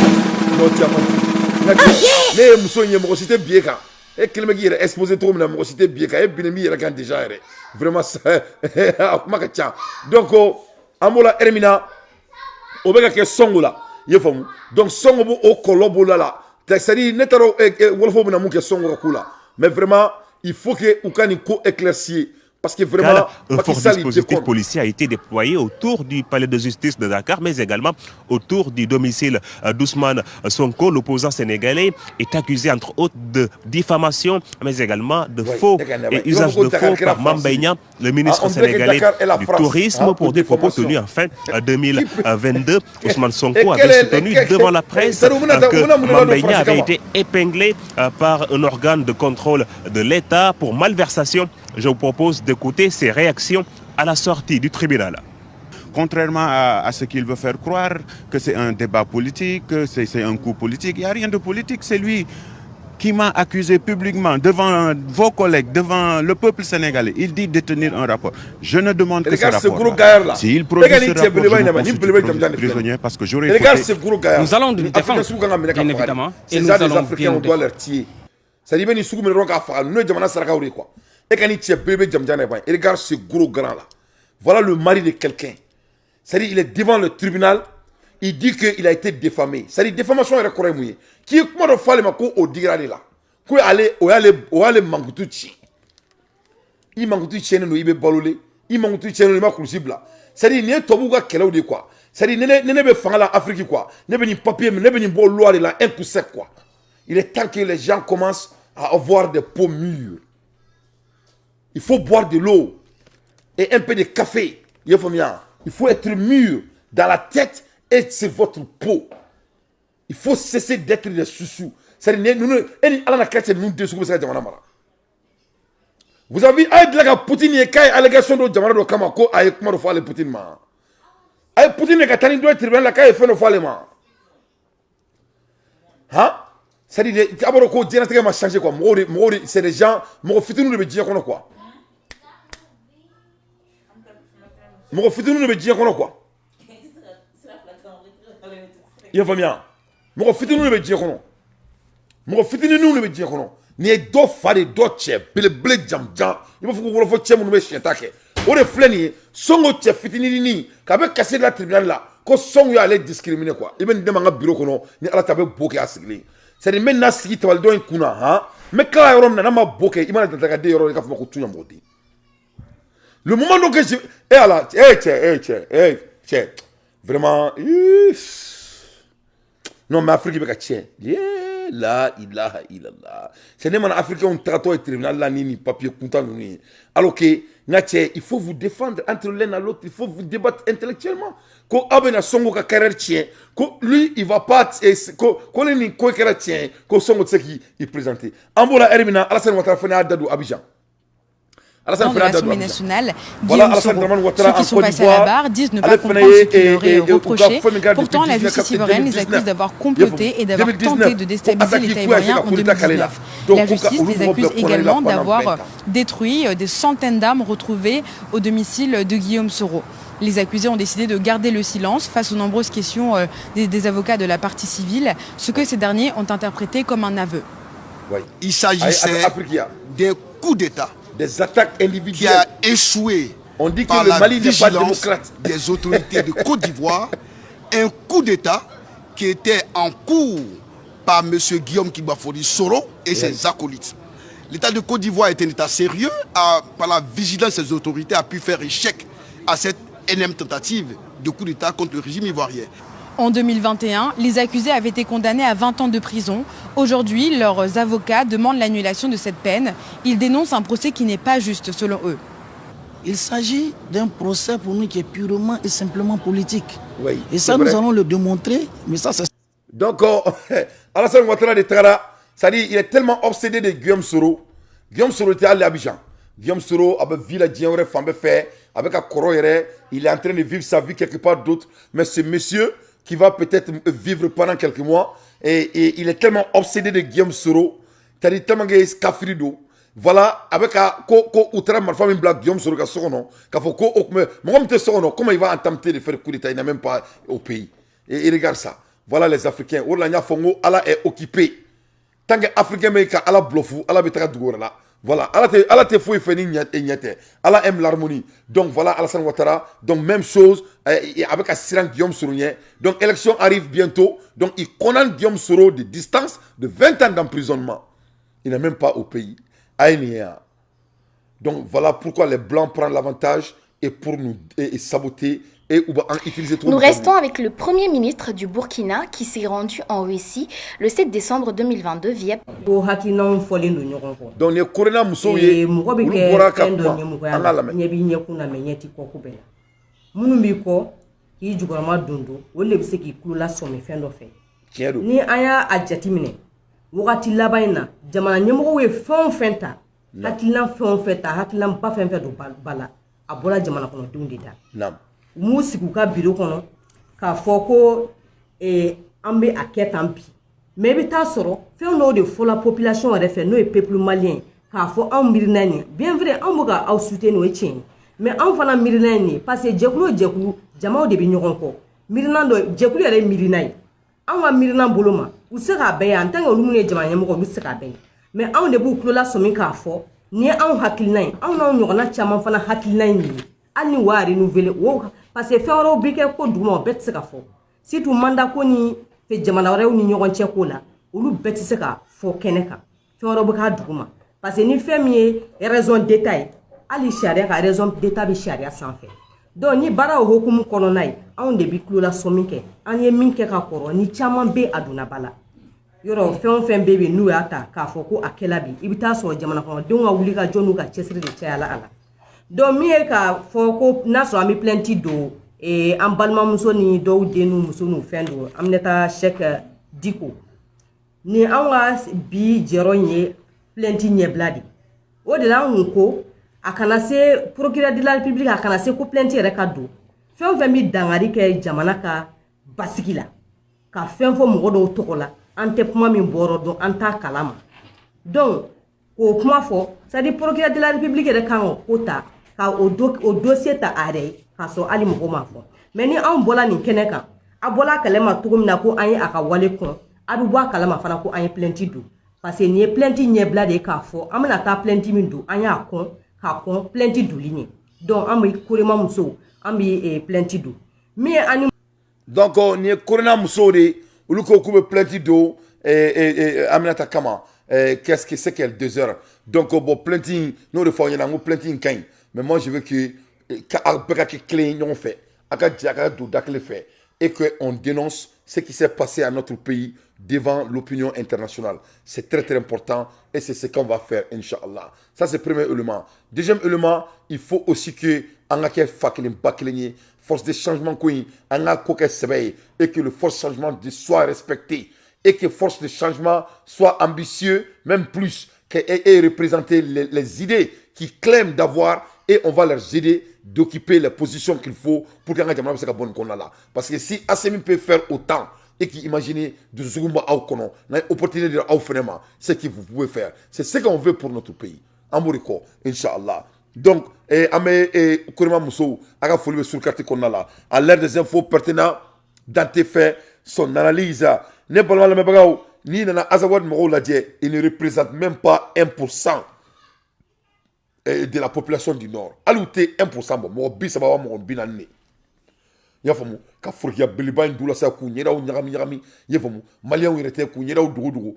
Mais nous sommes en cité Bieka, et qu'il me dit exposé trop, mais en cité Bieka, et Binemi, il a déjà vraiment ça. Donc, Amola Hermina, au Bega qui Songo là. Donc songo au kolobo là c'est-à-dire netaro wolfo na muke songo kula mais vraiment il faut que ukani ko éclaircir parce que vraiment un fort dispositif policier a été déployé autour du palais de justice de Dakar mais également autour du domicile d'Ousmane Sonko. L'opposant sénégalais est accusé entre autres de diffamation mais également de faux et usage de faux par Mambaïna, le ministre sénégalais du tourisme, pour des propos tenus en fin 2022. Ousmane Sonko avait soutenu devant la presse que Mambaïna avait été épinglé par un organe de contrôle de l'État pour malversation. Je vous propose d'écouter ses réactions à la sortie du tribunal. Contrairement à ce qu'il veut faire croire, que c'est un débat politique, que c'est un coup politique, il n'y a rien de politique. C'est lui qui m'a accusé publiquement devant vos collègues, devant le peuple sénégalais. Il dit détenir un rapport. Je ne demande que ce rapport. S'il produit ce rapport, je me constitue prisonnier parce que j'aurais été... Nous allons nous défendre, bien évidemment. Et nous allons bien nous défendre. Et quand il tient bébé Djamdjane, il regarde ce gros grand là. Voilà le mari de quelqu'un. C'est-à-dire, il est devant le tribunal, il dit qu'il a été défamé. C'est-à-dire, défamation est correcte. Qui est comment on fait le mako au dégradé là? Qui est allé mangutuchi? Il mangutuchi n'est pas balolé. Il mangutuchi n'est pas crucible. C'est-à-dire, il n'y a pas de quoi de quoi. C'est-à-dire, il n'y a pas de Afrique quoi. Il n'y a pas de papier, il n'y a pas de loi là, un coup sec quoi. Il est temps que les gens commencent à avoir des peaux mûres. Il faut boire de l'eau et un peu de café. Il faut être mûr dans la tête et sur votre peau. Il faut cesser d'être des sous-sous. Vous avez vu, Poutine est allégation de Jamaro Kamako a comment faire le Poutine ma. Poutine est Katani doit être la caille fait le faire le ma. Hein? C'est-à-dire, d'abord, quoi, Dieu n'a changé quoi. C'est des gens, mon futur nous veut dire quoi. Mon futur nous veut dire quoi. Il va bien. Mon futur nous veut dire quoi. Mon futur nous veut dire quoi. Ni est do fare do che bele jam jam. Il faut que vous le fassiez mon veut chientaque. On est fleni, songo che fitini ni, kabe casser la tribunal là. Ko songo ya aller discriminer quoi. Il ben demanga bureau kono, ni ala tabe boke asigli. C'est de maintenant si tu vas le donner kuna hein. Mais quand il y a un nama boke, il m'a dit que des euros, il faut que tu modi. Le moment donc je eh là, vraiment non mais Afrique be ka tche. La ilaha illallah. C'est des Africains ont traité tribunal là ni papier content ni. Alors que il faut vous défendre entre l'un et l'autre, il faut vous débattre intellectuellement. Ko abena songo ka carrière tien, ko lui il va pas ko ni ko carrière tien, ko songo tseki il présenter. Ambola Hermina Alassane Ouattara fena Dadou Abidjan. De l'Assemblée nationale, Guillaume Soro. Ceux qui sont passés à la barre disent ne pas comprendre ce qu'il leur est reproché. Pourtant, la justice ivoirienne les accuse d'avoir comploté et d'avoir tenté de déstabiliser l'État ivoirien en 2019. La justice les accuse également d'avoir détruit des centaines d'armes retrouvées au domicile de Guillaume Soro. Les accusés ont décidé de garder le silence face aux nombreuses questions des avocats de la partie civile, ce que ces derniers ont interprété comme un aveu. Il s'agissait des coups d'État. Des attaques individuelles qui a échoué. On dit par que le Mali n'est pas démocrate des autorités de Côte d'Ivoire, un coup d'État qui était en cours par M. Guillaume Kibafori Soro et ses acolytes. L'État de Côte d'Ivoire est un État sérieux, par la vigilance des autorités, a pu faire échec à cette énième tentative de coup d'État contre le régime ivoirien. En 2021, les accusés avaient été condamnés à 20 ans de prison. Aujourd'hui, leurs avocats demandent l'annulation de cette peine. Ils dénoncent un procès qui n'est pas juste selon eux. Il s'agit d'un procès pour nous qui est purement et simplement politique. Oui, et ça, nous allons le démontrer. Mais ça, c'est... Donc, Alassane Ouattara de Tara, ça dit, il est tellement obsédé de Guillaume Soro. Guillaume Soro était allé à Abidjan. Guillaume Soro a vécu la femme fait avec un coro, il est en train de vivre sa vie quelque part d'autre. Mais ce monsieur qui va peut-être vivre pendant quelques mois, et il est tellement obsédé de Guillaume Soro, c'est-à-dire tellement qu'il est kafrido. Voilà, avec un outra ma femme blague Guillaume Soro ka sono, ka faut comment il va tenter de faire coup d'état, il n'est même pas au pays. Et regarde ça. Voilà les Africains. Orlania Fongo, Allah est occupé. Tant que Africain mais ka Allah blofou, Allah betra là. Voilà, Allah te fouille fini nyate. Allah aime l'harmonie. Donc voilà Alassane Ouattara. Donc même chose avec Assirant Guillaume Soro. Donc élection arrive bientôt. Donc il condamne Guillaume Soro de distance de 20 ans d'emprisonnement. Il n'est même pas au pays. Donc voilà pourquoi les Blancs prennent l'avantage et pour nous saboter. Nous restons avec le Premier ministre du Burkina qui s'est rendu en Russie le 7 décembre 2022 via... Donc les Coréens Moussoye, musiku ka biro kono ka foko ambe aketampi mais bi ta soro fe no de fo la population refe no e peuple malien ka fo am mirinani bien vrai am buga au soutenir no etien mais am fana mirinani parce que jekulu jamao de bi nyogon ko mirinando jekulu yare mirinai am wa mirinan boloma u se ka be en tant que lumune jamanya mo ko u se ka be mais am de bu kulola somi ka fo ni am hakilnai am no nyogona chama fana hakilnai ni ani wari nouvelle wo parce que fero bike ko duma bet se ka fo si tu manda ko ni fe jamana rew ni nyogon che ko la olu bet se ka fo keneka fero bu ka duma parce que ni femi raison détail ali sharia ka raison d'état bi sharia sans fait donc ni bara o hokumu kolonai on de bi klola somike anye minke ka koro ni chama be aduna bala yoro fɛn bɛ n'u y'a ta k'a fɔ ko a kɛla bi i bɛ taa sɔrɔ jamana kɔnɔdenw ka wuli ka jɔ n'u ka cɛsiri de cayala a la donc min ye k'a fɔ ko n'a sɔrɔ an bɛ plainte don an balimamuso ni dɔw den n'u muso n'u fɛn don Aminata Cheick Dicko ni an ka bi jɛrɔ ye plainte ɲɛbila de o de la an ko a kana se procureur de la République a kana se ko plainte yɛrɛ ka don fɛn bɛ dangari kɛ jamana ka basigi la ka fɛn fɔ mɔgɔ dɔw tɔgɔ la an tɛ kuma min bɔrɔ dɔn an t'a kalama donc k'o kuma fɔ c'est à dire procureur de la République yɛrɛ kan k'o ta ka o dossier ta a yɛrɛ ye k'a sɔrɔ hali mɔgɔ m'a fɔ mais ni anw bɔla nin kɛnɛ kan a bɔla kalama cogo min na ko an ye a ka wale kɔn a bɛ bɔ a kalama fana ko an ye plainte don parce que nin ye plainte ɲɛbila de ye k'a fɔ an bɛna taa plainte min don an y'a kɔn k'a kɔn plainte doli ɲɛ donc an bɛ Korema musow an bɛ plainte don min ye ani donc nin ye Korena musow de olu ko k'u bɛ plainte don Aminata kama qu'est-ce que c'est qu'elle 2 heures donc bon plainte n'o de fɔ aw ɲɛna n ko plainte in ka ɲi mais moi je veux que a bɛɛ ka kɛ kelen ye ɲɔgɔn fɛ a ka jɛ a ka don da kelen fɛ et que on dénonce ce qui s'est passé à notre pays devant l'opinion internationale. C'est très très important et c'est ce qu'on va faire, Inch'Allah. Ça c'est le premier élément. Deuxième élément, il faut aussi que Angake Fakilin Bakilini, force de changement Kouin, Angake Sebeï, et que le force de changement soit respecté et que force de changement soit ambitieux, même plus, et représenter les idées qui claiment d'avoir et on va leur aider d'occuper les positions qu'il faut pour qu'un gamin se bonne qu'on a là. Parce que si Assemi peut faire autant et qui imagine de Zugumba au Kono, l'opportunité de au c'est ce que vous pouvez faire. C'est ce qu'on veut pour notre pays. Amoriko, Inch'Allah. Donc, Korema Moussou, à la folie sur le quartier qu'on a là, à l'ère des infos pertinentes, dans tes faits, son analyse, n'est pas le même ni dans Azawad Moro Ladje, il ne représente même pas 1% de la population du Nord. Alouté 1%, bon, bisaba mon binane. Yafamu, ka furkia biliba ndula sa ku nyera ou nyagami, yafamu, Maliens ou irete ku nyera ou doudou.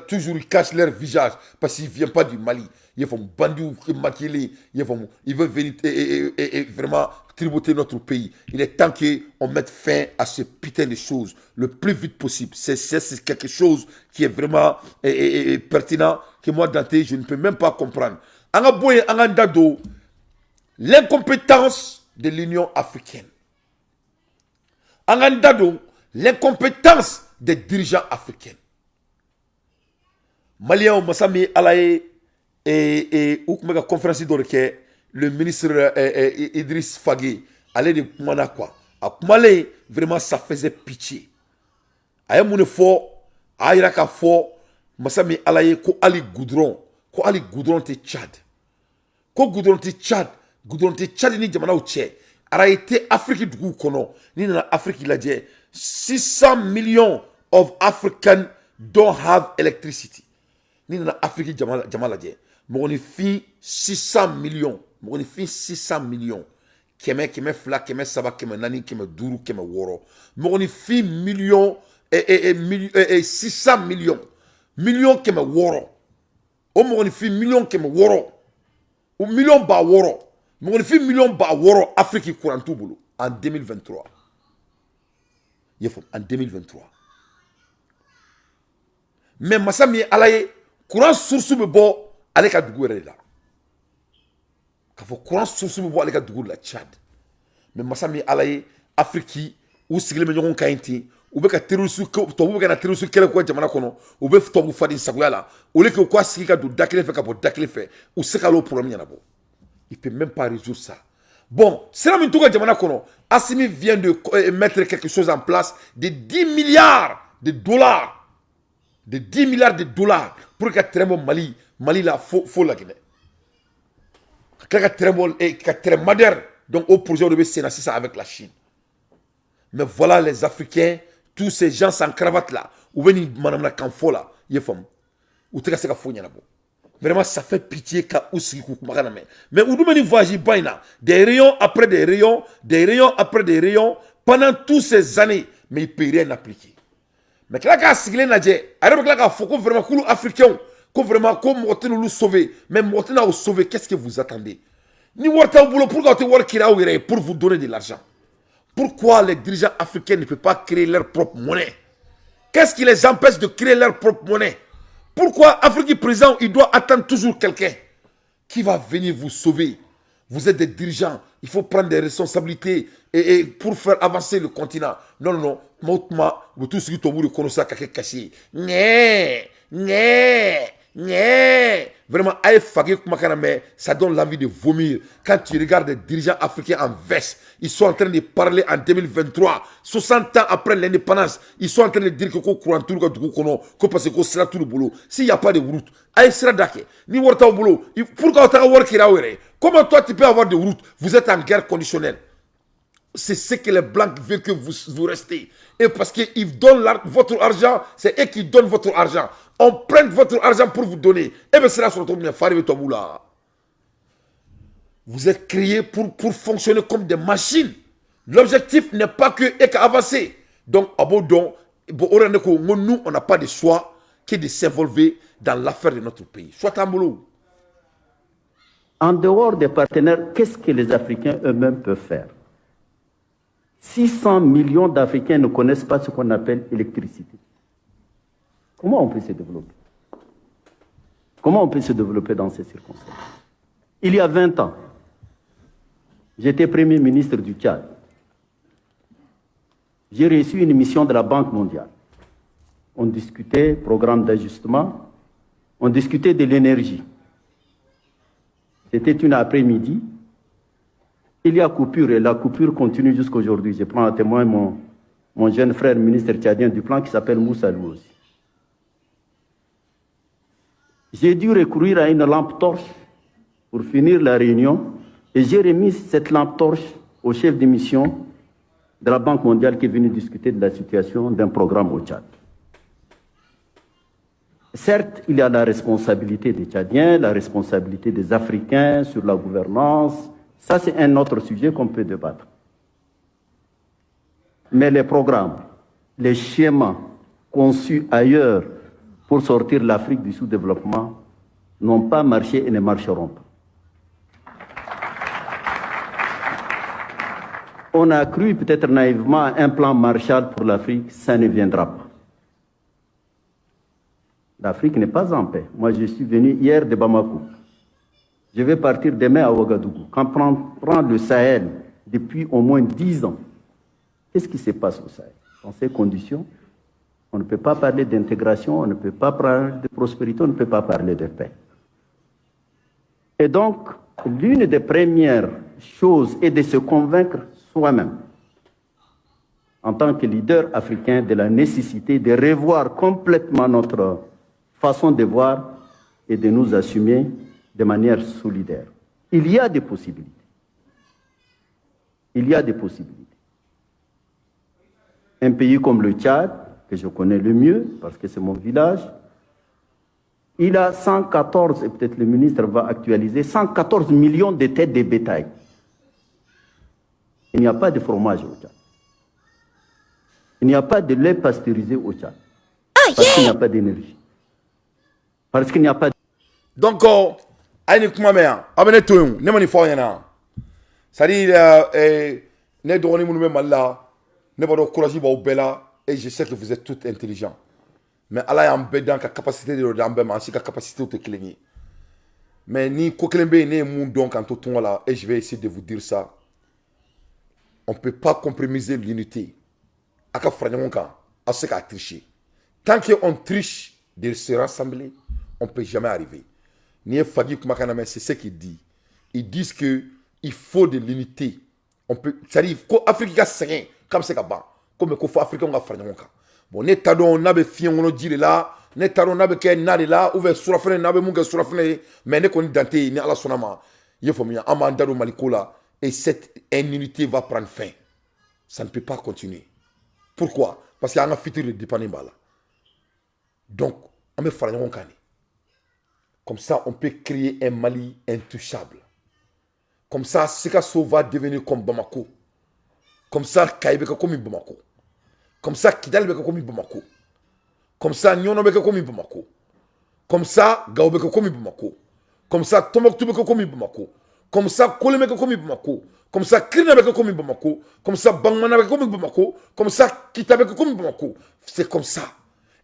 Toujours ils cachent leur visage parce qu'ils ne viennent pas du Mali. Yafamu, bandit ou maquillé, yafamu, ils veulent venir et vraiment tributer notre pays. Il est temps qu'on mette fin à ce putain de choses le plus vite possible. C'est quelque chose qui est vraiment pertinent que moi, Dante, je ne peux même pas comprendre. L'incompétence de l'Union africaine. L'incompétence des dirigeants africains. Malien Massami Alaye et la conférence d'Orke, le ministre Idriss Fagé, allait de Manakwa. À Malé, vraiment, ça faisait pitié. Aïe mon effort, aïe raka fort, Massami Alaye, ko Ali Goudron te Tchad. Ko Goudron te Tchad ni jamana ou tchè. Arrêté Afrique du coup kono ni na Afrique il a dit 600 millions of Africans don't have electricity. Ni na Afrique jamala dit. Moni fi 600 millions. Moni fi 600 millions. Keme fla keme saba keme nani keme duru keme woro. Moni fi millions et 600 millions. Millions keme woro. O moni fi millions keme woro. Ou millions ba woro. Mon fi million ba woro Afrique courant tout boulot en 2023. En 2023. Mais Massami Alaye courant source me bo avec Adougou là. Quand courant source me bo avec Adougou la Tchad. Mais Massami Alaye Afrique ou sigle me nyon kainti ou be ka terrorisme to bu ka terrorisme kele ko jamana kono ou be to bu fadi sagoya la ou le ko kwa sika do dakle fe ka bo dakle fe ou se ka lo problème yana bo. Il ne peut même pas résoudre ça. Bon, c'est là que Assimi vient de mettre quelque chose en place de 10 milliards de dollars. De 10 milliards de dollars pour que très bon Mali là, faut la Guinée. Que très bon et que très moderne. Donc au projet de c'est ça avec la Chine. Mais voilà les Africains, tous ces gens sans cravate là, ou venir madame la Kanfo là, y est femme. Ou tu sais qu'il y a vraiment, ça fait pitié qu'à aussi mais où nous voyons des rayons après des rayons, des rayons après des rayons, pendant toutes ces années, mais il ne peut rien appliquer. Mais là, quand il y a des faut vraiment que les Africains, vraiment, nous sauver, mais nous sauver, qu'est-ce que vous attendez? Ni pour vous donner de l'argent. Pourquoi les dirigeants africains ne peuvent pas créer leur propre monnaie? Qu'est-ce qui les empêche de créer leur propre monnaie? Pourquoi Afrique présent, il doit attendre toujours quelqu'un qui va venir vous sauver? Vous êtes des dirigeants, il faut prendre des responsabilités et pour faire avancer le continent. Non, non, non. Vous tous qui vous connaissez à quelqu'un caché. Vraiment, ça donne l'envie de vomir. Quand tu regardes des dirigeants africains en veste, ils sont en train de parler en 2023, 60 ans après l'indépendance, ils sont en train de dire que courant tout le parce que c'est tout le boulot. S'il n'y a pas de route, ni au boulot, pourquoi tu as comment toi tu peux avoir de route? Vous êtes en guerre conditionnelle. C'est ce que les Blancs veulent que vous restez. Et parce qu'ils donnent votre argent, c'est eux qui donnent votre argent. On prend votre argent pour vous donner. Et bien c'est là sur le vous êtes créés pour fonctionner comme des machines. L'objectif n'est pas que avancer. Donc, nous, on n'a pas de choix que de s'involver dans l'affaire de notre pays. Soit un boulot. En dehors des partenaires, qu'est-ce que les Africains eux-mêmes peuvent faire? 600 millions d'Africains ne connaissent pas ce qu'on appelle l'électricité. Comment on peut se développer? Comment on peut se développer dans ces circonstances? Il y a 20 ans, j'étais Premier ministre du Tchad. J'ai reçu une mission de la Banque mondiale. On discutait programme d'ajustement, on discutait de l'énergie. C'était une après-midi. Il y a coupure et la coupure continue jusqu'à aujourd'hui. Je prends à témoin mon jeune frère ministre tchadien du plan qui s'appelle Moussa Louzi. J'ai dû recourir à une lampe torche pour finir la réunion et j'ai remis cette lampe torche au chef de mission de la Banque mondiale qui est venu discuter de la situation d'un programme au Tchad. Certes, il y a la responsabilité des Tchadiens, la responsabilité des Africains sur la gouvernance. Ça, c'est un autre sujet qu'on peut débattre. Mais les programmes, les schémas conçus ailleurs pour sortir l'Afrique du sous-développement n'ont pas marché et ne marcheront pas. On a cru peut-être naïvement à un plan Marshall pour l'Afrique, ça ne viendra pas. L'Afrique n'est pas en paix. Moi, je suis venu hier de Bamako. Je vais partir demain à Ouagadougou. Quand on prend le Sahel depuis au moins 10 ans, qu'est-ce qui se passe au Sahel? Dans ces conditions, on ne peut pas parler d'intégration, on ne peut pas parler de prospérité, on ne peut pas parler de paix. Et donc, l'une des premières choses est de se convaincre soi-même, en tant que leader africain, de la nécessité de revoir complètement notre façon de voir et de nous assumer de manière solidaire. Il y a des possibilités. Il y a des possibilités. Un pays comme le Tchad, que je connais le mieux, parce que c'est mon village, il a 114, et peut-être le ministre va actualiser, 114 millions de têtes de bétail. Il n'y a pas de fromage au Tchad. Il n'y a pas de lait pasteurisé au Tchad. Parce qu'il n'y a pas d'énergie. Parce qu'il n'y a pas de... Donc, aïe kuma mea, abene toyou, ne mani fo yana. C'est-à-dire, ne dogoni mounou me malla, ne bado courage ba bela, et je sais que vous êtes tous intelligents. Mais Allah y'a mbédan ka capacité de l'ambé manchi ka capacité de cligner. Mais ni kokelembe ne moun donc en tout ton là, et je vais essayer de vous dire ça. On ne peut pas compromiser l'unité. Aka franyamonka, à ce qu'a triché. Tant qu'on triche de se rassembler, on ne peut jamais arriver. Ni Fagi Kumakaname, c'est ce qu'il dit. Ils disent qu'il faut de l'unité. On peut, c'est-à-dire, l'Afrique a 5 comme c'est qu'à comme il faut Afrique, on a fait un bon, n'est pas on a fait on dit là, n'est pas on a fait un là, ouvert sur la fenêtre, n'a pas mon sur la fenêtre, mais n'est qu'on dante, n'est à la sonama. Il faut bien, Amandaro Malikola, et cette unité va prendre fin. Ça ne peut pas continuer. Pourquoi? Parce qu'il y a un futur de dépendant là. Donc, on me fait un cané. Comme ça, on peut créer un Mali intouchable. Comme ça, Sikasso va devenir comme Bamako. Comme ça, Kaïbeka comme Bamako. Comme ça, Kidal beka comme Bamako. Comme ça, Nyono beka comme Bamako. Comme ça, Gao beka comme Bamako. Comme ça, Tombouctou beka comme Bamako. Comme ça, Kolé beka comme Bamako. Comme ça, Krina beka comme Bamako. Comme ça, Bangmana beka comme Bamako. Comme ça, Kita beka comme Bamako. C'est comme ça.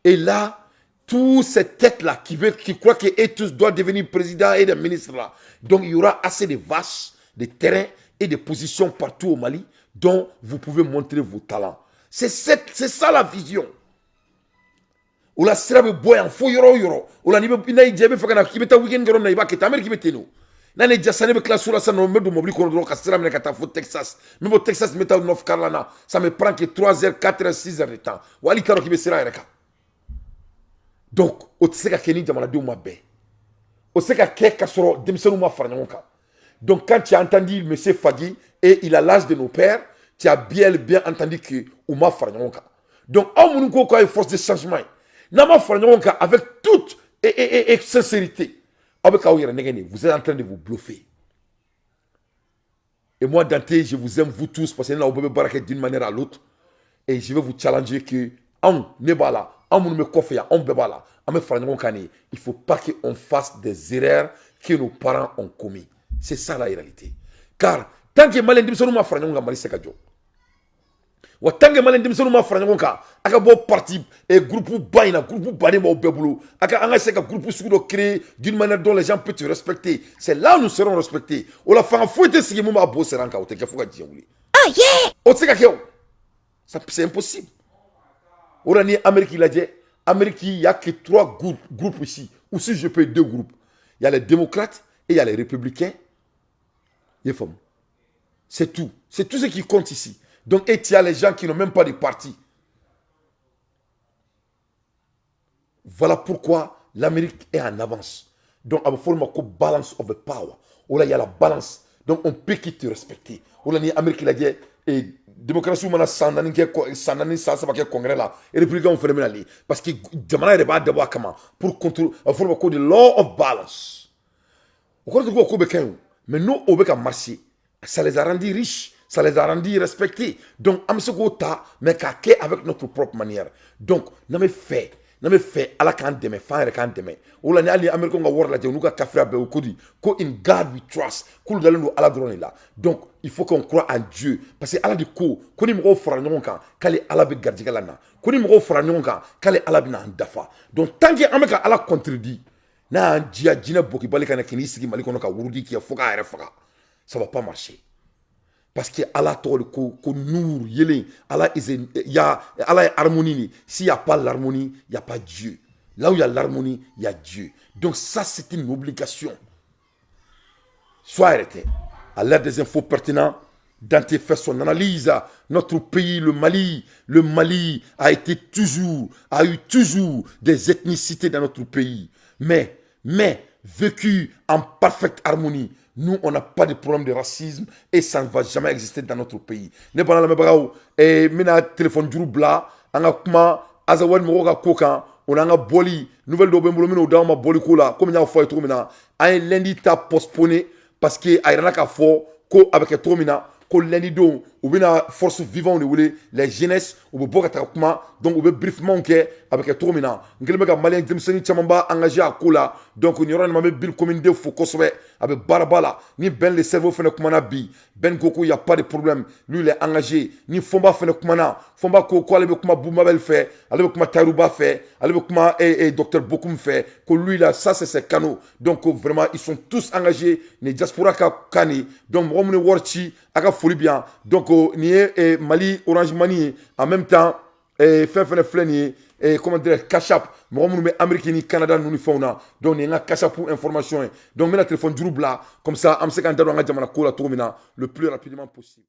Et là, tous ces têtes-là qui croient qu'eux tous doivent devenir président et des ministres là. Donc il y aura assez de vaches, de terrains et de positions partout au Mali dont vous pouvez montrer vos talents. C'est ça la vision. Ou la sirabe boy en fo yoro. Ou la nibe ina idjebe fakana kibeta weekend gorom na ibake tamer kibeteno. Nane jasane be classe la sana medo mobli kono do ka sirabe na kata fo Texas. Même au Texas meta North Carolina, ça me prend que 3 heures, 4 heures, 6 heures de temps. Wali karo kibe sira reka. Donc, au tseka keni jamana de ma be. Au tseka ke kasoro demsenu ma farnonka. Donc quand tu as entendu M. Fagui et il a l'âge de nos pères, tu as bien entendu que Ouma Farnonka. Donc, on a une force de changement. Nama Farnonka, avec toute et sincérité, vous êtes en train de vous bluffer. Et moi, Dante, je vous aime, vous tous, parce que nous avons besoin d'une manière à l'autre. Et je vais vous challenger que, il ne faut pas qu'on fasse des erreurs que nos parents ont commises. C'est ça la réalité. Car, tant que Malin Dimsonu m'a fait un Mali Sekajo, ou tant que Malin Dimsonu m'a fait un cas, à un bon parti, et groupe Baina, groupe Bané, au Béboulou, à un groupe Soudo créé d'une manière dont les gens peuvent te respecter. C'est là où nous serons respectés. Ou la fin, faut être si vous m'avez bossé en cas, ah yeah! C'est impossible. Ou la Amérique, il a dit, Amérique, il n'y a que 3 groupes ici. Ou si je peux 2 groupes. Il y a les démocrates et il y a les républicains. C'est tout. C'est tout ce qui compte ici. Donc, et il y a les gens qui n'ont même pas de parti. Voilà pourquoi l'Amérique est en avance. Donc, il faut une balance of the power. Là, il y a la balance. Donc, on peut qui te respecter. Là, l'Amérique, il a dit, et démocratie, on a 100 ans, ça va être congrès là. Et les républicains ont fait le même. Parce que Jamana est pas d'abord comment pour contrôler, il faut une law of balance. On croit que vous avez mais nous, on veut marcher. Ça les a rendus riches, ça les a rendus respectés. Donc, amsegota, mais avec notre propre manière. Donc, n'a fait, ala kan deme, fan kan deme. Ola ni ali Américain nga worla je nuka kafra be okodi. Ko in God we trust. Kul dalendo ala drone là. Donc, il faut qu'on croit en Dieu parce que ala di ko ni mo fora nyonka kale ala be gardika lana. Ko ni mo fora nyonka kale ala bi na dafa. Donc, tant que Américain ala contredit na dia jina boki balika na kini sigi maliko no ka wurudi ki foka ere foka. Ça va pas marcher. Parce que Allah tol ko nour yele Allah Allah est harmonie. S'il y a pas l'harmonie, il y a pas Dieu. Là où il y a l'harmonie, il y a Dieu. Donc ça c'est une obligation. Sois arrêté. À l'aide des infos pertinentes, Dante fait son analyse. Notre pays, le Mali a eu toujours des ethnicités dans notre pays. Mais vécu en parfaite harmonie. Nous, on n'a pas de problème de racisme et ça ne va jamais exister dans notre pays. Ne pas la même et mina téléphone du bla, on a comment azawad moga koka, on a un boli nouvelle de bembolo dans ma boli kola comme il y a fait trop mina. Un lundi t'a postponé parce que aïrana ka fo ko avec trop mina ko lundi do ou bien force vivante ou les jeunesse ou boka comment donc ou briefement que avec trop mina. Ngel mega malien demseni chamamba engagé à kola donc on y aura une même bill commune de fo kosobe avec barabala ni ben le cerveau fait comme na bi ben koko y a pas de problème lui il est engagé ni fomba fait comme na fomba ko ale be kuma boumabel fait ale be kuma taruba fait ale be kuma et docteur Bokoum fait que lui là ça c'est ses canaux donc vraiment ils sont tous engagés ni diaspora ka kani donc romne worchi aka folie bien donc ni Mali Orange Money en même temps et fait flâner et comment dire cachap moi me américain ni Canada nous fauna donc ni nga cachap pour information donc mena téléphone du bla comme ça am se kan dado nga jamana ko la to mina le plus rapidement possible.